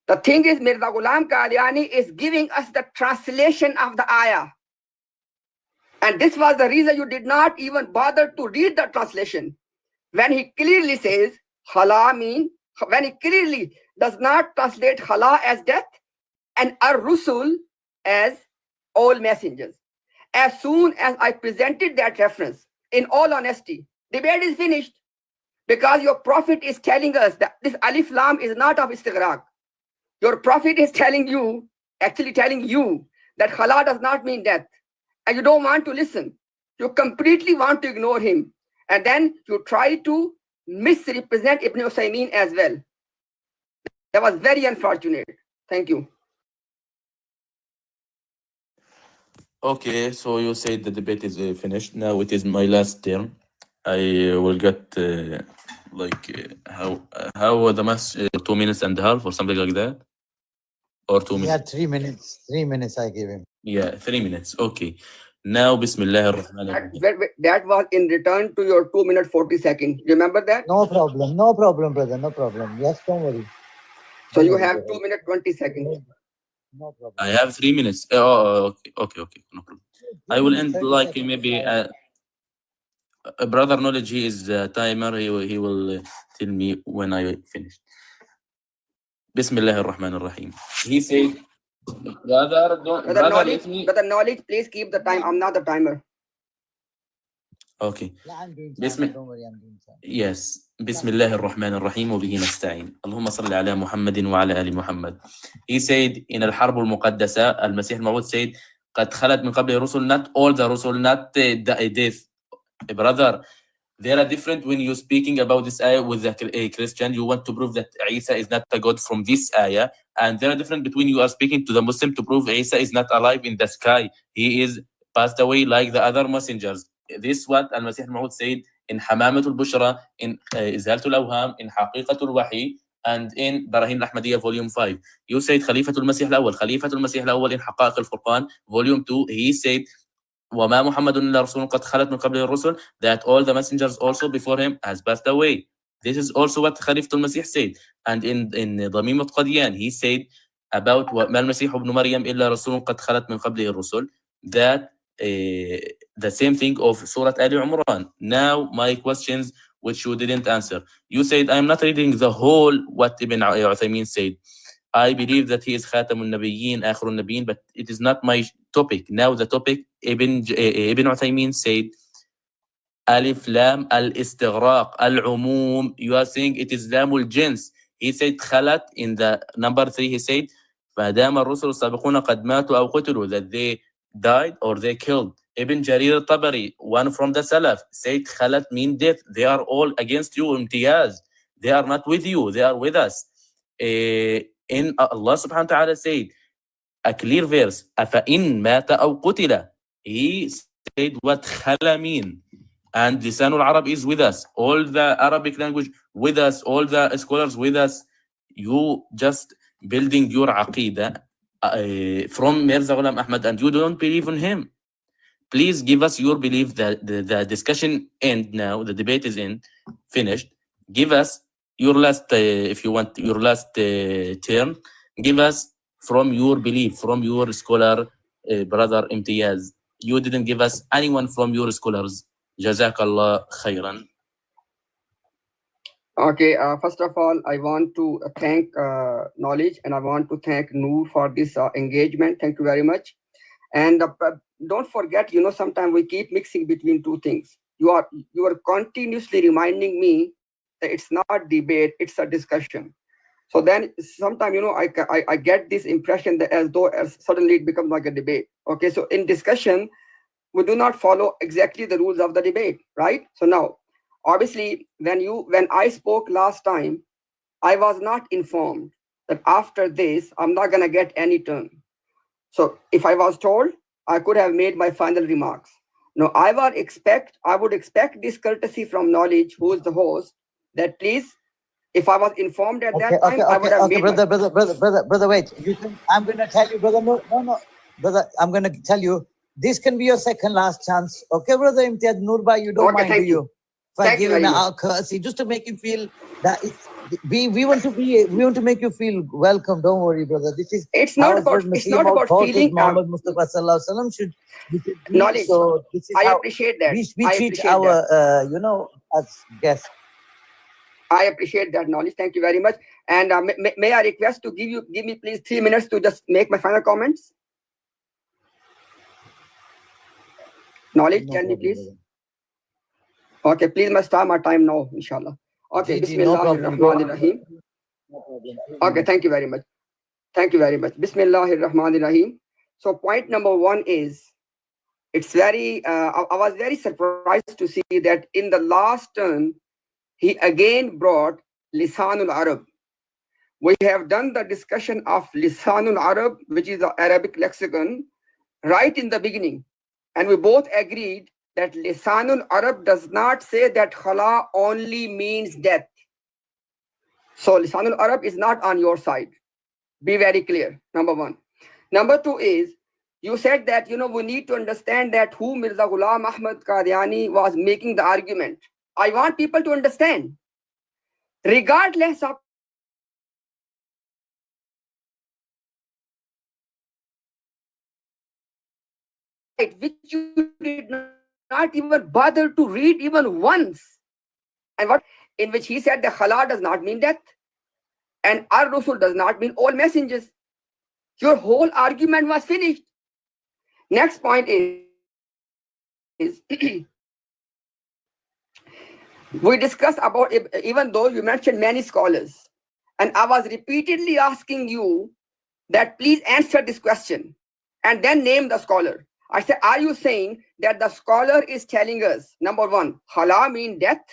The thing is, Mirza Ghulam Qadiani is giving us the translation of the ayah. And this was the reason you did not even bother to read the translation. When he clearly says, khala mean, when he clearly does not translate khala as death and Ar-Rusul as all messengers. As soon as I presented that reference, in all honesty, debate is finished. Because your prophet is telling us that this Alif Lam is not of istighraq. Your prophet is telling you, actually telling you, that khala does not mean death. And you don't want to listen. You completely want to ignore him. And then you try to misrepresent Ibn Usaymin as well. That was very unfortunate. Thank you. Okay, so you said the debate is finished. Now it is my last turn. I will get how the mass 2 minutes and a half or something like that, or 2 minutes. Yeah, 3 minutes. 3 minutes I gave him. Yeah, 3 minutes. Okay. Now, Bismillah ar-Rahman ar-Rahim. That was in return to your 2 minutes 40 seconds. Remember that? No problem. No problem, brother. No problem. Yes, don't worry. So you have 2 minutes 20 seconds. No problem. I have 3 minutes. Okay. No problem. I will end like maybe. Brother Knowledge, he is the timer. He will tell me when I finish. Bismillah ar-Rahman ar-Rahim. He said, Brother Knowledge, please keep the time. I'm not the timer. Okay. I'm doing time. Don't worry, I'm doing time. Yes. Bismillah ar-Rahman ar-Rahim wa bihi nasta'in. Allahumma salli ala Muhammadin wa ala ali Muhammad. He said in Al-Harb al-Muqaddasa, Al-Masih al-Mawud said, قد خلت من قبل الرسل, not all the Rusul, not the death. Brother, there are different when you're speaking about this ayah with a Christian. You want to prove that Isa is not a God from this ayah, and there are different between you are speaking to the Muslim to prove Isa is not alive in the sky. He is passed away like the other messengers. This is what Al-Masih al-Mawud said in Hamamatul Bushra, in Izhalatul Awham, in Haqiqatul Wahi, and in Barahin al-Ahmadiyya volume 5. You said Khalifatul Masih al-Awwal. Khalifatul Masih al-Awwal in Haqaq al-Furqan volume 2. He said وَمَا مُحَمَّدٌ إِلَّا رَسُولٌ قَدْ خَلَتْ مِنْ قَبْلِهِ الرُّسُلُ, that all the messengers also before him has passed away. This is also what Khalifatul Masih said. And in Dhamim Qadiani, he said about what مَا الْمَسِيحُ ابْنُ مَرْيَمْ إِلَّا رَسُولٌ قَدْ خَلَتْ مِنْ قَبْلِهِ الرُّسُلُ, that the same thing of Surah Ali Imran. Now my questions which you didn't answer. You said, I'm not reading the whole what Ibn Uthaymeen said. I believe that he is Khatamun Nabiyyin, Akhirun Nabiyyin, but it is not my topic. Now the topic, Ibn Uthaymeen said, Alif Lam al-Istighraq, al-Umum. You are saying it is Lamul Jins. He said Khalat in the number 3, he said, فَدَامَ الرُّسُلُ السَّابِقُونَ قَدْ مَاتُوا أَوْ قُتِلُوا, that they died or they killed. Ibn Jarir al-Tabari, one from the Salaf, said Khalat mean death. They are all against you, Imtiaz. They are not with you, they are with us. In Allah subhanahu wa ta'ala said, a clear verse, أَفَإِن مَاتَ أَوْ قُتِلَ. He said what Khala mean. And Lisanul Arab is with us. All the Arabic language with us. All the scholars with us. You just building your aqidah from Mirza Ghulam Ahmad and you don't believe in him. Please give us your belief that the discussion end now. The debate is finished. Give us your last, if you want, your last term. Give us from your belief, from your scholar, brother Imtiaz. You didn't give us anyone from your scholars. Jazakallah khairan. Okay, first of all, I want to thank Knowledge and I want to thank Noor for this engagement. Thank you very much. And don't forget, sometimes we keep mixing between two things. You are continuously reminding me that it's not debate, it's a discussion. So then sometimes, I get this impression that as suddenly it becomes like a debate. Okay, so in discussion, we do not follow exactly the rules of the debate, right? So now, obviously, when I spoke last time, I was not informed that after this, I'm not going to get any turn. So if I was told, I could have made my final remarks. Now, I would expect this courtesy from Knowledge, who is the host, that please, if I was informed at that time, I would have made brother, wait. I'm going to tell you, brother, no, brother, I'm going to tell you, this can be your second last chance. Okay, brother Imtiaz, Noorba, you don't mind, do you? For giving our courtesy, just to make you feel that we want to make you feel welcome. Don't worry, brother. It's not about feeling. Muhammad Mustafa sallallahu alaihi wasallam should Knowledge. So this is I how appreciate that. We treat our as guests. I appreciate that, Knowledge. Thank you very much. And may I request to give me please 3 minutes to just make my final comments. Knowledge, can you please? Okay, please must start my time now, inshallah. Okay, Bismillahirrahmanirrahim. Okay, thank you very much. Bismillahirrahmanirrahim. So point number 1 is, it's very, I was very surprised to see that in the last turn, he again brought Lisanul Arab. We have done the discussion of Lisanul Arab, which is the Arabic lexicon, right in the beginning. And we both agreed that Lisanul Arab does not say that Khala only means death. So Lisanul Arab is not on your side. Be very clear, number 1. Number 2 is, you said that, we need to understand that who Mirza Ghulam Ahmad Qadiani was making the argument. I want people to understand, regardless of which you did not even bother to read even once, and in which he said that Khala does not mean death, and Al-Rusul does not mean all messengers. Your whole argument was finished. Next point is we discussed about, even though you mentioned many scholars, and I was repeatedly asking you that please answer this question and then name the scholar. I said, are you saying that the scholar is telling us, number 1, Khala mean death,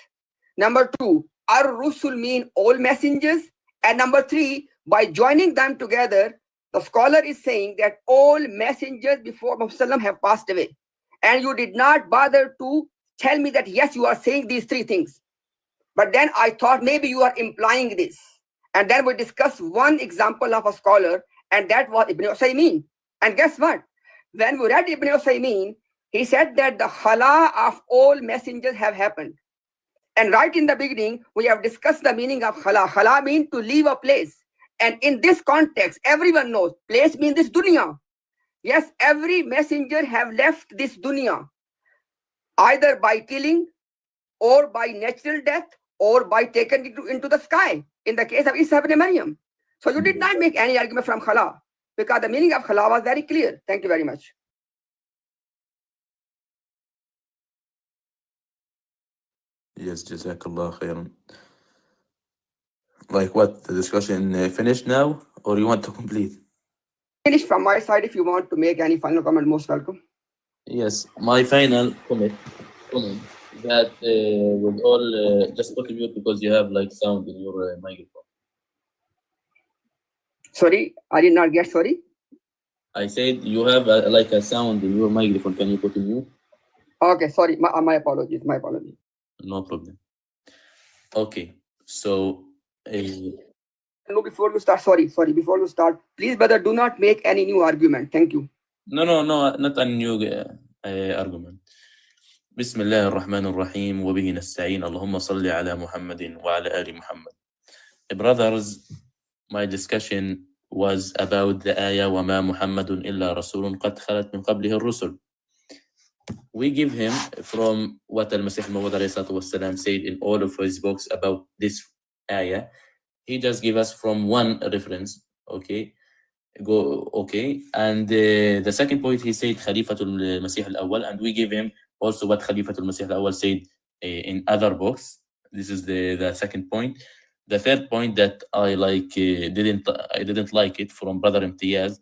number 2, Ar-Rusul mean all messengers, and number 3, by joining them together, the scholar is saying that all messengers before Muhammad have passed away. And you did not bother to tell me that, yes, you are saying these 3 things. But then I thought maybe you are implying this. And then we discussed one example of a scholar, and that was Ibn Uthaymeen. And guess what? When we read Ibn Uthaymeen, He said that the khala of all messengers have happened. And right in the beginning, we have discussed the meaning of khala. Khala means to leave a place. And in this context, everyone knows place means this dunya. Yes, every messenger have left this dunya, either by killing or by natural death or by taken into the sky. In the case of Isa ibn Maryam. So you did not make any argument from khala, because the meaning of khala was very clear. Thank you very much. Yes, Jazakallah khairan. Like what, the discussion finished now, or you want to complete? Finish from my side. If you want to make any final comment, most welcome. Yes, my final comment that with all just put mute because you have like sound in your microphone. Sorry, I did not get. Sorry. I said you have like a sound in your microphone. Can you put mute? Okay, sorry. My apologies. My apologies. No problem. Okay, so No, before you start, sorry. Before you start, please, brother, do not make any new argument. Thank you. no, not a new argument. بسم الله الرحمن الرحيم وبه نستعين اللهم صل على محمد وعلى آل محمد. Brothers, my discussion was about the ayah وما محمد إلا رسول قد خلت من قبله الرسل. We give him from what Al-Masih Mawad والسلام said in all of his books about this ayah. He just gave us from one reference, okay? And the second point he said Khalifatul Masih al-Awwal, and we give him also what Khalifatul Masih al-Awwal said in other books. This is the second point. The third point that I didn't like it from Brother Imtiaz,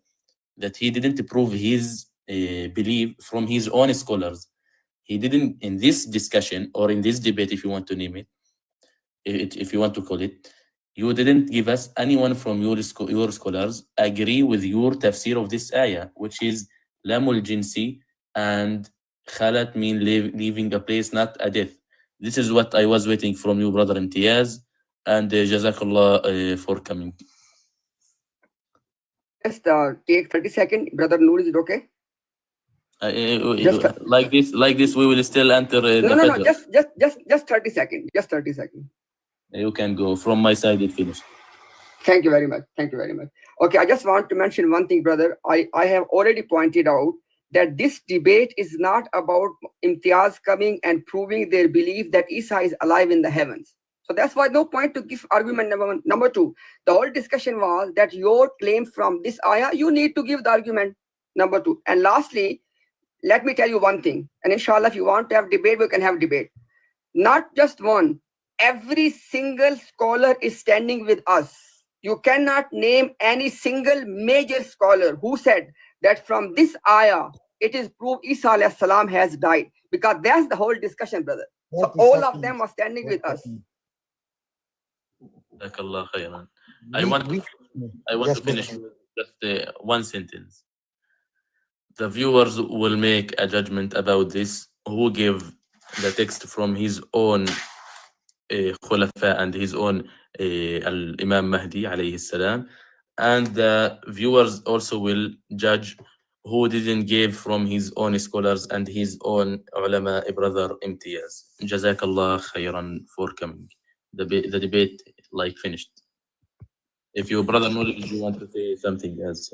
that he didn't prove his belief from his own scholars. He didn't, in this discussion or in this debate, if you want to name it, if you want to call it, you didn't give us anyone from your scholars agree with your tafsir of this ayah, which is lamul jinsi and khalat mean leaving a place, not a death. This is what I was waiting from you, Brother Imtiaz, and Jazakallah for coming. Just take 30 seconds. Brother Noor, is it okay? Like this, we will still enter no, just 30 seconds. Just 30 seconds. You can go. From my side, it finished. Thank you very much. Thank you very much. Okay, I just want to mention one thing, brother. I have already pointed out that this debate is not about Imtiaz coming and proving their belief that Isa is alive in the heavens. So that's why no point to give argument number one. Number two, the whole discussion was that your claim from this ayah, you need to give the argument number two. And lastly, let me tell you one thing. And inshallah, if you want to have debate, we can have debate. Not just one. Every single scholar is standing with us. You cannot name any single major scholar who said that from this ayah, it is proved Isa alayhi salam has died. Because that's the whole discussion, brother. So all of them are standing with us. I want to finish with just one sentence. The viewers will make a judgment about this, who give the text from his own khulafa and his own Imam Mahdi alayhi salam, and the viewers also will judge who didn't give from his own scholars and his own ulama, Brother Imtiaz. Jazakallah khairan for coming. The debate like finished. If you, Brother Noor, you want to say something as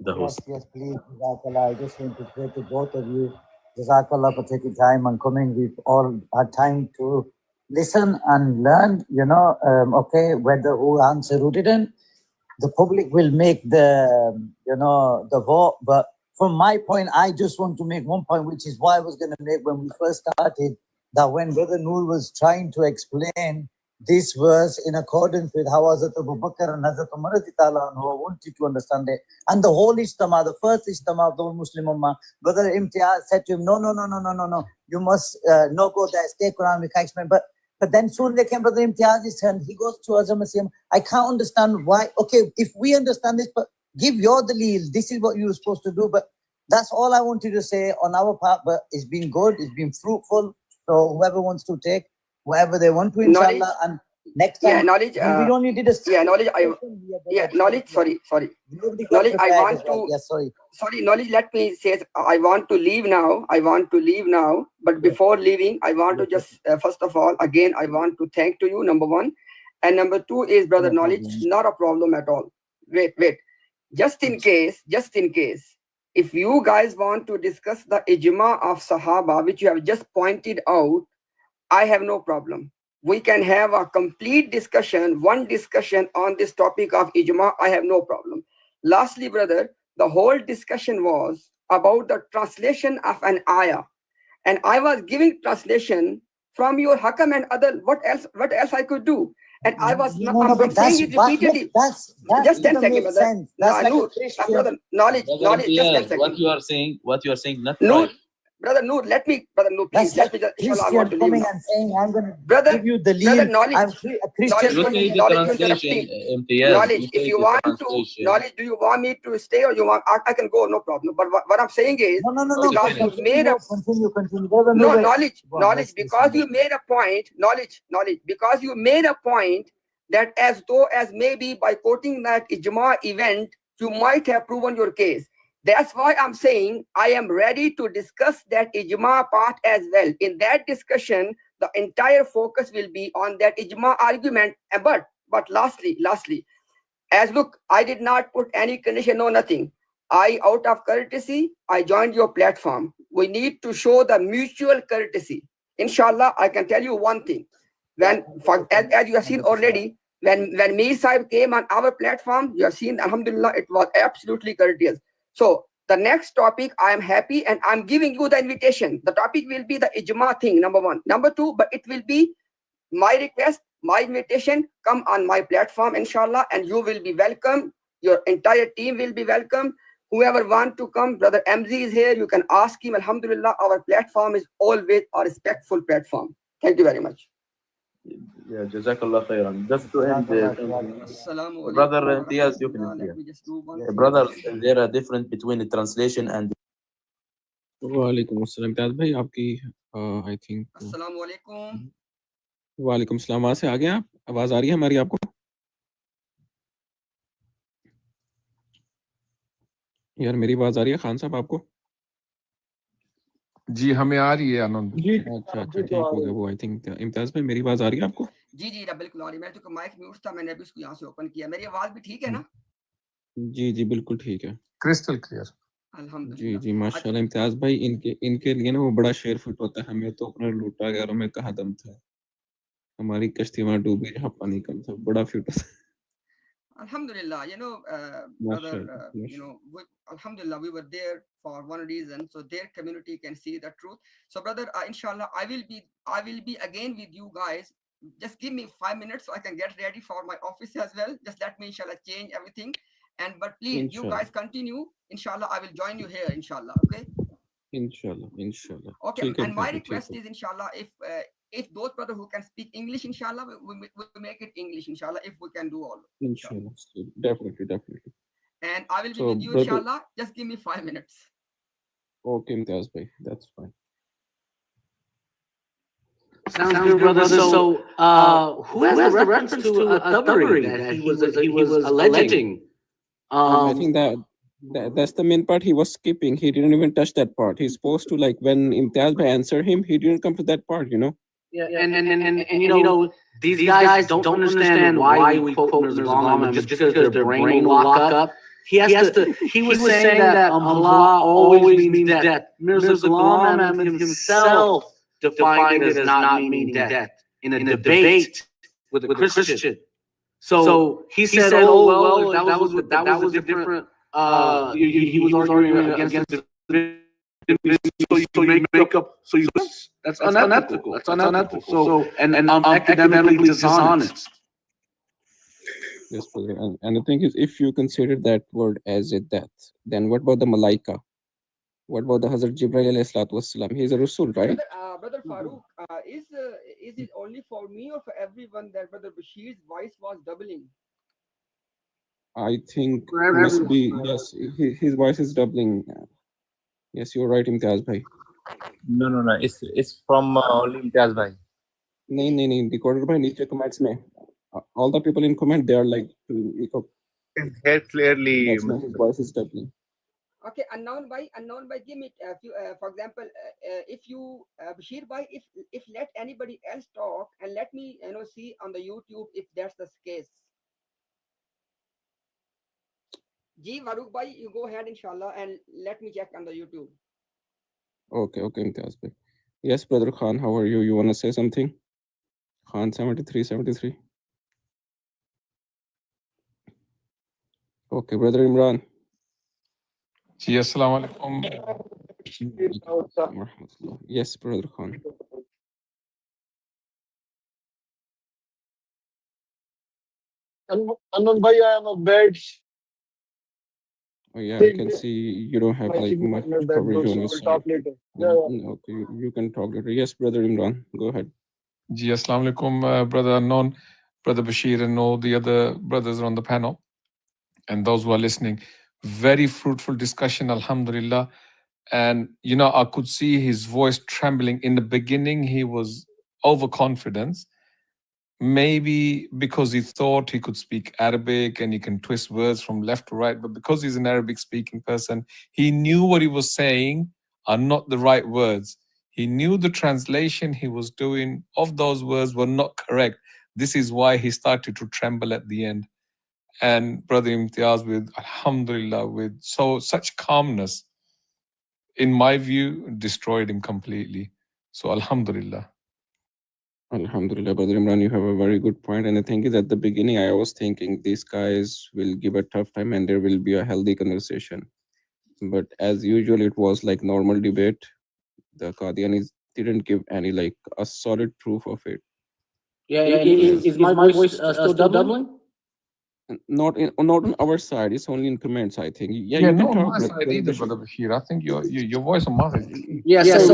the host. Yes, please. Jazakallah. I just want to pray to both of you. Jazakallah for taking time and coming. We've all had time to listen and learn, okay, whether who answered, who didn't. The public will make the vote. But from my point, I just want to make one point, which is why I was going to make when we first started, that when Brother Noor was trying to explain this verse in accordance with how Hazrat Abu Bakr and Hazrat Umar wanted to understand it, and the whole Ijtama, the first Ijtama of the whole Muslim Ummah, Brother Imtiaz said to him, no, you must not go there, stay Quran, we can't explain. But then soon they came, Brother Imtiaz's turn. He goes to Hazrat Masih. I can't understand why. Okay, if we understand this, but give your dalil. This is what you were supposed to do. But that's all I wanted to say on our part. But it's been good. It's been fruitful. So whoever wants to take whatever they want to, inshallah. And Next time. Yeah, knowledge. We only did a Yeah, knowledge. Knowledge. Sorry. Knowledge. I want to. Yeah, sorry. Sorry, knowledge. Let me say. I want to leave now. But before leaving, I want to just first of all, again, I want to thank to you. Number one, and number two is brother knowledge. Not a problem at all. Wait. Just in case. If you guys want to discuss the ijma of Sahaba, which you have just pointed out, I have no problem. We can have a complete discussion, one discussion on this topic of ijma. I have no problem. Lastly, brother, the whole discussion was about the translation of an ayah. And I was giving translation from your hakam and other. What else I could do? And I was I'm saying it repeatedly. Just 10 seconds, brother. Brother, knowledge. Just 10 seconds. What you are saying, not no, right. Brother Noor, please let me just. Inshallah, I want to leave now. And saying, I'm going Brother, to give you the lead. brother, knowledge. I'm a Christian. You say the translation, Imtiaz. Knowledge. If you want to, knowledge, do you want me to stay or you want? I can go, no problem. But what I'm saying is, No. because you made a continue. no knowledge because you made a point. Knowledge because you made a point that as maybe by quoting that ijma event, you might have proven your case. That's why I'm saying I am ready to discuss that ijma part as well. In that discussion, the entire focus will be on that ijma argument. But lastly, as look, I did not put any condition, no nothing. Out of courtesy, I joined your platform. We need to show the mutual courtesy. Inshallah, I can tell you one thing. As you have seen already, when Mir Sahib came on our platform, you have seen, alhamdulillah, it was absolutely courteous. So the next topic, I am happy and I'm giving you the invitation. The topic will be the ijma thing, number one. Number two, but it will be my request, my invitation, come on my platform, inshallah, and you will be welcome. Your entire team will be welcome. Whoever want to come, brother MZ is here. You can ask him. Alhamdulillah, our platform is always a respectful platform. Thank you very much. Yeah, Jazakallah khairan. Just to end, brother Imtiaz, you can brother, there are difference between the translation and Alaikum Asalam. Imtiaz bhai, आपकी I think. Assalamu alaikum. वालेकुम सलाम. वहाँ से आ गए आप? आवाज आ रही है हमारी आपको? यार मेरी आवाज आ रही है खान साहब आपको? जी हमें आ रही है आनंद. अच्छा ठीक हो गया वो. आई थिंक इम्तियाज भाई मेरी आवाज आ रही है आपको? जी बिल्कुल आ रही है. मैं तो माइक म्यूट था, मैंने अभी इसको यहाँ से ओपन किया. मेरी आवाज भी ठीक है ना? जी बिल्कुल ठीक है. Crystal clear. अल्हम्दुलिल्लाह. जी माशाल्लाह. इम्तियाज भाई इनके लिए ना वो बड़ा शेर फुट होता है. हमें तो अपना लूटा गया और में कहाँ दम था. हमारी कश्ती वहाँ डूबी जहाँ पानी कम था. बड़ा फ्यूट होता है. Alhamdulillah, brother, Alhamdulillah, we were there for one reason, so their community can see the truth. So, brother, inshallah, I will be again with you guys. Just give me 5 minutes so I can get ready for my office as well. Just let me, inshallah, change everything. But please, inshallah, you guys continue. Inshallah, I will join you here, inshallah. Okay. Inshallah. Okay, and my request is, inshallah, if those brother who can speak English, inshallah, we make it English, inshallah, if we can do all. Inshallah. Definitely. And I will be with you, brother, inshallah. Just give me 5 minutes. Okay, Imtiaz bhai, that's fine. Sounds good, brother. So, who has the reference to a tabari that he was alleging? I think that's the main part he was skipping. He didn't even touch that part. He's supposed to, like, when Imtiaz bhai answered him, he didn't come to that part, Yeah, and these guys don't understand why we quote Mirza Ghulam just because their brain will lock up. He was saying that Allah always means death. Mirza Ghulam himself defined it as not meaning death in a debate with a Christian. So he said, "Oh well, that was a different." He was arguing against the. So you make up. So you. That's unethical. That's unethical. So and academically dishonest. Yes, brother. And the thing is, if you consider that word as a death, then what about the Malaika? What about the Hazrat Jibreel alayhi salatu wassalam? He's a Rasul, right? Brother Farooq, is it only for me or for everyone that Brother Bashir's voice was doubling? I think must be, yes, his voice is doubling. Yes, you're right, Imtiaz bhai. No. It's from only Imtiaz bhai. नहीं recorder भाई नीचे comments में all the people in comment they are like doing echo. Can hear clearly. That's why his voice is doubling. Okay, unknown by give me a few, for example, if you Bashir bhai, if let anybody else talk and let me see on the YouTube if that's the case. Ji Farooq bhai, you go ahead inshallah and let me check on the YouTube. Okay, Imtiaz bhai. Yes, brother Khan, how are you? You want to say something? Khan 73. Okay, brother Imran. Ji, Assalamu Alaikum. Yes, brother Khan. Anand bhai, I am a bed. Oh yeah, I can see you don't have like much coverage on your side. Talk later. Okay, you can talk later. Yes, brother Imran, go ahead. Ji, Assalamu Alaikum, brother Unknown, brother Bashir, and all the other brothers on the panel, and those who are listening. Very fruitful discussion, alhamdulillah. And I could see his voice trembling. In the beginning, he was overconfident. Maybe because he thought he could speak Arabic and he can twist words from left to right, but because he's an Arabic speaking person, he knew what he was saying are not the right words. He knew the translation he was doing of those words were not correct. This is why he started to tremble at the end. And Brother Imtiaz, with alhamdulillah, with such calmness, in my view, destroyed him completely. So alhamdulillah. Alhamdulillah, brother Imran, you have a very good point. And the thing is, at the beginning, I was thinking these guys will give a tough time and there will be a healthy conversation. But as usual, it was like normal debate. The Qadianis didn't give any like a solid proof of it. Yeah, is my voice still doubling? Not on our side. It's only in comments, I think. Yeah, you no, can on talk. my side either, brother Bashir. I think your voice on my side. Yeah, so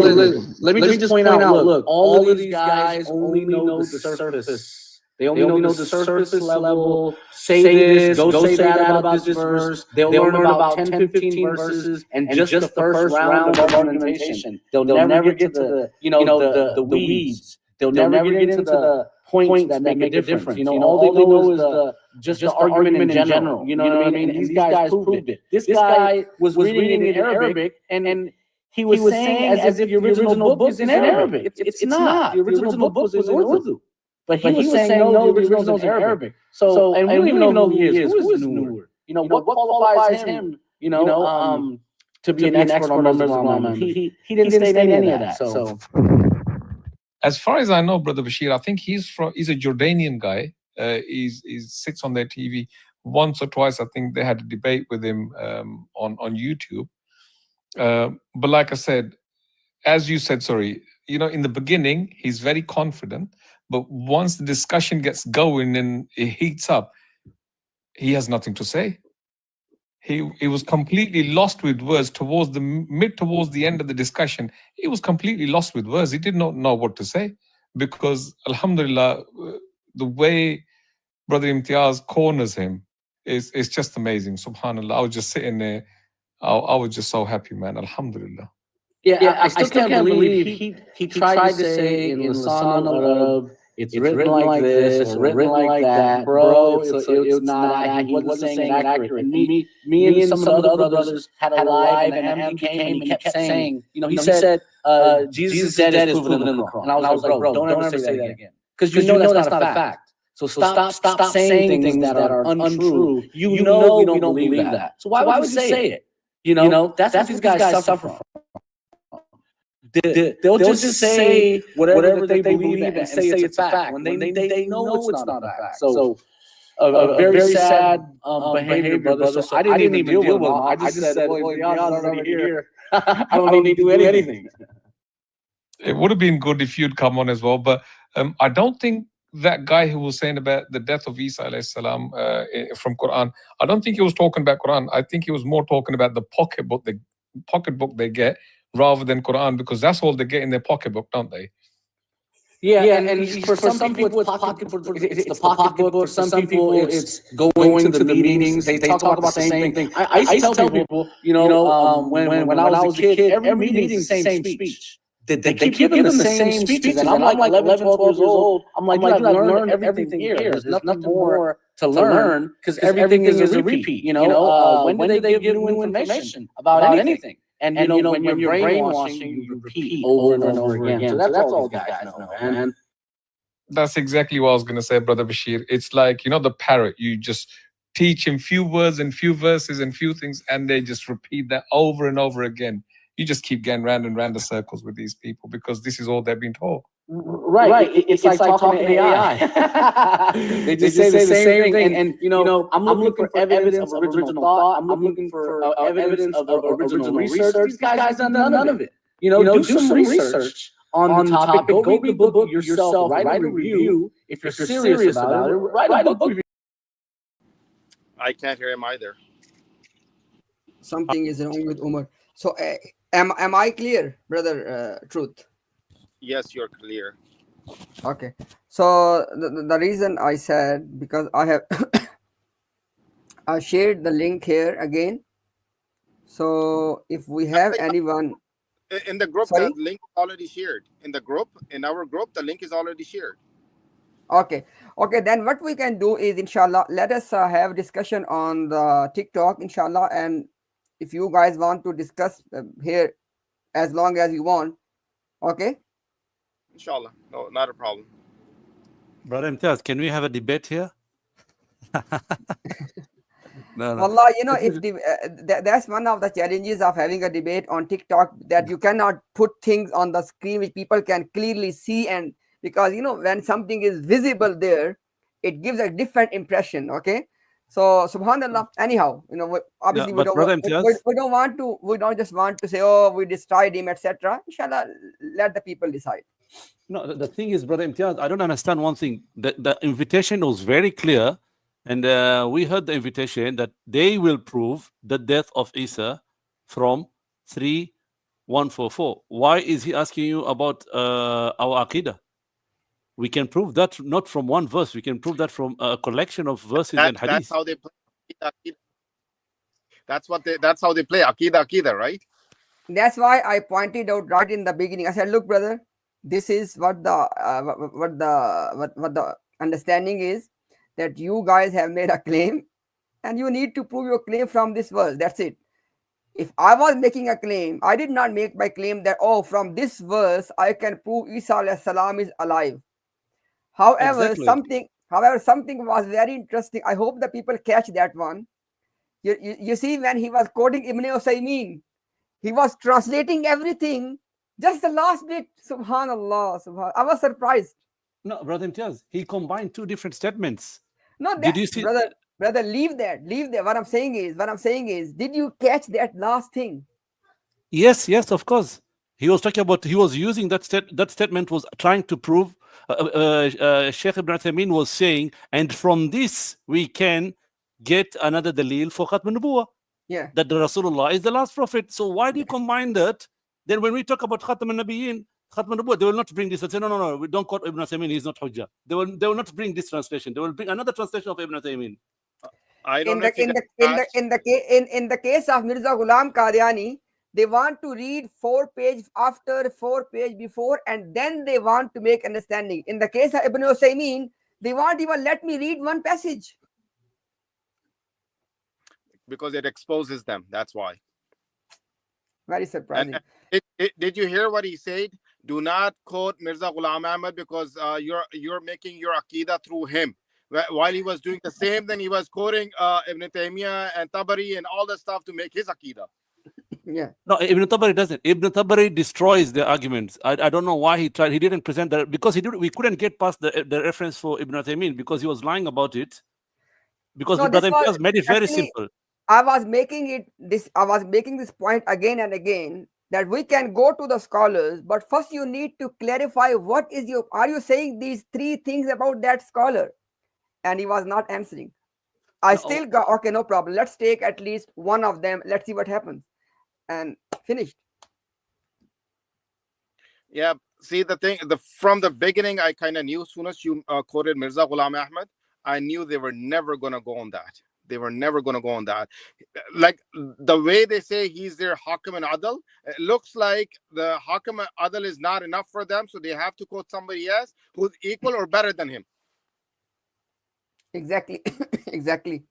let me just point out, look, all of these guys only know the surface. They only know the surface level. Say this, go say that about this verse. They'll learn about 10, 15 verses and just the first round of argumentation. They'll never get to the weeds. They'll never get into the points that make a difference. All they know is just the argument in general. You know what I mean? And these guys proved it. This guy was reading it in Arabic, and he was saying as if the original book is in Arabic. It's not. The original book was in Urdu. But he was saying, no, the original's in Arabic. So, and we don't even know who he is. Who is Noor? What qualifies him, to be an expert on Muslim? He didn't state any of that. So, as far as I know, brother Bashir, I think he's a Jordanian guy. He sits on their TV once or twice. I think they had a debate with him on YouTube. But like I said, as you said, in the beginning, he's very confident. But once the discussion gets going and it heats up, he has nothing to say. He was completely lost with words towards the end of the discussion. He was completely lost with words. He did not know what to say because, alhamdulillah, the way Brother Imtiaz corners him is just amazing. Subhanallah. I was just sitting there. I was just so happy, man. Alhamdulillah. Yeah, I still can't believe he tried to say in Lisan al-Arab, it's written like this or written like that. Bro, it's not. He wasn't saying it accurate. And me and some of the other brothers had a live, and Ahmadi came and he kept saying, he said, Jesus is dead is proven in the Quran. And I was like, bro, don't ever say that again. Because you know that's not a fact. So stop saying things that are untrue. You know we don't believe that. So why would you say it? That's what these guys suffer from. They'll just say whatever they believe and say it's a fact when they know it's not a fact. So a very sad behavior, brother. So I didn't even deal with them. I just said, well, Imtiaz is already here. I don't need to do anything. It would have been good if you'd come on as well, but I don't think that guy who was saying about the death of Isa alayhi salam from Quran, I don't think he was talking about Quran. I think he was more talking about the pocketbook they get rather than Quran, because that's all they get in their pocketbook, don't they? Yeah, and for some people it's pocketbook. It's the pocketbook. For some people it's going to the meetings. They talk about the same thing. I used to tell people, when I was a kid, every meeting is the same speech. they keep giving the same speeches, and I'm like 11, 12 years old. I'm like, dude, I've learned everything here. There's nothing more to learn because everything is a repeat. When do they give new information about anything? And when you're brainwashing, you repeat over and over again. So that's all these guys know, man. That's exactly what I was going to say, Brother Bashir. It's like, the parrot. You just teach him few words and few verses and few things, and they just repeat that over and over again. You just keep getting round and round the circles with these people because this is all they've been told. Right. It's like talking to AI. They just say the same thing. And I'm looking for evidence of original thought. I'm looking for evidence of original research. These guys have done none of it. Do some research on the topic. Go read the book yourself. Write a review. If you're serious about it, write a book review. I can't hear him either. Something is wrong with Umar. So am I clear, brother Truth? Yes, you're clear. Okay. So the reason I said, because I have I shared the link here again. So if we have anyone in the group, sorry? the link is already shared. In our group, the link is already shared. Okay, then what we can do is, inshallah, let us have discussion on the TikTok, inshallah, and if you guys want to discuss here as long as you want, okay? Inshallah, no, not a problem. Brother Imtiaz, can we have a debate here? No. Wallah, if that's one of the challenges of having a debate on TikTok, that you cannot put things on the screen which people can clearly see, and because when something is visible there, it gives a different impression. Okay, so subhanallah. Anyhow, obviously we don't just want to say, oh, we destroyed him, etc. Inshallah, let the people decide. No, the thing is, Brother Imtiaz, I don't understand one thing. The invitation was very clear, and we heard the invitation that they will prove the death of Isa from 3144. Why is he asking you about our Aqidah? We can prove that not from one verse. We can prove that from a collection of verses and hadith. That's how they play Aqidah. That's how they play Aqidah, right? That's why I pointed out right in the beginning. I said, look, brother, this is what the understanding is, that you guys have made a claim, and you need to prove your claim from this verse. That's it. If I was making a claim, I did not make my claim that, oh, from this verse I can prove Isa alayhi salam is alive. However, something was very interesting. I hope the people catch that one. You see, when he was quoting Ibn Usaymin, he was translating everything, just the last bit. Subhanallah. I was surprised. No, Brother Imtiaz, he combined two different statements. No, did you see, brother, leave that. What I'm saying is, did you catch that last thing? Yes, of course. He was talking about, he was using that statement was trying to prove, Sheikh Ibn Uthaymeen was saying, and from this we can get another dalil for Khatm al-Nubuwah. Yeah. That the Rasulullah is the last prophet. So why do you combine that? Then when we talk about Khatm al-Nabiyyin, Khatm al-Nubuwah, they will not bring this and say, no, we don't quote Ibn Uthaymeen, he's not Hujjah. They will not bring this translation. They will bring another translation of Ibn Uthaymeen. I don't know. In the case of Mirza Ghulam Qadiani, they want to read 4 pages after, 4 pages before, and then they want to make understanding. In the case of Ibn Usaymin, they won't even let me read one passage. Because it exposes them. That's why. Very surprising. And did you hear what he said? Do not quote Mirza Ghulam Ahmad because you're making your Aqidah through him. While he was doing the same, then he was quoting Ibn Taymiyyah and Tabari and all the stuff to make his Aqidah. Yeah. No, Ibn Tabari doesn't. Ibn Tabari destroys the arguments. I don't know why he tried. He didn't present that because we couldn't get past the reference for Ibn Uthaymeen because he was lying about it. Because Brother Imtiaz made it very simple. I was making this point again and again, that we can go to the scholars, but first you need to clarify are you saying these 3 things about that scholar? And he was not answering. Still got, okay, no problem. Let's take at least one of them. Let's see what happens. And finished. Yeah. See, the thing, from the beginning, I kind of knew as soon as you quoted Mirza Ghulam Ahmad, I knew they were never going to go on that. They were never going to go on that. Like the way they say he's their Hakim and Adal, it looks like the Hakim and Adal is not enough for them, so they have to quote somebody else who's equal or better than him. Exactly. Exactly.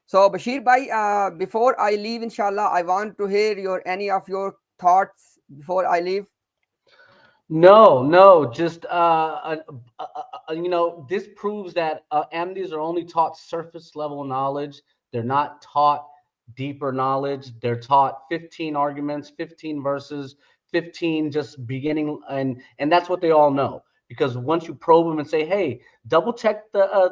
So Bashir bhai, before I leave, inshallah, I want to hear any of your thoughts before I leave. No, just this proves that Ahmadis are only taught surface level knowledge. They're not taught deeper knowledge. They're taught 15 arguments, 15 verses, 15 just beginning, and that's what they all know. Because once you probe them and say, hey, double check the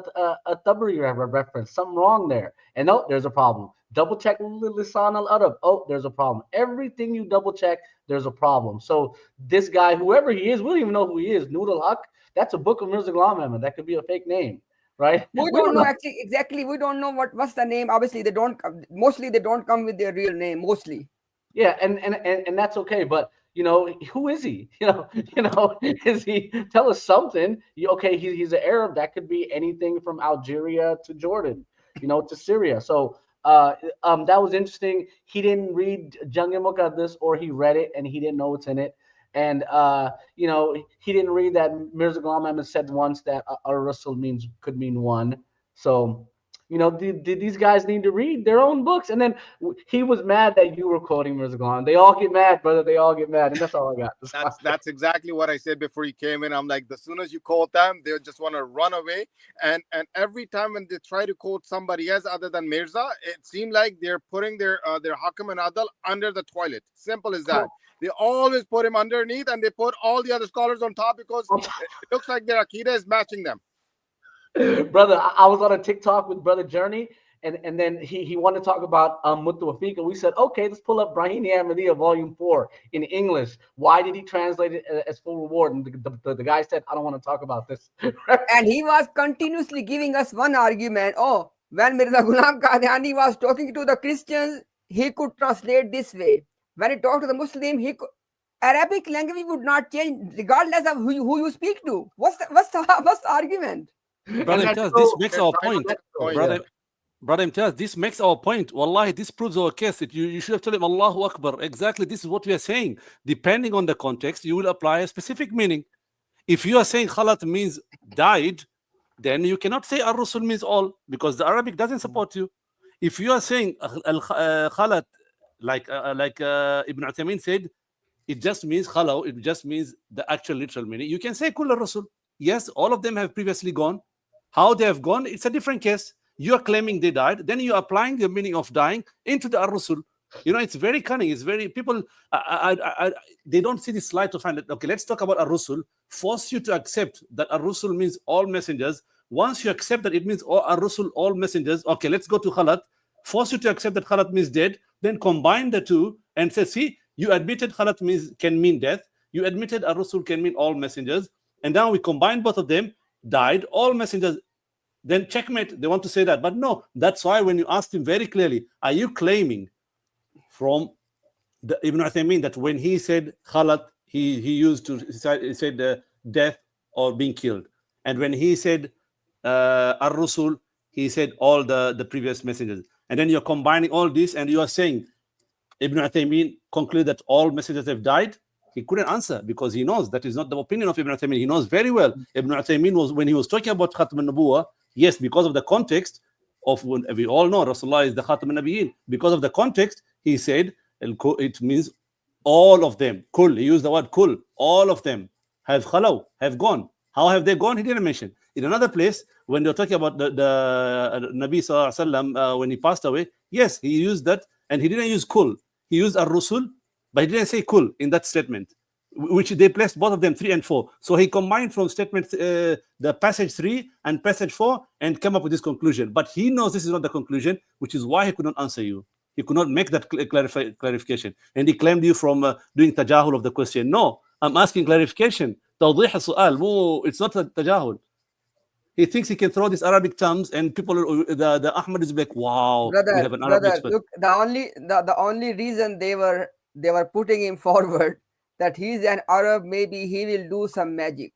Tabari reference, something wrong there, and oh, there's a problem. Double check Lisan al-Arab. Oh, there's a problem. Everything you double check, there's a problem. So this guy, whoever he is, we don't even know who he is. Nur al-Haq, that's a book of Mirza Ghulam Ahmad. That could be a fake name, right? We don't know actually exactly. We don't know what's the name. Obviously, they don't. Mostly, they don't come with their real name. Mostly. Yeah, and that's okay. But who is he? Is he? Tell us something. Okay, he's an Arab. That could be anything from Algeria to Jordan, to Syria. So that was interesting. He didn't read Jang Muqaddas, or he read it and he didn't know what's in it. And he didn't read that Mirza Ghulam Ahmad said once that Al-Rusul could mean one. So these guys need to read their own books. And then he was mad that you were quoting Mirza Ghulam. They all get mad, brother. They all get mad, and that's all I got. That's exactly what I said before you came in. I'm like, as soon as you quote them, they just want to run away. And every time when they try to quote somebody else other than Mirza, it seemed like they're putting their Hakim and Adal under the toilet. Simple as that. They always put him underneath, and they put all the other scholars on top because it looks like their Aqidah is matching them. Brother, I was on a TikTok with Brother Journey, and then he wanted to talk about Mutawafiq, and we said, okay, let's pull up Brahini Ahmadiyya Volume 4 in English. Why did he translate it as full reward? And the guy said, I don't want to talk about this. And he was continuously giving us one argument. Oh, when Mirza Ghulam Qadiani was talking to the Christians, he could translate this way. When he talked to the Muslim, Arabic language would not change regardless of who you speak to. What's the argument? Brother Imtiaz, this makes our point. Brother Imtiaz, this makes our point. Wallahi, this proves our case. You should have told him Allahu Akbar. Exactly, this is what we are saying. Depending on the context, you will apply a specific meaning. If you are saying khalat means died, then you cannot say Ar-Rusul means all, because the Arabic doesn't support you. If you are saying khalat, like Ibn Uthaymeen said, it just means khalau, it just means the actual literal meaning. You can say kull Ar-Rusul. Yes, all of them have previously gone. How they have gone, it's a different case. You are claiming they died, then you are applying the meaning of dying into the Ar-Rusul. It's very cunning. It's very, people, they don't see this light to find it. Okay, let's talk about Ar-Rusul. Force you to accept that Ar-Rusul means all messengers. Once you accept that it means Ar-Rusul, all messengers, okay, let's go to Khalat. Force you to accept that Khalat means dead. Then combine the two and say, see, you admitted Khalat can mean death. You admitted Ar-Rusul can mean all messengers. And now we combine both of them, died, all messengers. Then checkmate, they want to say that. But no, that's why when you asked him very clearly, are you claiming from the Ibn Uthaymeen that when he said khalat, he said death or being killed. And when he said Ar-Rusul, he said all the previous messengers. And then you're combining all this and you are saying Ibn Uthaymeen concluded that all messengers have died. He couldn't answer because he knows that is not the opinion of Ibn Uthaymeen. He knows very well. Ibn Uthaymeen was, when he was talking about Khatam al-Nubuwah, yes, because of the context of, we all know Rasulullah is the Khatam al-Nabiyyin. Because of the context, he said it means all of them. Kul, he used the word kul. All of them have khalaw, have gone. How have they gone? He didn't mention. In another place, when they're talking about the Nabi Sallallahu Alaihi Wasallam, when he passed away, yes, he used that, and he didn't use kul. He used Ar-Rusul, but he didn't say kul in that statement, which they placed both of them 3 and 4. So he combined from statement the passage 3 and passage 4 and came up with this conclusion. But he knows this is not the conclusion, which is why he could not answer you. He could not make that clarification. And he claimed you from doing tajahul of the question. No, I'm asking clarification. Tawdih al-su'al. It's not a tajahul. He thinks he can throw these Arabic terms and people, the Ahmadis will be like, wow, brother, we have an Arabic expert. Look, the only reason they were putting him forward that he's an Arab, maybe he will do some magic.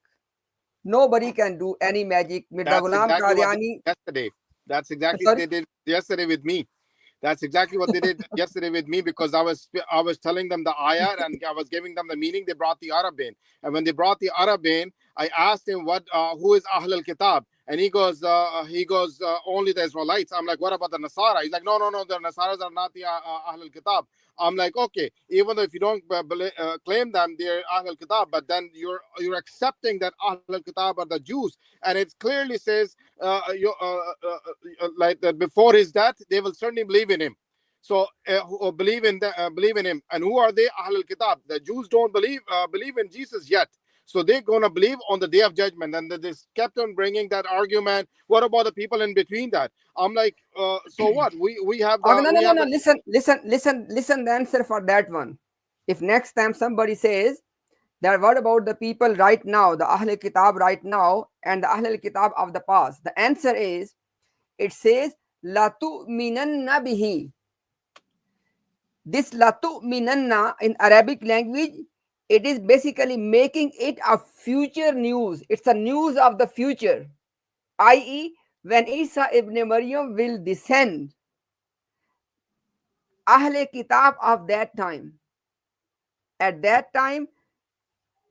Nobody can do any magic. Mirza Ghulam Qadiani. That's exactly Sorry? they did yesterday with me. That's exactly what they did yesterday with me, because I was telling them the ayah and I was giving them the meaning. They brought the Arab in, and when they brought the Arab in, I asked him what who is Ahl al Kitab, and he goes only the Israelites. I'm like, what about the Nasara? He's like, no, the Nasaras are not the Ahl al Kitab. I'm like, okay, even though if you don't claim them, they're Ahl al Kitab, but then you're accepting that Ahl al Kitab are the Jews, and it clearly says like that before his death they will certainly believe in him. So believe in him. And who are they? Ahl al Kitab. The Jews don't believe in Jesus yet. So they're going to believe on the day of judgment. And they kept on bringing that argument. What about the people in between that? I'm like, so what? We have the... Okay, no. Listen the answer for that one. If next time somebody says that what about the people right now, the Ahl Kitab right now and the Ahl Kitab of the past? The answer is, it says, La tu'minanna bihi. This La tu'minanna in Arabic language, it is basically making it a future news. It's a news of the future. I.e., when Isa ibn Maryam will descend, Ahl Kitab of that time, at that time,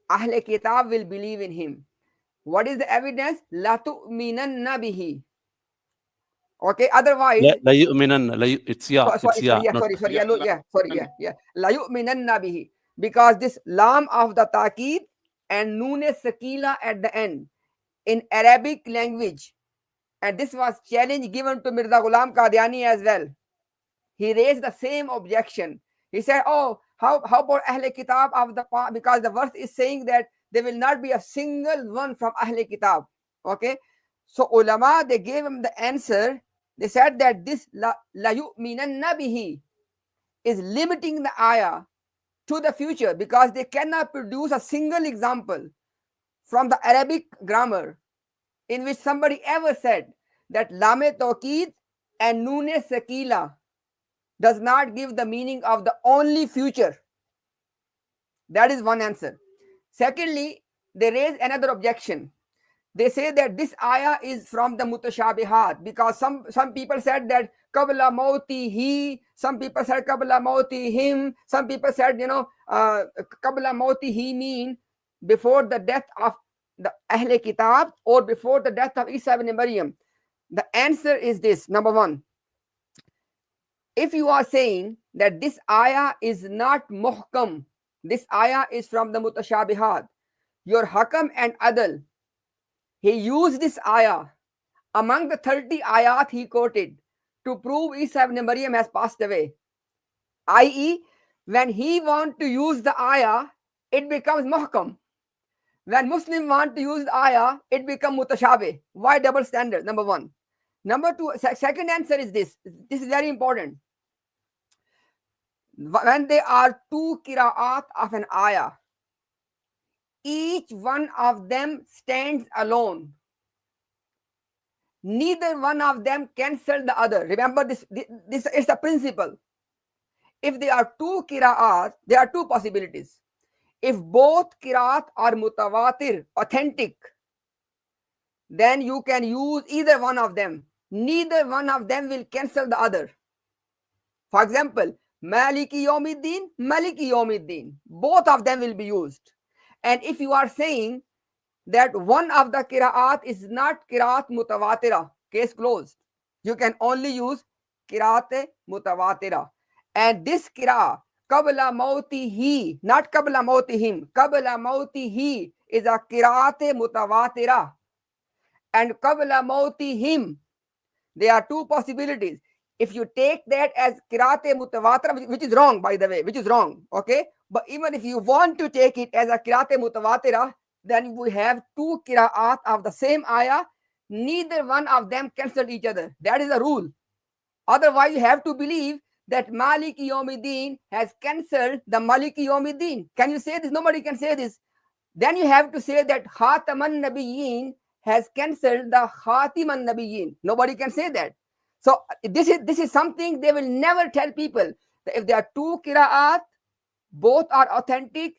Ahl Kitab will believe in him. What is the evidence? La tu'minanna bihi. Okay, otherwise... لا يؤمنن it's yeah, La yu'minanna bihi. Because this lam of the taqeed and noon sakila at the end in Arabic language, and this was challenge given to Mirza Ghulam Qadiani as well. He raised the same objection. He said, oh, how about Ahl Kitab of the past? Because the verse is saying that there will not be a single one from Ahl Kitab. Okay, so ulama, they gave him the answer. They said that this la yu'minanna bihi is limiting the ayah to the future, because they cannot produce a single example from the Arabic grammar in which somebody ever said that lame tawqid and noon sakila does not give the meaning of the only future. That is one answer. Secondly, they raise another objection. They say that this ayah is from the mutashabihat, because some people said that qabla mauti he, some people said qabla mauti him, some people said, qabla mauti he mean before the death of the Ahl Kitab or before the death of Isa ibn Maryam. The answer is this. Number one, if you are saying that this ayah is not muhkam, this ayah is from the mutashabihat, your Hakam and Adl, he used this ayah among the 30 ayat he quoted to prove Isa ibn Maryam has passed away. I.e., when he want to use the ayah, it becomes muhkam. When Muslims want to use the ayah, it becomes mutashabih. Why double standard? Number one. Number two, second answer is this. This is very important. When there are two qira'at of an ayah, each one of them stands alone. Neither one of them cancel the other. Remember this is the principle. If there are two qira'at, there are two possibilities. If both qira'at are mutawatir, authentic, then you can use either one of them. Neither one of them will cancel the other. For example, Maliki Yawmiddin, Maliki Yawmiddin. Both of them will be used. And if you are saying that one of the qira'at is not qira'at mutawatira, case closed, you can only use qira'at mutawatira. And this qira'ah, qabla mautihi, not qabla mautihim, qabla mautihi is a qira'at mutawatira. And qabla mautihim, there are two possibilities. If you take that as qira'at mutawatira, which is wrong, by the way, which is wrong, okay? But even if you want to take it as a qira'at mutawatira, then we have two qira'at of the same ayah. Neither one of them cancel each other. That is a rule. Otherwise, you have to believe that Maliki Yawmiddin has cancelled the Maliki Yawmiddin. Can you say this? Nobody can say this. Then you have to say that Khataman Nabiyyin has cancelled the Khatiman Nabiyyin. Nobody can say that. So this is something they will never tell people. That if there are two qira'at, both are authentic,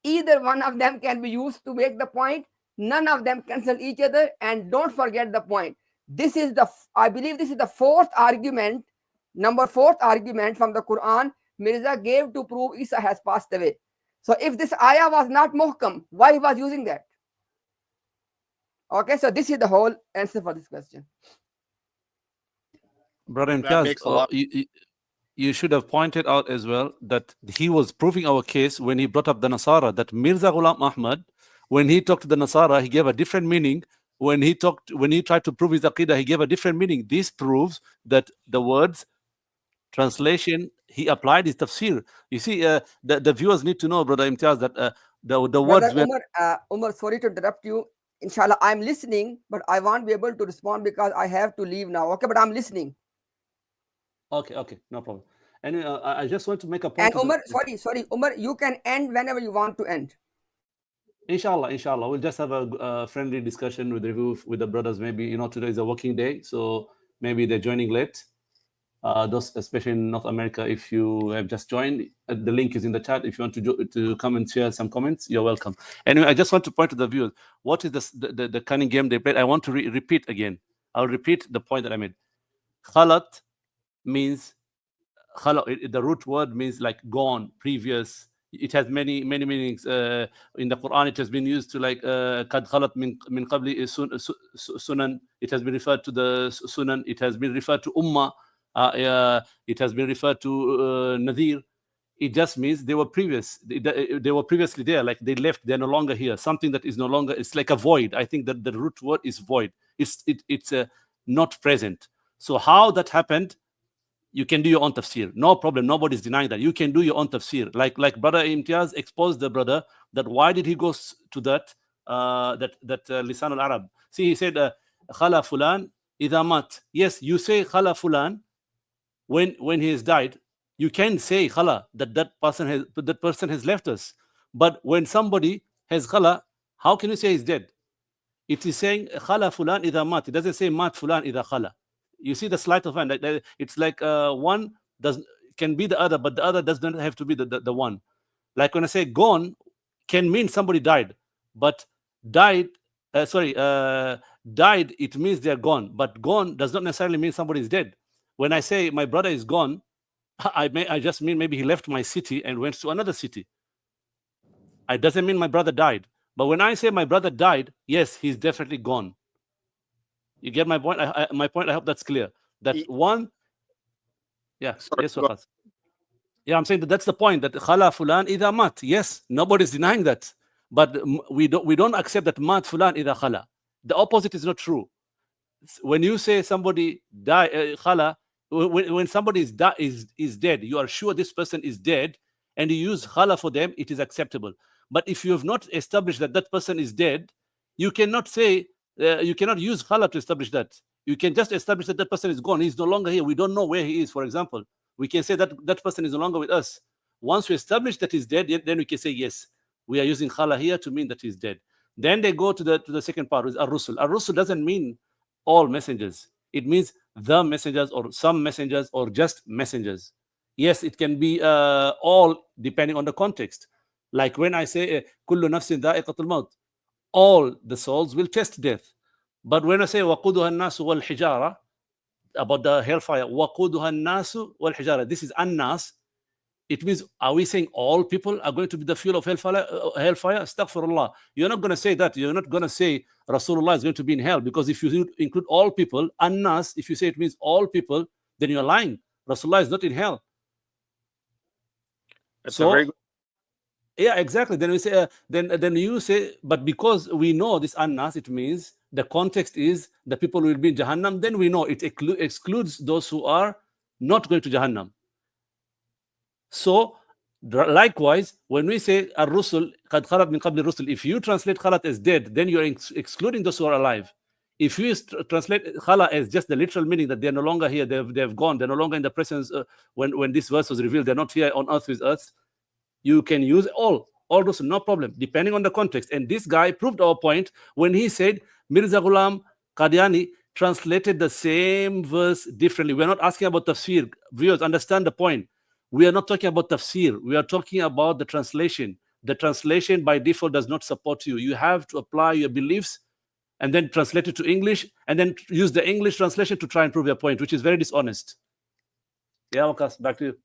either one of them can be used to make the point. None of them cancel each other. And don't forget the point. This is the, I believe this is the fourth argument, fourth argument from the Quran Mirza gave to prove Isa has passed away. So if this ayah was not muhkam, why he was using that? Okay, so this is the whole answer for this question. Brother That Imtiaz, makes a lot. you should have pointed out as well that he was proving our case when he brought up the Nasara, that Mirza Ghulam Ahmad, when he talked to the Nasara, he gave a different meaning. When he tried to prove his Aqidah, he gave a different meaning. This proves that the words translation, he applied his tafsir. You see, the viewers need to know, Brother Imtiaz, that the words were... Umar, sorry to interrupt you. Inshallah, I'm listening, but I won't be able to respond because I have to leave now. Okay, but I'm listening. Okay, no problem. And I just want to make a point. And Umar, sorry, Umar, you can end whenever you want to end. Inshallah, we'll just have a friendly discussion with the brothers. Maybe, today is a working day, so maybe they're joining late. Those, especially in North America, if you have just joined, the link is in the chat. If you want to come and share some comments, you're welcome. Anyway, I just want to point to the viewers, what is the cunning game they played? I want to repeat again. I'll repeat the point that I made. Khalat means, the root word means like gone, previous. It has many meanings. In the Quran, it has been used to like kad khalat min qabli sunan. It has been referred to the sunan. It has been referred to ummah. It has been referred to Nadir. It just means they were previous. They were previously there, like they left. They're no longer here. Something that is no longer. It's like a void. I think that the root word is void. It's not present. So how that happened? You can do your own tafsir. No problem. Nobody's denying that. You can do your own tafsir. Like Brother Imtiaz exposed the brother that why did he go to that Lisan al-Arab. See, he said, Khala fulan idha mat. Yes, you say Khala fulan when he has died. You can say Khala, that person has left us. But when somebody has Khala, how can you say he's dead? It is saying Khala fulan idha mat. It doesn't say mat fulan idha Khala. You see the sleight of hand. It's like one can be the other, but the other does not have to be the one. Like when I say gone, can mean somebody died, but died. Died. It means they're gone, but gone does not necessarily mean somebody is dead. When I say my brother is gone, I just mean maybe he left my city and went to another city. It doesn't mean my brother died. But when I say my brother died, yes, he's definitely gone. You get my point? My point, I hope that's clear. That one... Yeah, yes, Waqas. Yeah, I'm saying that's the point, that Khala Fulan idha mat. Yes, nobody's denying that. But we don't accept that mat Fulan idha Khala. The opposite is not true. When you say somebody die, Khala, when somebody is dead, you are sure this person is dead, and you use Khala for them, it is acceptable. But if you have not established that person is dead, you cannot say... you cannot use Khala to establish that. You can just establish that person is gone. He's no longer here. We don't know where he is, for example. We can say that person is no longer with us. Once we establish that he's dead, then we can say, yes, we are using Khala here to mean that he's dead. Then they go to the second part, is Al-Rusul. Al-Rusul doesn't mean all messengers. It means the messengers or some messengers or just messengers. Yes, it can be all depending on the context. Like when I say, Kullu nafsin dha'iqatul maut, all the souls will test death. But when I say وَقُودُهَا النَّاسُ وَالْحِجَارَةِ, about the hellfire, وَقُودُهَا النَّاسُ وَالْحِجَارَةِ, this is an-nas. It means, are we saying all people are going to be the fuel of hellfire? Astaghfirullah. You're not going to say that. You're not going to say Rasulullah is going to be in hell, because if you include all people, an-nas, if you say it means all people, then you're lying. Rasulullah is not in hell. That's a very good... Yeah, exactly. Then we say, then you say, but because we know this annas, it means the context is the people will be in Jahannam. Then we know it excludes those who are not going to Jahannam. So likewise, when we say Ar-Rusul, Qad khalat min qabli Rusul, if you translate Khalat as dead, then you're excluding those who are alive. If you translate Khala as just the literal meaning that they're no longer here, they've gone, they're no longer in the presence when this verse was revealed, they're not here on earth with us. You can use all those, no problem, depending on the context. And this guy proved our point when he said Mirza Ghulam Qadiani translated the same verse differently. We're not asking about tafsir. Viewers, understand the point. We are not talking about tafsir. We are talking about the translation. The translation by default does not support you. You have to apply your beliefs and then translate it to English, and then use the English translation to try and prove their point, which is very dishonest. Yeah, Wakas, back to you.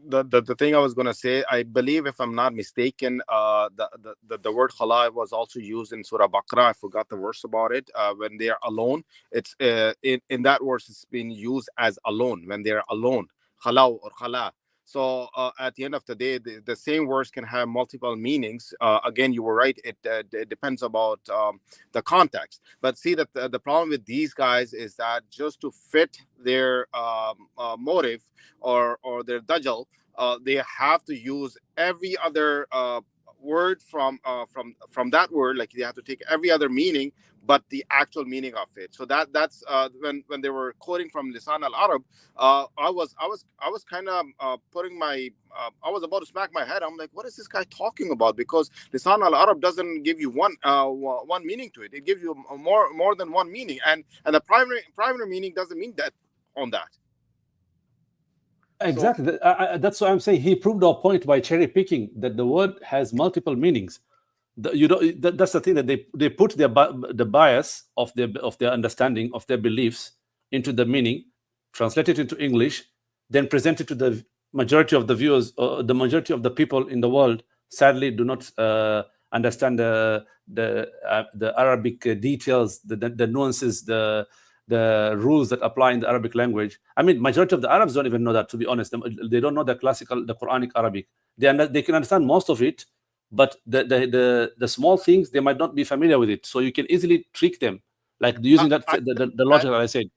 The thing I was gonna say, I believe, if I'm not mistaken, the word khala was also used in Surah Baqarah. I forgot the verse about it. When they are alone, it's in that verse it's been used as alone, when they are alone, khala or khala. So at the end of the day, the same words can have multiple meanings. Again, you were right. It depends about the context. But see, that the problem with these guys is that just to fit their motive or their dajjal, they have to use every other word from that word. Like they have to take every other meaning, but the actual meaning of it. So that's when they were quoting from Lisan al-Arab, I was kind of putting my I was about to smack my head. I'm like, what is this guy talking about? Because Lisan al-Arab doesn't give you one meaning to it. It gives you more than one meaning, and the primary meaning doesn't mean that on that. Exactly. That's what I'm saying. He proved our point by cherry picking that the word has multiple meanings. That's the thing, that they put the bias of their understanding of their beliefs into the meaning, translate it into English, then present it to the majority of the viewers, or the majority of the people in the world. Sadly, do not understand the Arabic details, the nuances, the rules that apply in the Arabic language. I mean, majority of the Arabs don't even know that, to be honest. They don't know the Quranic Arabic. They can understand most of it, but the small things, they might not be familiar with it. So you can easily trick them, like using the logic that I said.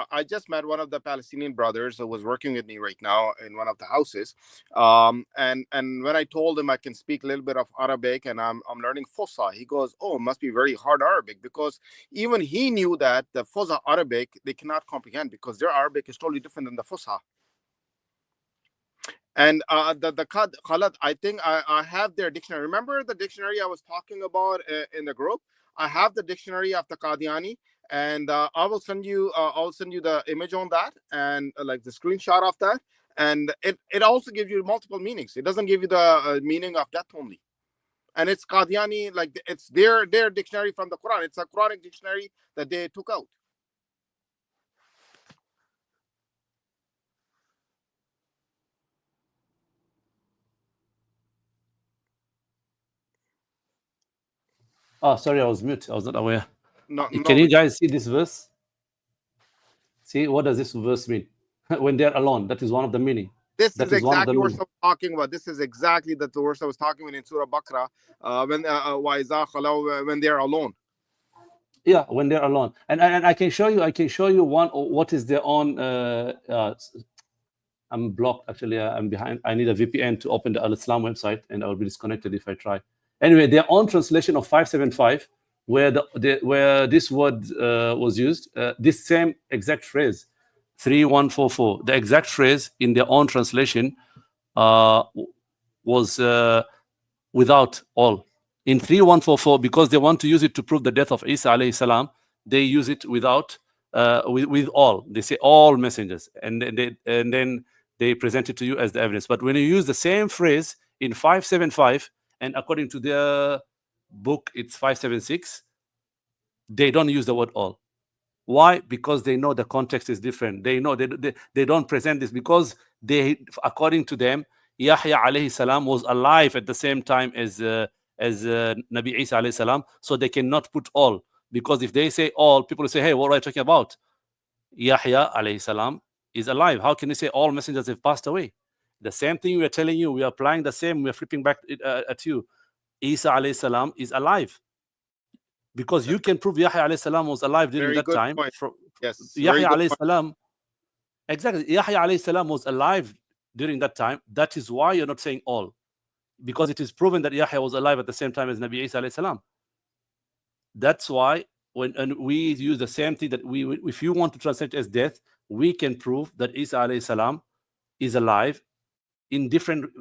I just met one of the Palestinian brothers who was working with me right now in one of the houses, and when I told him I can speak a little bit of Arabic and I'm learning Fusha, he goes, "Oh, it must be very hard Arabic," because even he knew that the Fusha Arabic they cannot comprehend, because their Arabic is totally different than the Fusha. And the Khalad, I think I have their dictionary. Remember the dictionary I was talking about in the group? I have the dictionary of the Qadiani, and I will send you the image on that, and like the screenshot of that, and it also gives you multiple meanings. It doesn't give you the meaning of death only, and it's Qadiani, like it's their dictionary from the Quran. It's a Quranic dictionary that they took out. Oh, sorry, I was mute. I was not aware. No, Can you guys see this verse? See, what does this verse mean? When they're alone, that is one of the meaning. This is exactly what I was talking about. This is exactly the verse I was talking about in Surah Baqarah, when they're alone. Yeah, when they're alone. And I can show you one, what is their own. I'm blocked, actually. I'm behind. I need a VPN to open the Al-Islam website, and I'll be disconnected if I try. Anyway, their own translation of 575, where this word was used, this same exact phrase, 3144, the exact phrase in their own translation was without all. In 3144, because they want to use it to prove the death of Isa alayhi salam, they use it without, with all. They say all messengers, and then they present it to you as the evidence. But when you use the same phrase in 575, and according to their book, it's 576, they don't use the word all. Why? Because they know the context is different. They know they don't present this, because according to them, Yahya alayhi salam was alive at the same time as Nabi Isa alayhi salam, so they cannot put all, because if they say all, people will say, hey, what are you talking about? Yahya alayhi salam is alive. How can you say all messengers have passed away? The same thing we are telling you, we are applying the same, we are flipping back at you. Isa alayhi salam is alive, because you can prove Yahya alayhi salam was alive during that time. Yes, Yahya alayhi salam, exactly. Yahya alayhi salam was alive during that time. That is why you're not saying all, because it is proven that Yahya was alive at the same time as Nabi Isa alayhi salam. That's why when we use the same thing, that if you want to translate as death, we can prove that Isa alayhi salam is alive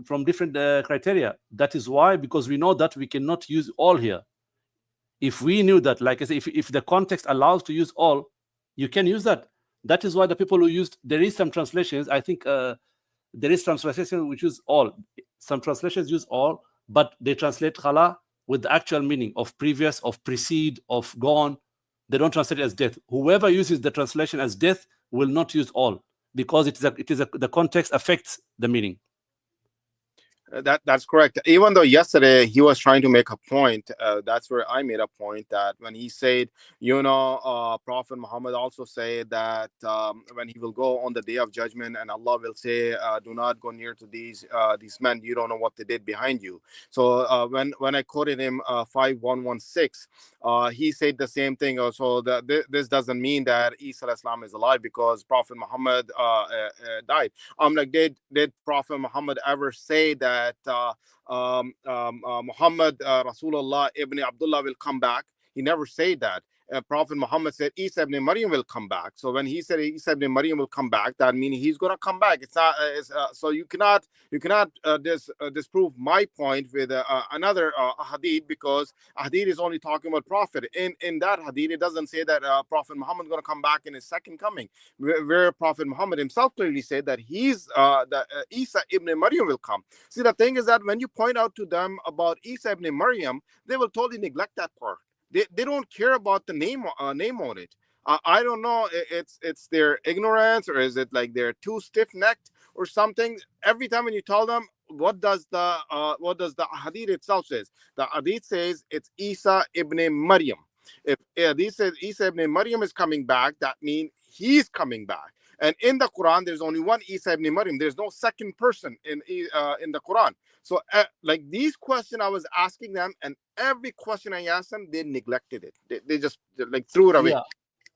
from different criteria. That is why, because we know that we cannot use all here. If we knew that, like I say, if the context allows to use all, you can use that. That is why the people who used, there is some translations, I think there is translation which use all. Some translations use all, but they translate khala with the actual meaning of previous, of precede, of gone. They don't translate it as death. Whoever uses the translation as death will not use all, because the context affects the meaning. That's correct. Even though yesterday he was trying to make a point, that's where I made a point that when he said, Prophet Muhammad also said that when he will go on the day of judgment and Allah will say, do not go near to these men, you don't know what they did behind you. So when I quoted him 5116, he said the same thing. So this doesn't mean that Isa al-Islam is alive because Prophet Muhammad died. I'm like, did Prophet Muhammad ever say that Muhammad Rasulullah ibn Abdullah will come back? He never said that. Prophet Muhammad said Isa ibn Maryam will come back. So when he said Isa ibn Maryam will come back, that means he's going to come back. It's not. So you cannot disprove my point with another hadith, because hadith is only talking about Prophet. In that hadith, it doesn't say that Prophet Muhammad is going to come back in his second coming. Where Prophet Muhammad himself clearly said that Isa ibn Maryam will come. See, the thing is that when you point out to them about Isa ibn Maryam, they will totally neglect that part. They don't care about the name on it. I don't know. It's their ignorance, or is it like they're too stiff-necked or something? Every time when you tell them, what does the hadith itself says? The hadith says it's Isa ibn Maryam. If hadith says Isa ibn Maryam is coming back, that means he's coming back. And in the Quran, there's only one Isa ibn Maryam. There's no second person in the Quran. So, like these questions I was asking them, and every question I asked them, they neglected it. They just like threw it away. Yeah,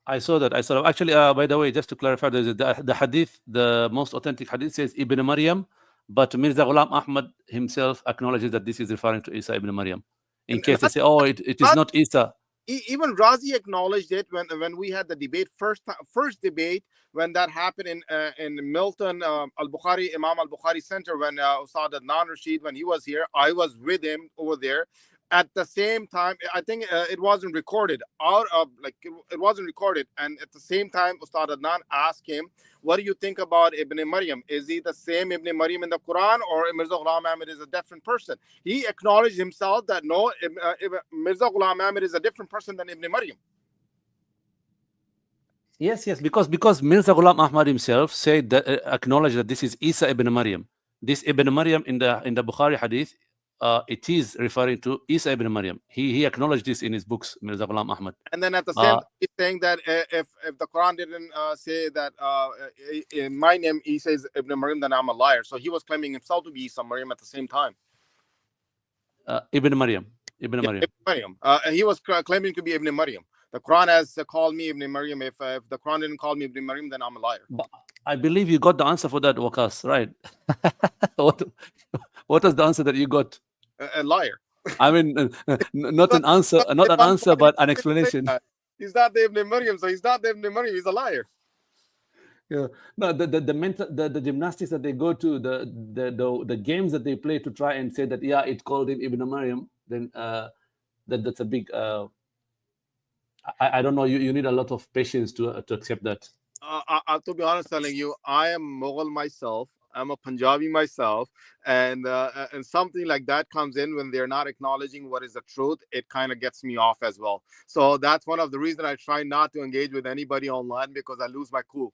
I saw that. Actually, by the way, just to clarify, the hadith, the most authentic hadith says Ibn Maryam, but Mirza Ghulam Ahmad himself acknowledges that this is referring to Isa ibn Maryam. In case they say, oh, it is not Isa. Even Razi acknowledged it when we had the debate, first debate, when that happened in Milton Al-Bukhari, Imam Al-Bukhari Center, when Ustad Adnan Rashid, when he was here, I was with him over there. At the same time, I think it wasn't recorded. It wasn't recorded. And at the same time, Ustad Adnan asked him, what do you think about Ibn Maryam? Is he the same Ibn Maryam in the Quran, or Mirza Ghulam Ahmad is a different person? He acknowledged himself that no, Mirza Ghulam Ahmad is a different person than Ibn Maryam. Yes, because Mirza Ghulam Ahmad himself said that, acknowledged that this is Isa ibn Maryam. This Ibn Maryam in the Bukhari hadith, it is referring to Isa ibn Maryam. He acknowledged this in his books, Mirza Ghulam Ahmad. And then at the same time, he's saying that if the Quran didn't say that in my name Isa is Ibn Maryam, then I'm a liar. So he was claiming himself to be Isa Maryam at the same time. Ibn Maryam. Ibn Maryam. He was claiming to be Ibn Maryam. The Quran has called me Ibn Maryam. If the Quran didn't call me Ibn Maryam, then I'm a liar. But I believe you got the answer for that, Waqas, right? What was the answer that you got? A liar. I mean, not an answer, but an explanation. He's not the Ibn Maryam, so he's not the Ibn Maryam. He's a liar. Yeah. No, the gymnastics that they go to, the games that they play to try and say that it called him Ibn Maryam, then that's a big. I don't know. You need a lot of patience to accept that. To be honest, telling you, I am Mughal myself. I'm a Punjabi myself, and something like that comes in when they're not acknowledging what is the truth. It kind of gets me off as well. So that's one of the reasons I try not to engage with anybody online, because I lose my cool.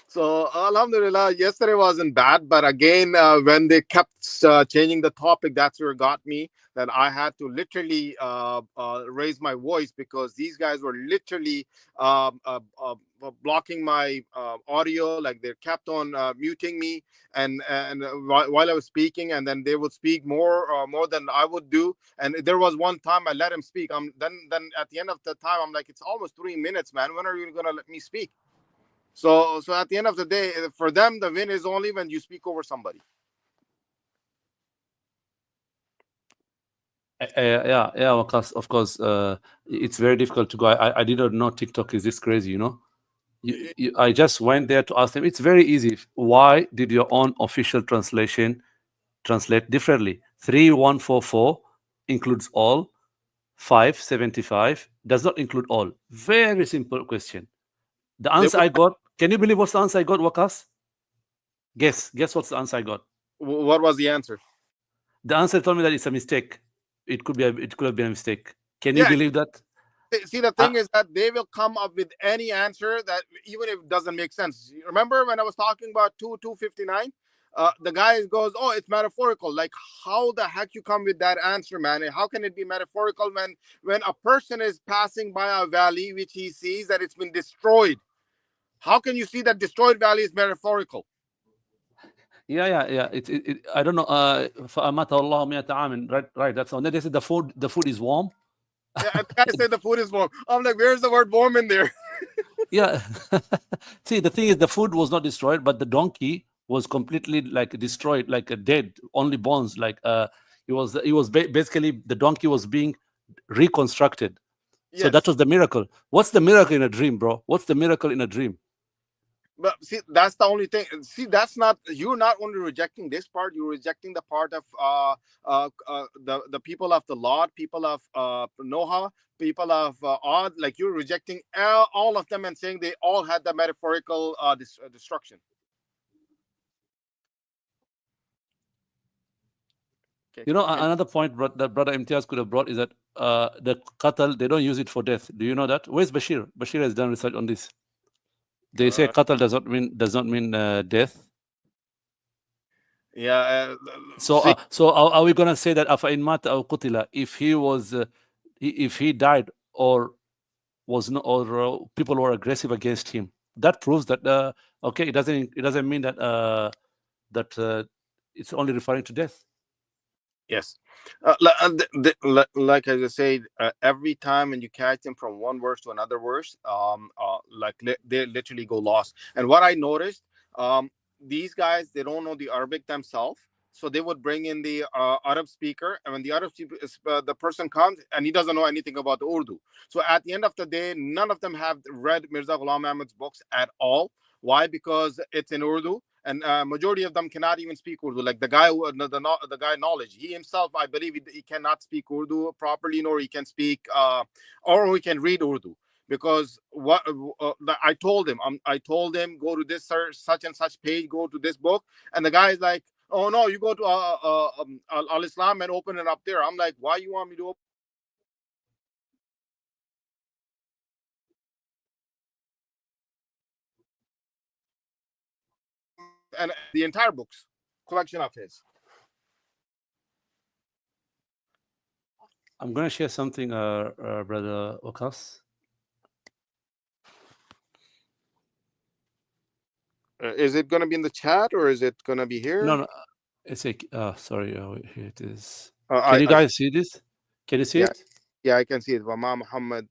So alhamdulillah, yesterday wasn't bad, but again, when they kept changing the topic, that's where it got me, that I had to literally raise my voice, because these guys were literally blocking my audio. Like they kept on muting me, and while I was speaking, and then they would speak more than I would do. And there was one time I let him speak. Then at the end of the time, I'm like, it's almost 3 minutes, man. When are you gonna let me speak? So at the end of the day, for them, the win is only when you speak over somebody. Yeah, of course. It's very difficult to go. I did not know TikTok is this crazy, you know. I just went there to ask them. It's very easy. Why did your own official translation translate differently? 3144 includes all. 575 does not include all. Very simple question. The answer I got. Can you believe what's the answer I got, Waqas? Guess what's the answer I got. What was the answer? The answer told me that it's a mistake. It could have been a mistake. Can you Yeah. believe that? See, the thing is that they will come up with any answer that even if it doesn't make sense. You remember when I was talking about 259? The guy goes, "Oh, it's metaphorical." Like, how the heck you come with that answer, man? And how can it be metaphorical when a person is passing by a valley which he sees that it's been destroyed? How can you see that destroyed valley is metaphorical? Yeah. I don't know. فَأَمَاتَهُ اللَّهُ مِائَةَ عَامٍ. Right. That's on. They said the food is warm. Yeah, and the guy said the food is warm. I'm like, where's the word warm in there? Yeah. See, the thing is, the food was not destroyed, but the donkey was completely like destroyed, like dead, only bones. Like it was basically the donkey was being reconstructed. So Yes. that was the miracle. What's the miracle in a dream, bro? What's the miracle in a dream? But see, that's the only thing. See, that's not, you're not only rejecting this part, you're rejecting the part of the people of the Lot, people of Noah, people of Ad. Like, you're rejecting all of them and saying they all had the metaphorical destruction. Okay. You know, another point that Brother Imtiaz could have brought is that the qatl, they don't use it for death. Do you know that? Where's Bashir? Bashir has done research on this. They say qatl does not mean death. Yeah. So are we gonna say that afa in mata aw qutila, if he was if he died or was not, or people were aggressive against him, that proves that okay, it doesn't mean that it's only referring to death. Yes. Like I just said, every time when you catch them from one verse to another verse, they literally go lost. And what I noticed, these guys, they don't know the Arabic themselves, so they would bring in the Arab speaker, and when the Arab speaker, the person comes and he doesn't know anything about the Urdu. So at the end of the day, none of them have read Mirza Ghulam Ahmad's books at all. Why? Because it's in Urdu, and majority of them cannot even speak Urdu. Like the guy, the guy Knowledge, he himself, I believe, he cannot speak Urdu properly, nor he can speak, or he can read Urdu. Because what I told him, go to this such and such page, go to this book, and the guy is like, "Oh no, you go to Al-Islam and open it up there." I'm like, "Why you want me to open?" And the entire books collection of his. I'm gonna share something, Brother Okas. Is it going to be in the chat or is it going to be here? No, it's a sorry, here it is. Can you guys see this? Can you see it? Yeah, I can see it. Wama Muhammad,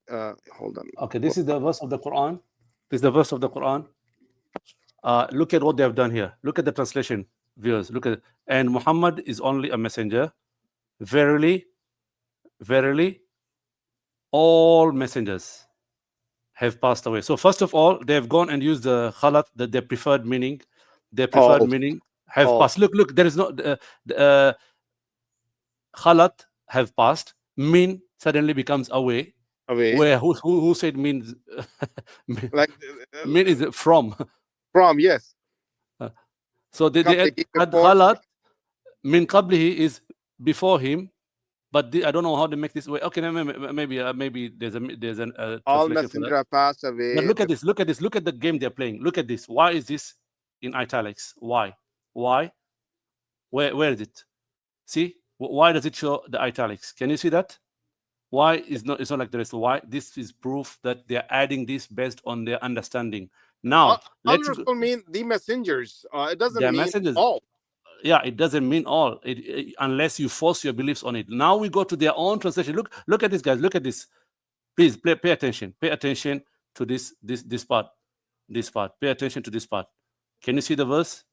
hold on. Okay, this is the verse of the Quran. This is the verse of the Quran. Look at what they have done here. Look at the translation, viewers. Look at it. And Muhammad is only a messenger. Verily, verily, all messengers have passed away. So first of all, they have gone and used the khalat, their preferred meaning. Their preferred meaning have passed. Look, there is no khalat have passed. Min suddenly becomes away. Where who said means like min is from. From, yes. So they add khalat min qablihi is before him. But I don't know how they make this way. Okay, maybe there's an all messenger passed away. But look at this. Look at the game they're playing. Look at this. Why is this in italics? Why? Where is it? See, why does it show the italics? Can you see that? Why is not? It's not like the rest. Why? This is proof that they're adding this based on their understanding. Now, Al-Rusul mean the messengers. It doesn't mean messengers. All. Yeah, it doesn't mean all, unless you force your beliefs on it. Now we go to their own translation. Look at this, guys. Look at this. Please pay attention. Pay attention to this part. This part. Pay attention to this part. Can you see the verse?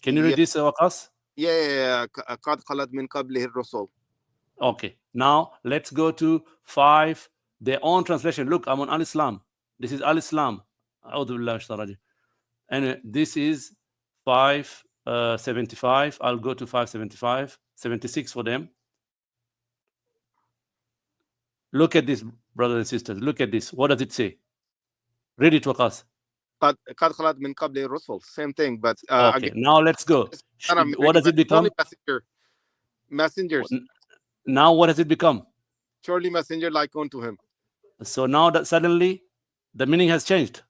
Can you read this, Waqas? Yeah. قَدْ خَلَتْ مِنْ قَبْلِهِ الرُّسُلُ. Okay. Now let's go to 5. Their own translation. Look, I'm on Al-Islam. This is Al-Islam. And this is 575. I'll go to 575, 76 for them. Look at this, brothers and sisters. Look at this. What does it say? Read it to us. قد خلت من قبل الرسل. Same thing, but Okay, again, now let's go. What does it become? surely messengers. Now what does it become? Surely messenger like unto him. So now that suddenly the meaning has changed.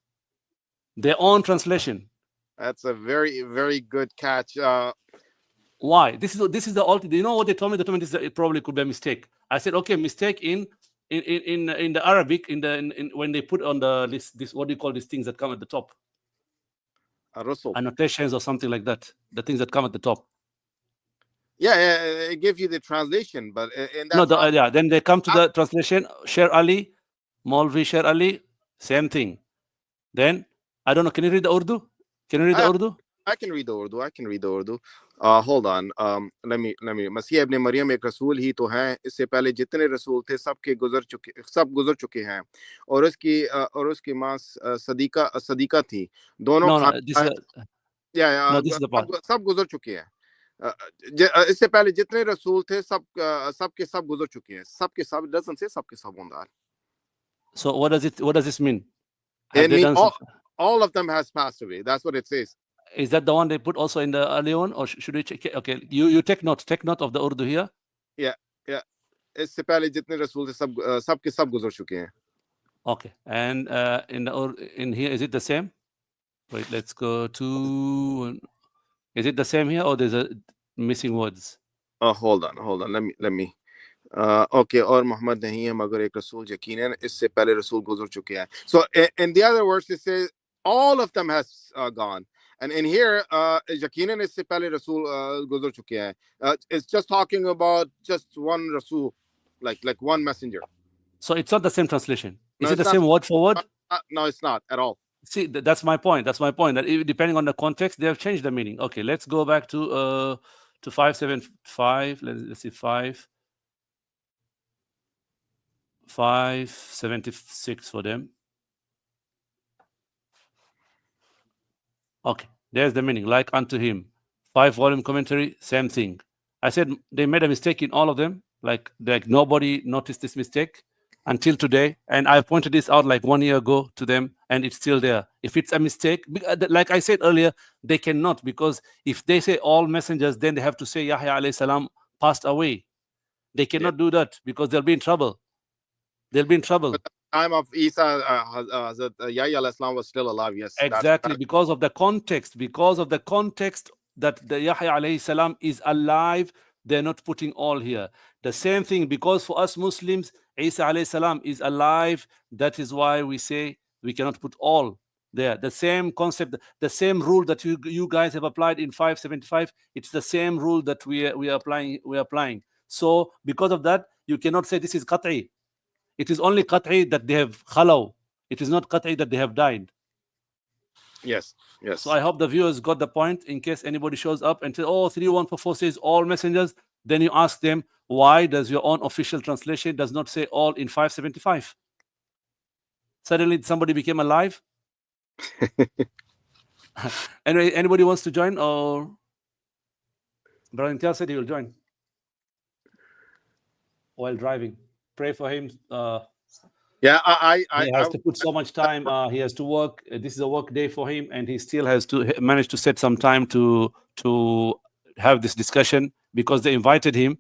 Their own translation. That's a very, very good catch. Why? This is the ultimate. You know what they told me? They told me it probably could be a mistake. I said, okay, mistake in the Arabic in when they put on the this what do you call these things that come at the top? Al-Rusul. Annotations or something like that. The things that come at the top. Yeah, it gives you the translation, but in that No, yeah. Then they come to the translation. Sher Ali, Maulvi Sher Ali, same thing. Then I don't know. Can you read the Urdu? Can you read the Urdu? I can read the Urdu. Hold on. Let me. मसीह इब्न मरियम एक रसूल ही तो हैं. इससे पहले जितने रसूल थे सब गुजर चुके हैं. और उसकी माँ सदीका थी. दोनों सब गुजर चुके हैं. इससे पहले जितने रसूल थे सबके सब गुजर चुके हैं. सबके सब doesn't say सबके सब on that. So what does this mean? It means all of them has passed away. That's what it says. Is that the one they put also in the early one, or should we check? Okay, you take note of the Urdu here. Yeah. इससे पहले जितने रसूल थे सबके सब गुजर चुके हैं. Okay, and in here is it the same? Wait, let's go to. Is it the same here, or there's a missing words? Hold on. Let me. Okay, और मोहम्मद नहीं है मगर एक रसूल यकीनन इससे पहले रसूल गुजर चुके हैं. So in the other words it says all of them has gone, and in here यकीनन इससे पहले रसूल गुजर चुके हैं. It's just talking about just one rasul, like one messenger. So it's not the same translation. Is it the same word for word? No, it's not at all. See, that's my point. That depending on the context, they have changed the meaning. Okay, let's go back to 575. Let's see 576 for them. Okay, there's the meaning. Like unto him. 5-volume commentary, same thing. I said they made a mistake in all of them. Like nobody noticed this mistake until today, and I pointed this out like 1 year ago to them, and it's still there. If it's a mistake, like I said earlier, they cannot, because if they say all messengers, then they have to say Yahya alayhi salam passed away. They cannot do that because they'll be in trouble. But the time of Isa, Yahya alayhi salam was still alive. Yes, exactly, because of the context. That the Yahya alayhi salam is alive, they're not putting all here. The same thing, because for us Muslims, Isa alayhi salam is alive. That is why we say we cannot put all there. The same concept, the same rule that you guys have applied in 575, it's the same rule that we are applying. So because of that, you cannot say this is qat'i. It is only qat'i that they have khalaw. It is not qat'i that they have died. Yes. So I hope the viewers got the point. In case anybody shows up and says, 3144 says all messengers, then you ask them, why does your own official translation does not say all in 575? Suddenly somebody became alive. Anyway, anybody wants to join, or Brother Imtiaz said he will join while driving. Pray for him. Yeah, he has to put so much time. He has to work. This is a work day for him, and he still has to manage to set some time to have this discussion, because they invited him,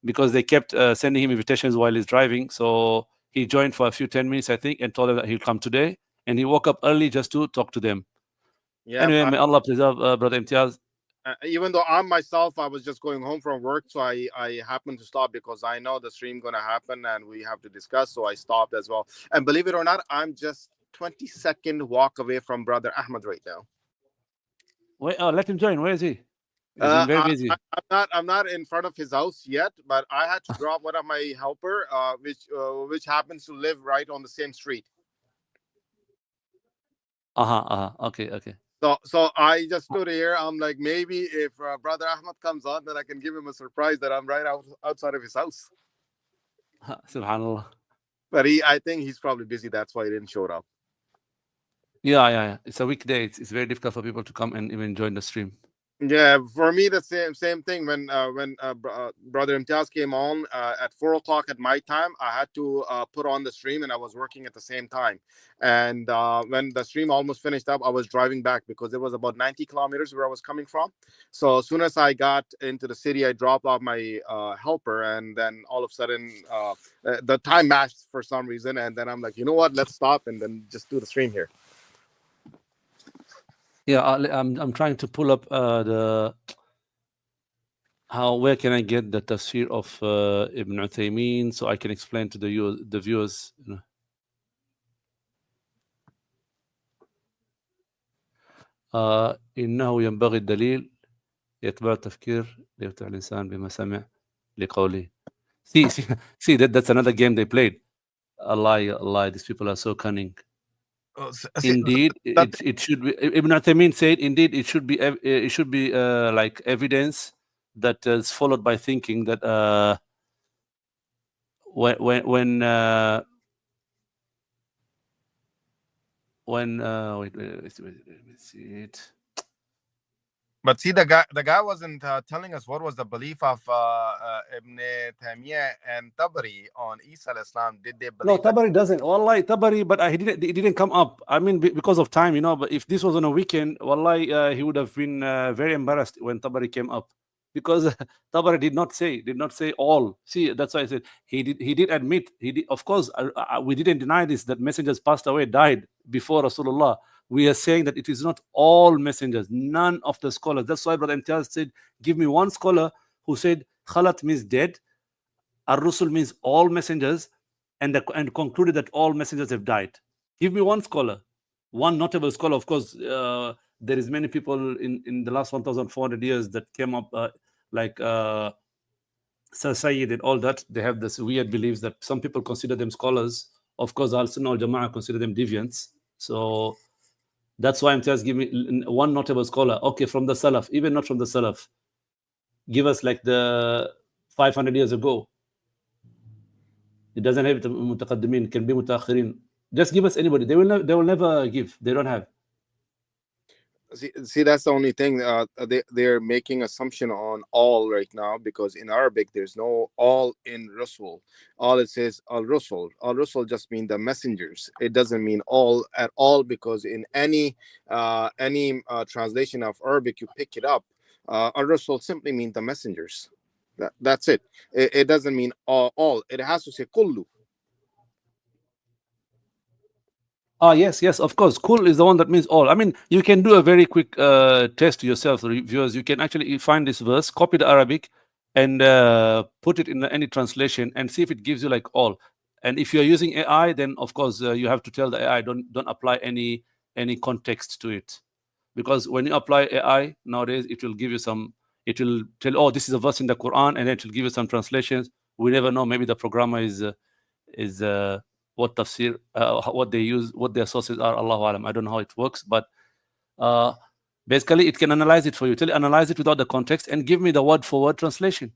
because they kept sending him invitations while he's driving. So he joined for a few 10 minutes, I think, and told them that he'll come today. And he woke up early just to talk to them. Yeah, anyway, may Allah preserve Brother Imtiaz. Even though I was just going home from work, so I happened to stop because I know the stream gonna happen and we have to discuss, so I stopped as well. And believe it or not, I'm just 20-second walk away from Brother Ahmad right now. Wait, let him join. Where is he? He's very busy. I'm not in front of his house yet, but I had to drop one of my helper, which happens to live right on the same street. Okay. So I just stood here. I'm like, maybe if Brother Ahmad comes on, then I can give him a surprise that I'm right outside of his house. Subhanallah. But I think he's probably busy. That's why he didn't show up. Yeah. It's a weekday. It's very difficult for people to come and even join the stream. Yeah, for me the same thing. When brother Imtiaz came on at 4 o'clock at my time, I had to put on the stream, and I was working at the same time. And when the stream almost finished up, I was driving back because it was about 90 kilometers where I was coming from. So as soon as I got into the city, I dropped off my helper, and then all of a sudden the time matched for some reason, and then I'm like, you know what? Let's stop and then just do the stream here. Yeah, I'm trying to pull up where can I get the tafsir of Ibn Uthaymeen so I can explain to the viewers. إنه ينبغي الدليل يتبع التفكير ليتبع الإنسان بما سمع لقوله. See that's another game they played. A lie. These people are so cunning. Indeed, it should be. Ibn Uthaymeen said, indeed, it should be like evidence that is followed by thinking that when wait, let me see it. But see, the guy wasn't telling us what was the belief of Ibn Taymiyyah and Tabari on Isa al-Islam. Did they believe? No, Tabari doesn't. Wallahi, Tabari, but he didn't come up. I mean, because of time, But if this was on a weekend, wallahi, he would have been very embarrassed when Tabari came up, because Tabari did not say all. See, that's why I said he did admit. Of course, we didn't deny this, that messengers passed away, died before Rasulullah. We are saying that it is not all messengers, none of the scholars. That's why Brother Imtiaz said, give me one scholar who said Khalat means dead, Al-Rusul means all messengers, and concluded that all messengers have died. Give me one scholar, one notable scholar. Of course, there is many people in the last 1,400 years that came up, like Sir Sayyid and all that. They have this weird beliefs that some people consider them scholars. Of course, Al-Sunnah al-Jama'ah consider them deviants. So that's why I'm just giving one notable scholar. Okay, from the Salaf, even not from the Salaf. Give us like the 500 years ago. It doesn't have mutaqaddimin, can be mutaakhirin. Just give us anybody. They will never give. They don't have. See, that's the only thing. They're making assumption on all right now, because in Arabic there's no all in Rasul. All it says Al-Rusul. Al-Rusul just mean the messengers. It doesn't mean all at all, because in any translation of Arabic you pick it up, Al-Rusul simply means the messengers. That's it. It doesn't mean all. It has to say kullu. Yes, of course. Kul is the one that means all. I mean, you can do a very quick test yourself, viewers. You can actually find this verse, copy the Arabic, and put it in any translation, and see if it gives you like all. And if you're using AI, then of course you have to tell the AI don't apply any context to it, because when you apply AI nowadays, it will give you some. It will tell, oh, this is a verse in the Quran, and then it will give you some translations. We never know. Maybe the programmer is what tafsir, what they use, what their sources are. Allahu alam. I don't know how it works, but basically it can analyze it for you. Analyze it without the context and give me the word for word translation,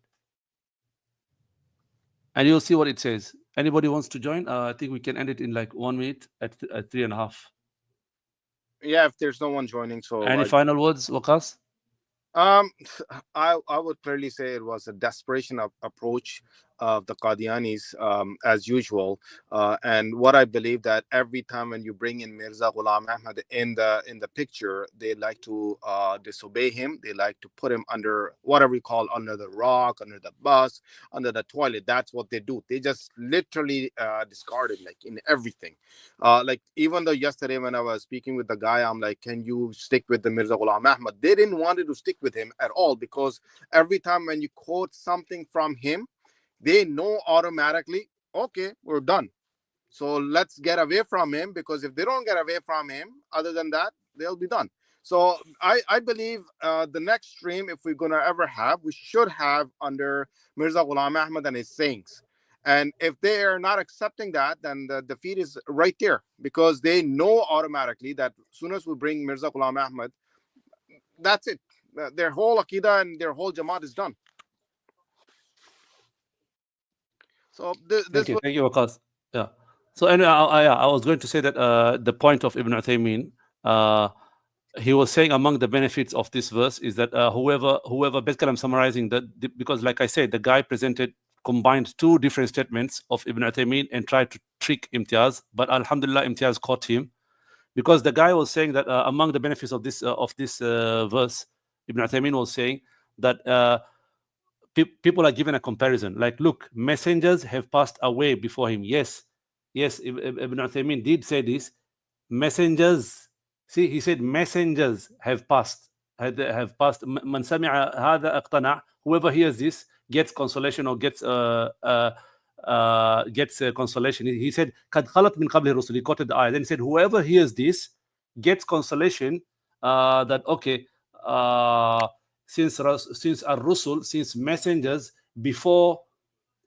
and you'll see what it says. Anybody wants to join? I think we can end it in like 1 minute at 3.5. Yeah, if there's no one joining. So any final words, Waqas? I would clearly say it was a desperation approach of the Qadianis, as usual. And what I believe, that every time when you bring in Mirza Ghulam Ahmad in the picture, they like to disobey him. They like to put him under whatever we call, under the rock, under the bus, under the toilet. That's what they do. They just literally discard it, like in everything. Like even though yesterday when I was speaking with the guy, I'm like, can you stick with the Mirza Ghulam Ahmad? They didn't want to stick with him at all, because every time when you quote something from him, they know automatically, okay, we're done. So let's get away from him, because if they don't get away from him, other than that, they'll be done. So I believe the next stream, if we're going to ever have, we should have under Mirza Ghulam Ahmad and his sayings. And if they are not accepting that, then the defeat is right there, because they know automatically that as soon as we bring Mirza Ghulam Ahmad, that's it. Their whole Aqidah and their whole Jamaat is done. So thank you, Waqas. Yeah. So anyway, I was going to say that the point of Ibn Uthaymeen, he was saying among the benefits of this verse is that whoever basically I'm summarizing that because like I said, the guy combined two different statements of Ibn Uthaymeen and tried to trick Imtiaz, but alhamdulillah Imtiaz caught him, because the guy was saying that among the benefits of this verse, Ibn Uthaymeen was saying that people are given a comparison, like, look, messengers have passed away before him. Yes, Ibn Uthaymeen did say this. Messengers, see, he said messengers have passed. Have passed. Man sami'a hadha aqtana'. Whoever hears this gets consolation or gets consolation. He said, "Kad khalat min qabli rusul." He quoted the ayah. Then he said, whoever hears this gets consolation. That okay, since Al-Rusul, since messengers before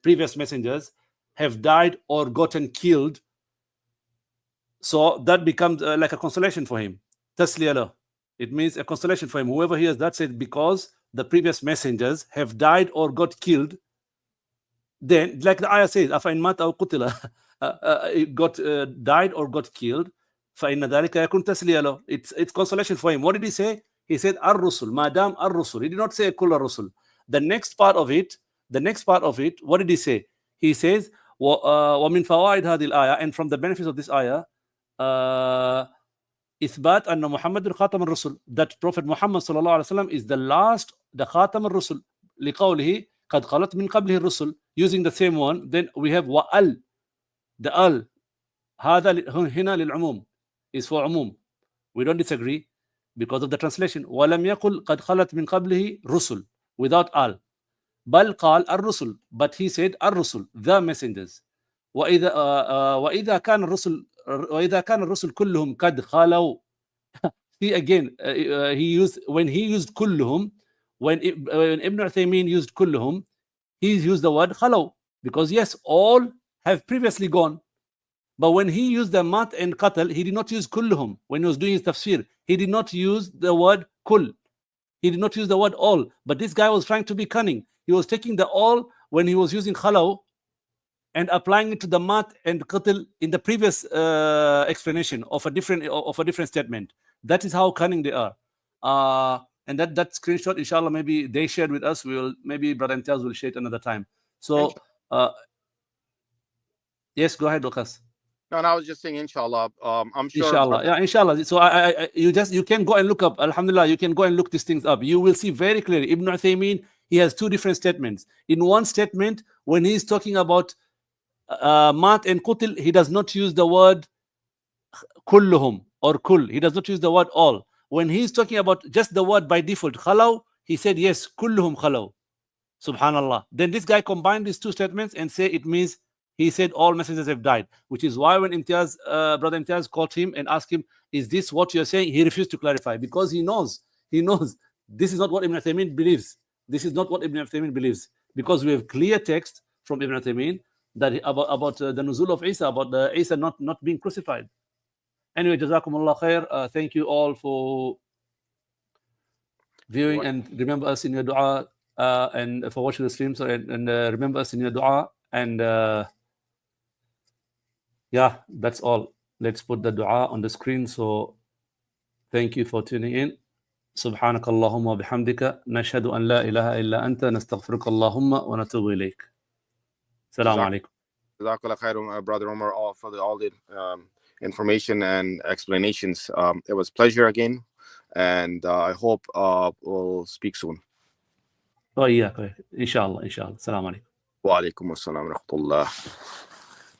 previous messengers have died or gotten killed, so that becomes like a consolation for him. Tasliya. It means a consolation for him. Whoever hears that said, because the previous messengers have died or got killed, then like the ayah says, afa in mata aw qutila, got died or got killed, fa inna dhalika yakun tasliya lahu. It's consolation for him. What did he say? He said Ar-Rusul, Madam Ar-Rusul. He did not say Kul Ar-Rusul. The next part of it, what did he say? He says, wa min fawaid hadhihi al-ayah, and from the benefits of this ayah, إثبات أن محمد خاتم الرسل, that Prophet Muhammad sallallahu alaihi wasallam is the last, the خاتم الرسل, لقوله قد خلت من قبله الرسل, using the same one. Then we have وَأَل, the al, هذا هنا للعموم, is for umum. We don't disagree because of the translation. ولم يقل قد خلت من قبله رسل, without al, بل قال الرسل, but he said الرسل, the messengers. وإذا كان الرسل كلهم قد خلوا. See again, when he used كلهم, when Ibn Uthaymeen used كلهم, he used the word خلوا, because yes, all have previously gone. But when he used the mat and qatl, he did not use كلهم. When he was doing his tafsir, he did not use the word كل. He did not use the word all. But this guy was trying to be cunning. He was taking the all when he was using خلوا and applying it to the mat and qatl in the previous explanation of a different statement. That is how cunning they are. And that screenshot, inshallah, maybe they shared with us. Maybe Brother Imtiaz will share it another time. So yes, go ahead, Lucas. No, I was just saying, inshallah. I'm sure. Inshallah, yeah, inshallah. So you can go and look up. Alhamdulillah, you can go and look these things up. You will see very clearly. Ibn Uthaymeen, he has two different statements. In one statement, when he's talking about mat and qutl, he does not use the word kulluhum or kul. He does not use the word all. When he's talking about just the word by default, khalaw, he said yes, kulluhum khalaw. Subhanallah. Then this guy combined these two statements and say it means he said all messengers have died, which is why when Imtiaz, Brother Imtiaz called him and asked him, is this what you're saying? He refused to clarify, because he knows this is not what Ibn Uthaymeen believes. This is not what Ibn Uthaymeen believes, because we have clear text from Ibn Uthaymeen that about the nuzul of Isa, about the Isa not being crucified. Anyway, jazakumullah khair. Thank you all for viewing, and remember us in your dua, and for watching the stream. So and remember us in your dua, and yeah, that's all. Let's put the dua on the screen. So thank you for tuning in. سبحانك اللهم وبحمدك نشهد أن لا إله إلا أنت نستغفرك اللهم ونتوب إليك. السلام عليكم. Jazakallah khair, Brother Umar, for all the information and explanations. It was a pleasure again, and I hope we'll speak soon. وإياك إن شاء الله. السلام عليكم. وعليكم السلام ورحمة الله.